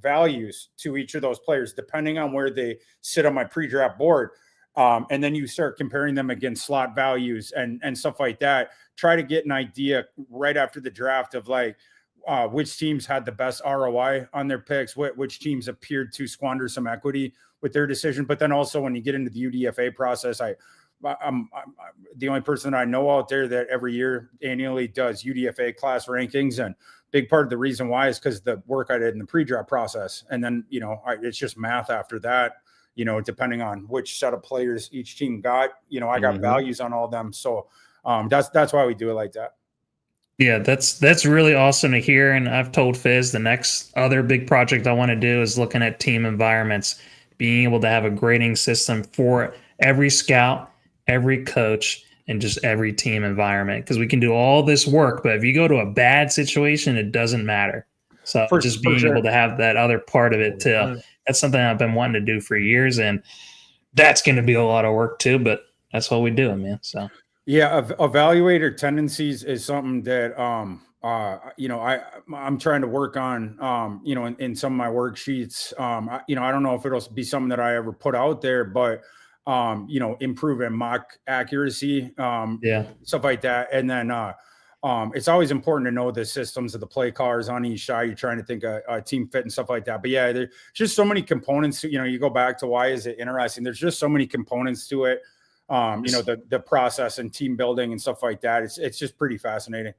values to each of those players, depending on where they sit on my pre-draft board, and then you start comparing them against slot values and stuff like that, try to get an idea right after the draft of like which teams had the best ROI on their picks, which teams appeared to squander some equity with their decision. But then also when you get into the UDFA process, I'm the only person that I know out there that every year annually does UDFA class rankings. And big part of the reason why is because the work I did in the pre-draft process. And then, it's just math after that, depending on which set of players each team got, I got values on all of them. So That's why we do it like that. Yeah, that's really awesome to hear. And I've told Fizz the next other big project I want to do is looking at team environments, being able to have a grading system for every scout, every coach, and just every team environment. Because we can do all this work, but if you go to a bad situation, it doesn't matter. So just being able to have that other part of it too, that's something I've been wanting to do for years, and that's going to be a lot of work too. But that's what we do, man. So. Yeah, evaluator tendencies is something that I'm trying to work on in some of my worksheets. I don't know if it'll be something that I ever put out there, but improving mock accuracy, stuff like that. And then it's always important to know the systems of the play callers on each side. You're trying to think a team fit and stuff like that. But yeah, there's just so many components. You go back to why is it interesting? There's just so many components to it. The process and team building and stuff like that. It's just pretty fascinating.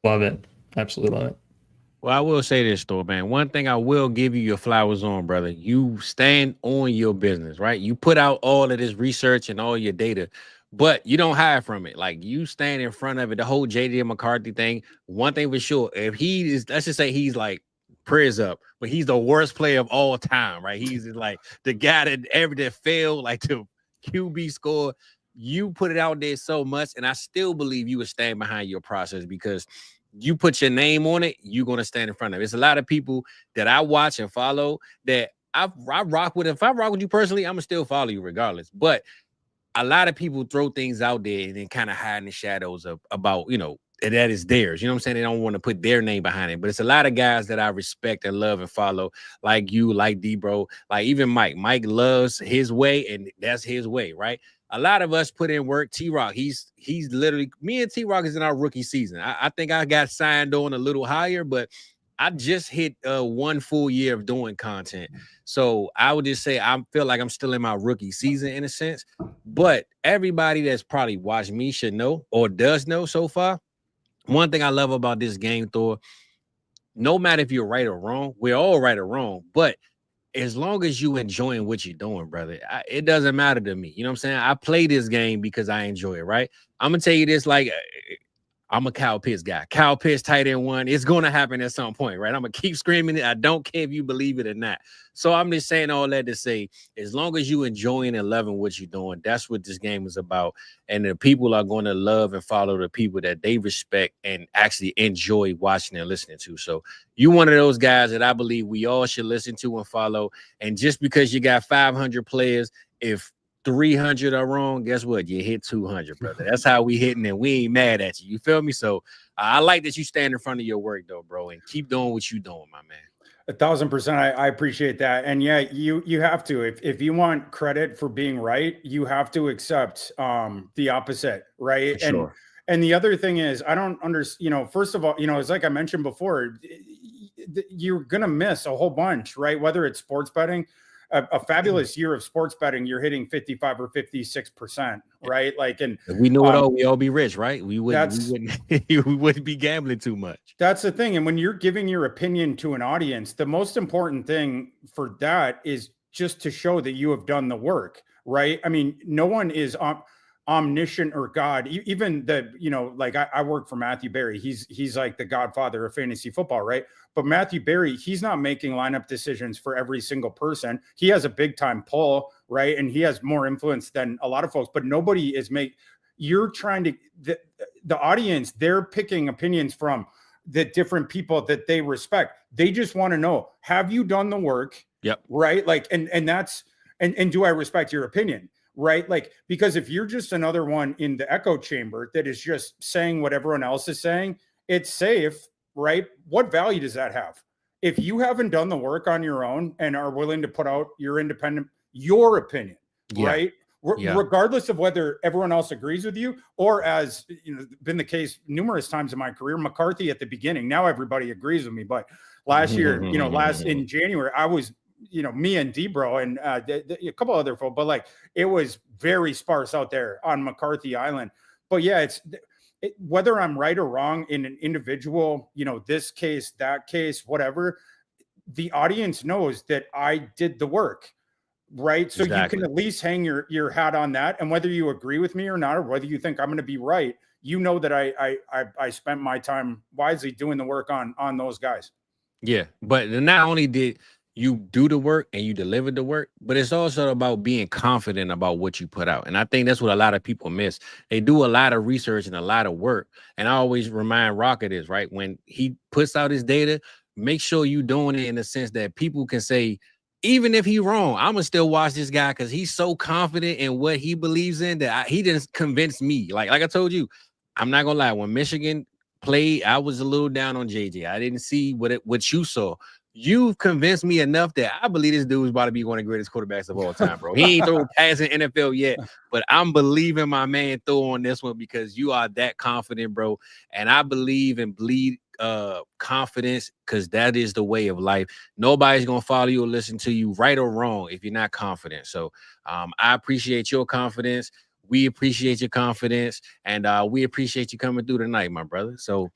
Love it. Absolutely love it. Well, I will say this, though, man. One thing I will give you your flowers on, brother. You stand on your business, right? You put out all of this research and all your data, but you don't hide from it. Like, you stand in front of it. The whole JJ McCarthy thing, one thing for sure, if he is, let's just say he's like, prayers up, but he's the worst player of all time, right? He's like the guy that failed, like to QB score. You put it out there so much, and I still believe you would stand behind your process because you put your name on it, you're going to stand in front of it. It's a lot of people that I watch and follow that I rock with. If I rock with you personally, I'm going to still follow you regardless. But a lot of people throw things out there and then kind of hide in the shadows about, that is theirs. You know what I'm saying? They don't want to put their name behind it. But it's a lot of guys that I respect and love and follow, like you, like D-Bro, like even Mike. Mike loves his way, and that's his way, right? A lot of us put in work. T-Rock, he's literally, me and T-Rock is in our rookie season. I think I got signed on a little higher, but I just hit 1 full year of doing content. So I would just say I feel like I'm still in my rookie season in a sense. But everybody that's probably watched me should know or does know so far. One thing I love about this game, Thor, no matter if you're right or wrong, we're all right or wrong, but as long as you enjoying what you're doing, brother, it doesn't matter to me. You know what I'm saying? I play this game because I enjoy it, right? I'm going to tell you this, like, I'm a Kyle Pitts guy. Kyle Pitts, tight end 1. It's going to happen at some point, right? I'm going to keep screaming it. I don't care if you believe it or not. So I'm just saying all that to say, as long as you enjoying and loving what you're doing, that's what this game is about. And the people are going to love and follow the people that they respect and actually enjoy watching and listening to. So you one of those guys that I believe we all should listen to and follow. And just because you got 500 players, if 300 are wrong, guess what? You hit 200, brother. That's how we hitting, and we ain't mad at you. You feel me? So I like that you stand in front of your work, though, bro, and keep doing what you doing, my man. 1,000%. I appreciate that. And yeah, you have to, if you want credit for being right, you have to accept the opposite, right? For sure. And the other thing is, I don't understand, first of all, it's like I mentioned before, you're going to miss a whole bunch, right? Whether it's sports betting, a fabulous year of sports betting, you're hitting 55 or 56%, right? Like, and if we knew it all, we all be rich, right? We wouldn't be gambling too much. That's the thing. And when you're giving your opinion to an audience, the most important thing for that is just to show that you have done the work, right? I mean, no one is omniscient or God. Even like I work for Matthew Berry. He's like the godfather of fantasy football, right? But Matthew Berry, he's not making lineup decisions for every single person. He has a big time pull, right? And he has more influence than a lot of folks, but nobody is you're trying to, the audience, they're picking opinions from the different people that they respect. They just want to know, have you done the work? Yep. Right. Like, and that's, and do I respect your opinion? Right. Like, because if you're just another one in the echo chamber that is just saying what everyone else is saying, it's safe. Right. What value does that have? If you haven't done the work on your own and are willing to put out your opinion, right? Regardless of whether everyone else agrees with you, or as been the case numerous times in my career, McCarthy at the beginning, now everybody agrees with me. But last year, in January, I was, me and D-Bro and a couple other folks, but like, it was very sparse out there on McCarthy Island. But yeah, whether I'm right or wrong in an individual, this case, that case, whatever, the audience knows that I did the work, right? So exactly. You can at least hang your hat on that. And whether you agree with me or not, or whether you think I'm going to be right, you know that I spent my time wisely doing the work on those guys. Yeah, but not only did you do the work and you delivered the work, but it's also about being confident about what you put out. And I think that's what a lot of people miss. They do a lot of research and a lot of work. And I always remind Rocket is right when he puts out his data, make sure you doing it in the sense that people can say, even if he's wrong, I'm gonna still watch this guy because he's so confident in what he believes in that he didn't convince me. Like I told you, I'm not gonna lie. When Michigan played, I was a little down on JJ. I didn't see what you saw. You've convinced me enough that I believe this dude is about to be one of the greatest quarterbacks of all time, bro. He ain't thrown a pass in NFL yet, but I'm believing my man Thor on this one because you are that confident, bro. And I believe and bleed confidence because that is the way of life. Nobody's gonna follow you or listen to you, right or wrong, if you're not confident. So I appreciate your confidence. We appreciate your confidence, and we appreciate you coming through tonight, my brother. So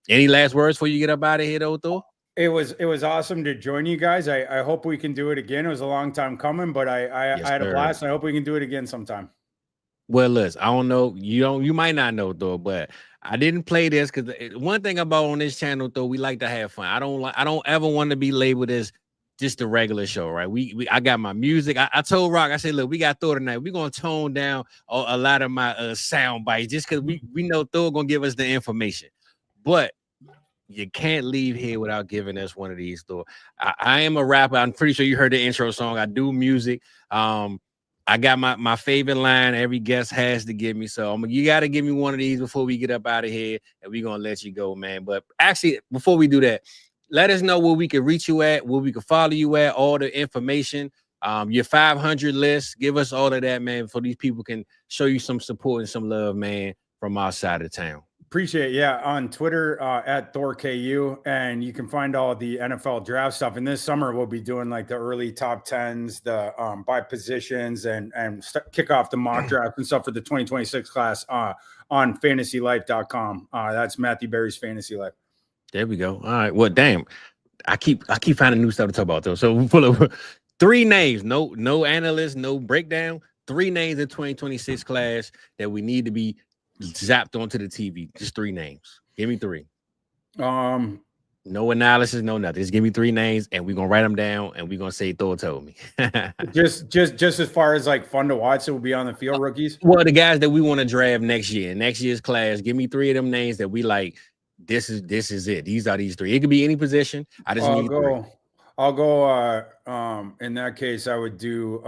any last words before you get up out of here, though, Thor? It was awesome to join you guys. I hope we can do it again. It was a long time coming, but I had a blast. And I hope we can do it again sometime. Well, listen, I don't know. You might not know, Thor, but I didn't play this because one thing about on this channel, Thor, we like to have fun. I don't ever want to be labeled as just a regular show, right? I got my music. I told Rock, I said, look, we got Thor tonight. We're gonna tone down a lot of my sound bites just because we know Thor gonna give us the information. But you can't leave here without giving us one of these, Thor. I am a rapper. I'm pretty sure you heard the intro song. I do music. I got my favorite line every guest has to give me. So you got to give me one of these before we get up out of here, and we're gonna let you go, man. But actually, before we do that, let us know where we can reach you at, where we can follow you at, all the information, your 500 list. Give us all of that, man, so these people can show you some support and some love, man, from our side of town. Appreciate it. Yeah, on Twitter at ThorKU, and you can find all the NFL draft stuff. And this summer we'll be doing like the early top 10s, the by positions, and kick off the mock draft and stuff for the 2026 class on fantasylife.com. That's Matthew Berry's Fantasy Life. There we go. All right. Well, damn, I keep finding new stuff to talk about though. So we'll pull up 3 names, no analysts, no breakdown. 3 names in 2026 class that we need to be zapped onto the TV. Just 3 names. Give me 3. No analysis, no nothing. Just give me 3 names, and we're gonna write them down, and we're gonna say Thor told me. just as far as like fun to watch, it will be on the field rookies. Well, the guys that we want to draft next year's class. Give me 3 of them names that we like. This is it. These are these 3. It could be any position. I just need 3. I'll go. In that case, I would do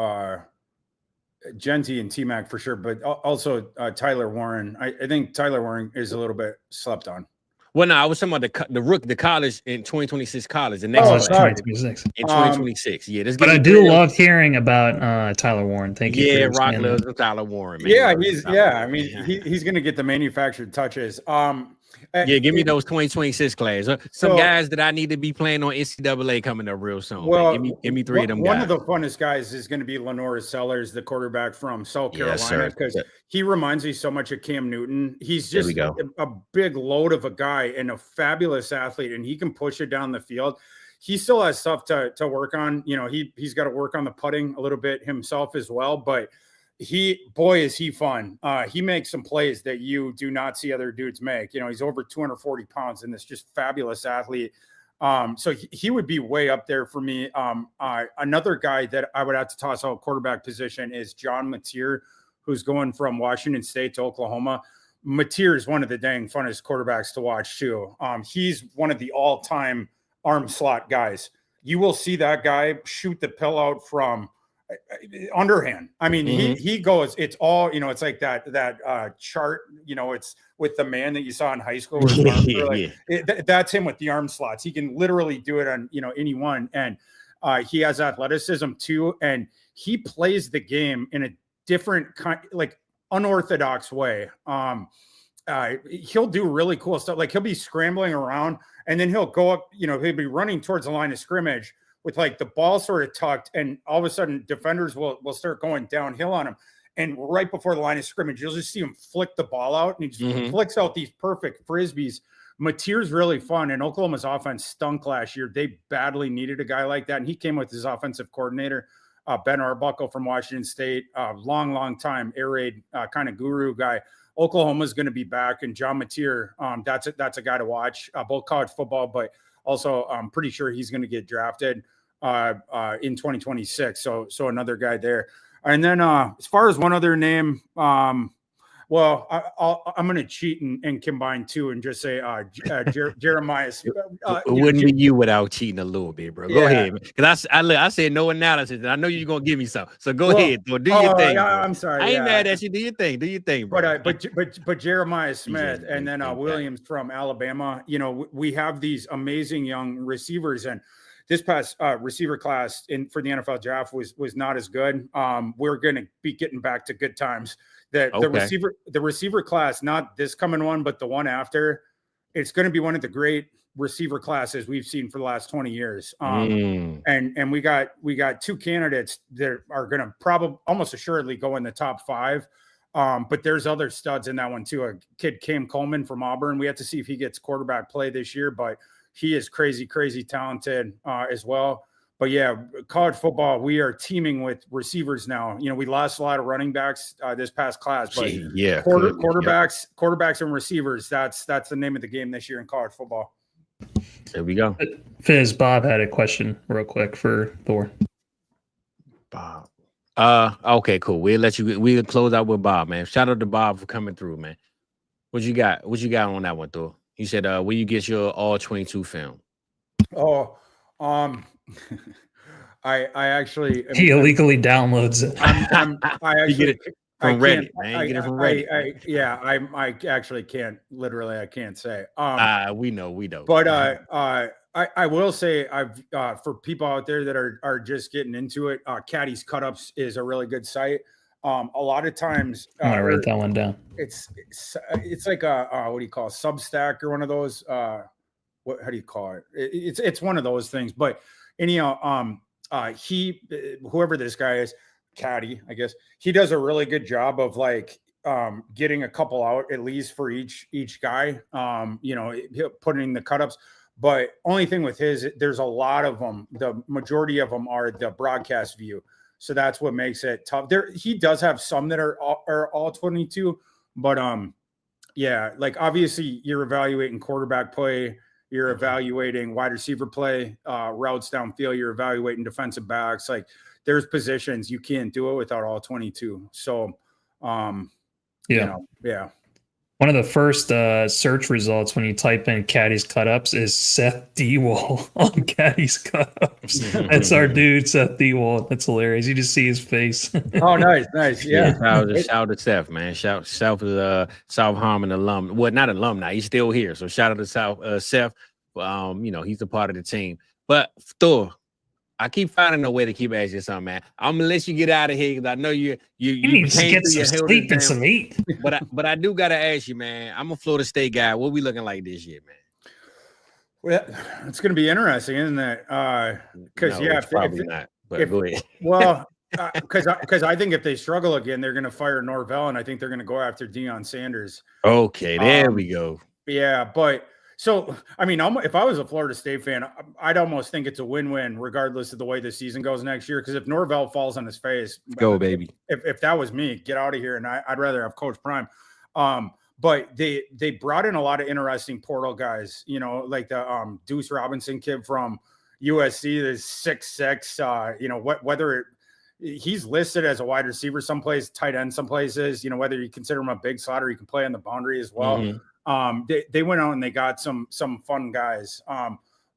Genty and T-Mac for sure, but also Tyler Warren. I think Tyler Warren is a little bit slept on. Well, no, I was talking about the college in 2026 college. The next 2026. In 2026. Yeah, but I do love hearing about Tyler Warren. Thank you. Yeah, Rock loves Tyler Warren, man. Yeah, he's gonna get the manufactured touches. Yeah, give me those 2026 class. Some guys that I need to be playing on NCAA coming up real soon. Well, give me 3 of them guys. One of the funnest guys is going to be Lenore Sellers, the quarterback from South Carolina, because he reminds me so much of Cam Newton. He's just a big load of a guy and a fabulous athlete, and he can push it down the field. He still has stuff to work on. You know, he's got to work on the putting a little bit himself as well, but is he fun. He makes some plays that you do not see other dudes make. You know, he's over 240 pounds and this just fabulous athlete. So he would be way up there for me. Another guy that I would have to toss out quarterback position is John Mateer, who's going from Washington State to Oklahoma. Mateer is one of the dang funnest quarterbacks to watch too. He's one of the all-time arm slot guys. You will see that guy shoot the pill out from underhand. I mean, he goes, it's all, you know, it's like that chart, you know, it's with the man that you saw in high school. That's him with the arm slots. He can literally do it on, you know, anyone. And he has athleticism too. And he plays the game in a different kind, like unorthodox way. He'll do really cool stuff. Like he'll be scrambling around and then he'll go up, you know, he'll be running towards the line of scrimmage with like the ball sort of tucked, and all of a sudden defenders will start going downhill on him. And right before the line of scrimmage, you'll just see him flick the ball out, and he just flicks out these perfect frisbees. Mateer's really fun, and Oklahoma's offense stunk last year. They badly needed a guy like that, and he came with his offensive coordinator, Ben Arbuckle from Washington State, long time air raid kind of guru guy. Oklahoma's going to be back, and John Mateer, that's a guy to watch, both college football, but also I'm pretty sure he's going to get drafted in 2026. So another guy there. And then as far as one other name, well, I'm going to cheat and combine two and just say Jeremiah. It wouldn't be you without cheating a little bit, bro. Go ahead, because I said no analysis, and I know you're going to give me some. So go ahead, do your thing. I'm sorry. I ain't mad at you. Do your thing, bro. But Jeremiah Smith and then Williams from Alabama. You know, we have these amazing young receivers, and this past receiver class for the NFL draft was not as good. We're going to be getting back to good times. The receiver class, not this coming one, but the one after, it's going to be one of the great receiver classes we've seen for the last 20 years. And we got two candidates that are going to probably almost assuredly go in the top 5. But there's other studs in that one too. A kid, Cam Coleman from Auburn. We have to see if he gets quarterback play this year, but he is crazy talented as well. But yeah, college football, we are teaming with receivers now. You know, we lost a lot of running backs this past class, but quarterbacks and receivers, that's the name of the game this year in college football. There we go. Fizz, Bob had a question real quick for Thor. Bob. Okay, cool. We'll close out with Bob, man. Shout out to Bob for coming through, man. What you got on that one, Thor? You said where you get your all 22 film? I actually he illegally downloads it. I actually get it from Reddit, man. You get it from Reddit. I actually can't. Literally, I can't say. We know. But I will say, I've for people out there that are just getting into it, Caddy's Cut-Ups is a really good site. A lot of times, I'm gonna write that one down. It's like a what do you call it, Substack or one of those? How do you call it? It's one of those things. But anyhow, whoever this guy is, Caddy, I guess, he does a really good job of like getting a couple out at least for each guy. Putting the cut-ups. But only thing with there's a lot of them. The majority of them are the broadcast view. So that's what makes it tough. He does have some that are all 22, but like obviously you're evaluating quarterback play, you're evaluating wide receiver play, routes downfield, you're evaluating defensive backs. Like there's positions you can't do it without all 22. So yeah. One of the first search results when you type in Caddy's Cut-Ups is Seth Dewall on Caddy's Cut-Ups. That's our dude, Seth Dewall. That's hilarious. You just see his face. Oh, nice. Yeah. Shout out to Seth, man. Shout to South Harmon alum. Well, not alumni. He's still here. So shout out to Seth. He's a part of the team. But Thor, I keep finding a way to keep asking you something, man. I'm gonna let you get out of here because I know you need to get some sleep and some eat. But I do gotta ask you, man. I'm a Florida State guy. What we looking like this year, man? Well, it's gonna be interesting, isn't it? Because probably not. But go ahead. Well, because I think if they struggle again, they're gonna fire Norvell, and I think they're gonna go after Deion Sanders. Okay, there we go. Yeah, but. So, I mean, if I was a Florida State fan, I'd almost think it's a win-win regardless of the way the season goes next year. Because if Norvell falls on his face, go, baby. If that was me, get out of here. And I'd rather have Coach Prime. But they brought in a lot of interesting portal guys, like the Deuce Robinson kid from USC, that's 6'6", whether he's listed as a wide receiver someplace, tight end some places, whether you consider him a big slot or he can play on the boundary as well. Mm-hmm. They went out and they got some fun guys.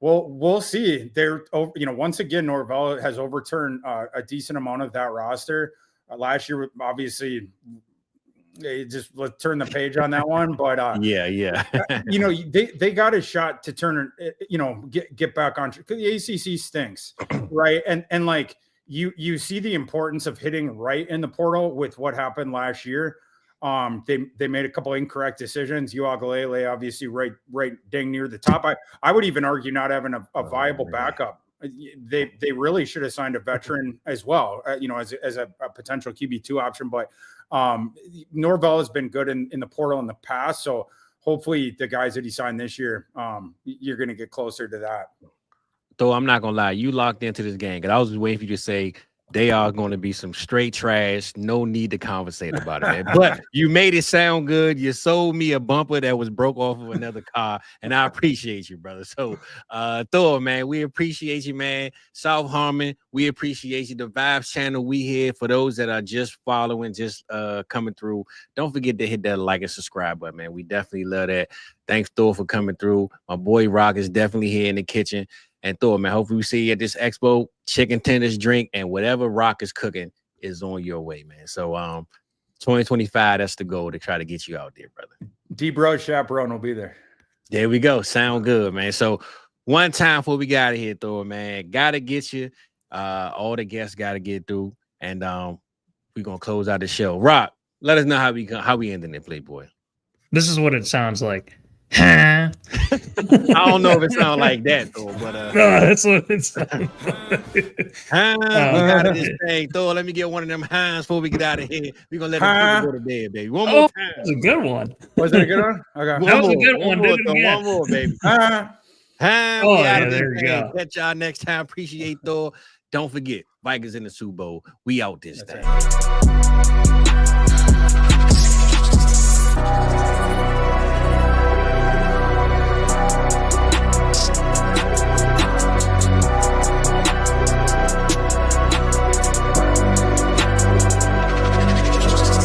We'll see. They're once again, Norvell has overturned a decent amount of that roster. Last year, obviously, they just turn the page on that one. But they got a shot to turn, get back on. Because the ACC stinks, right? And like you see the importance of hitting right in the portal with what happened last year. They made a couple of incorrect decisions. Uagalele, obviously, right dang near the top. I would even argue not having a viable backup. They really should have signed a veteran as well, as a potential QB2 option. But Norvell has been good in the portal in the past, so hopefully the guys that he signed this year, you're going to get closer to that. Though I'm not gonna lie, you locked into this game because I was just waiting for you to say they are going to be some straight trash. No need to conversate about it, man. But you made it sound good. You sold me a bumper that was broke off of another car, and I appreciate you, brother. So, Thor, man, we appreciate you, man. South Harmon, we appreciate you. The Vibes channel, we here for those that are just following, just coming through. Don't forget to hit that like and subscribe button, man. We definitely love that. Thanks, Thor, for coming through. My boy Rock is definitely here in the kitchen. And Thor, man, hopefully we see you at this expo. Chicken tenders, drink, and whatever Rock is cooking is on your way, man. So 2025, that's the goal, to try to get you out there, brother. D-Bro Chaperone will be there. There we go. Sound good, man. So one time before we got here, Thor, man, gotta get you. All the guests gotta get through. And we're gonna close out the show. Rock, let us know how we ending it, Playboy. This is what it sounds like. I don't know if it sounds like that though, but no, that's what it sounds like. We got this thing. Thor, let me get one of them hands before we get out of here. We're gonna let them people go to bed, baby. One more time. That's a good one. Was that a good one? Okay. That was a good one. One more, baby. Oh, yeah, there we go. Catch y'all next time. Appreciate Thor. Don't forget, Vikings in the Super Bowl. We out this thing.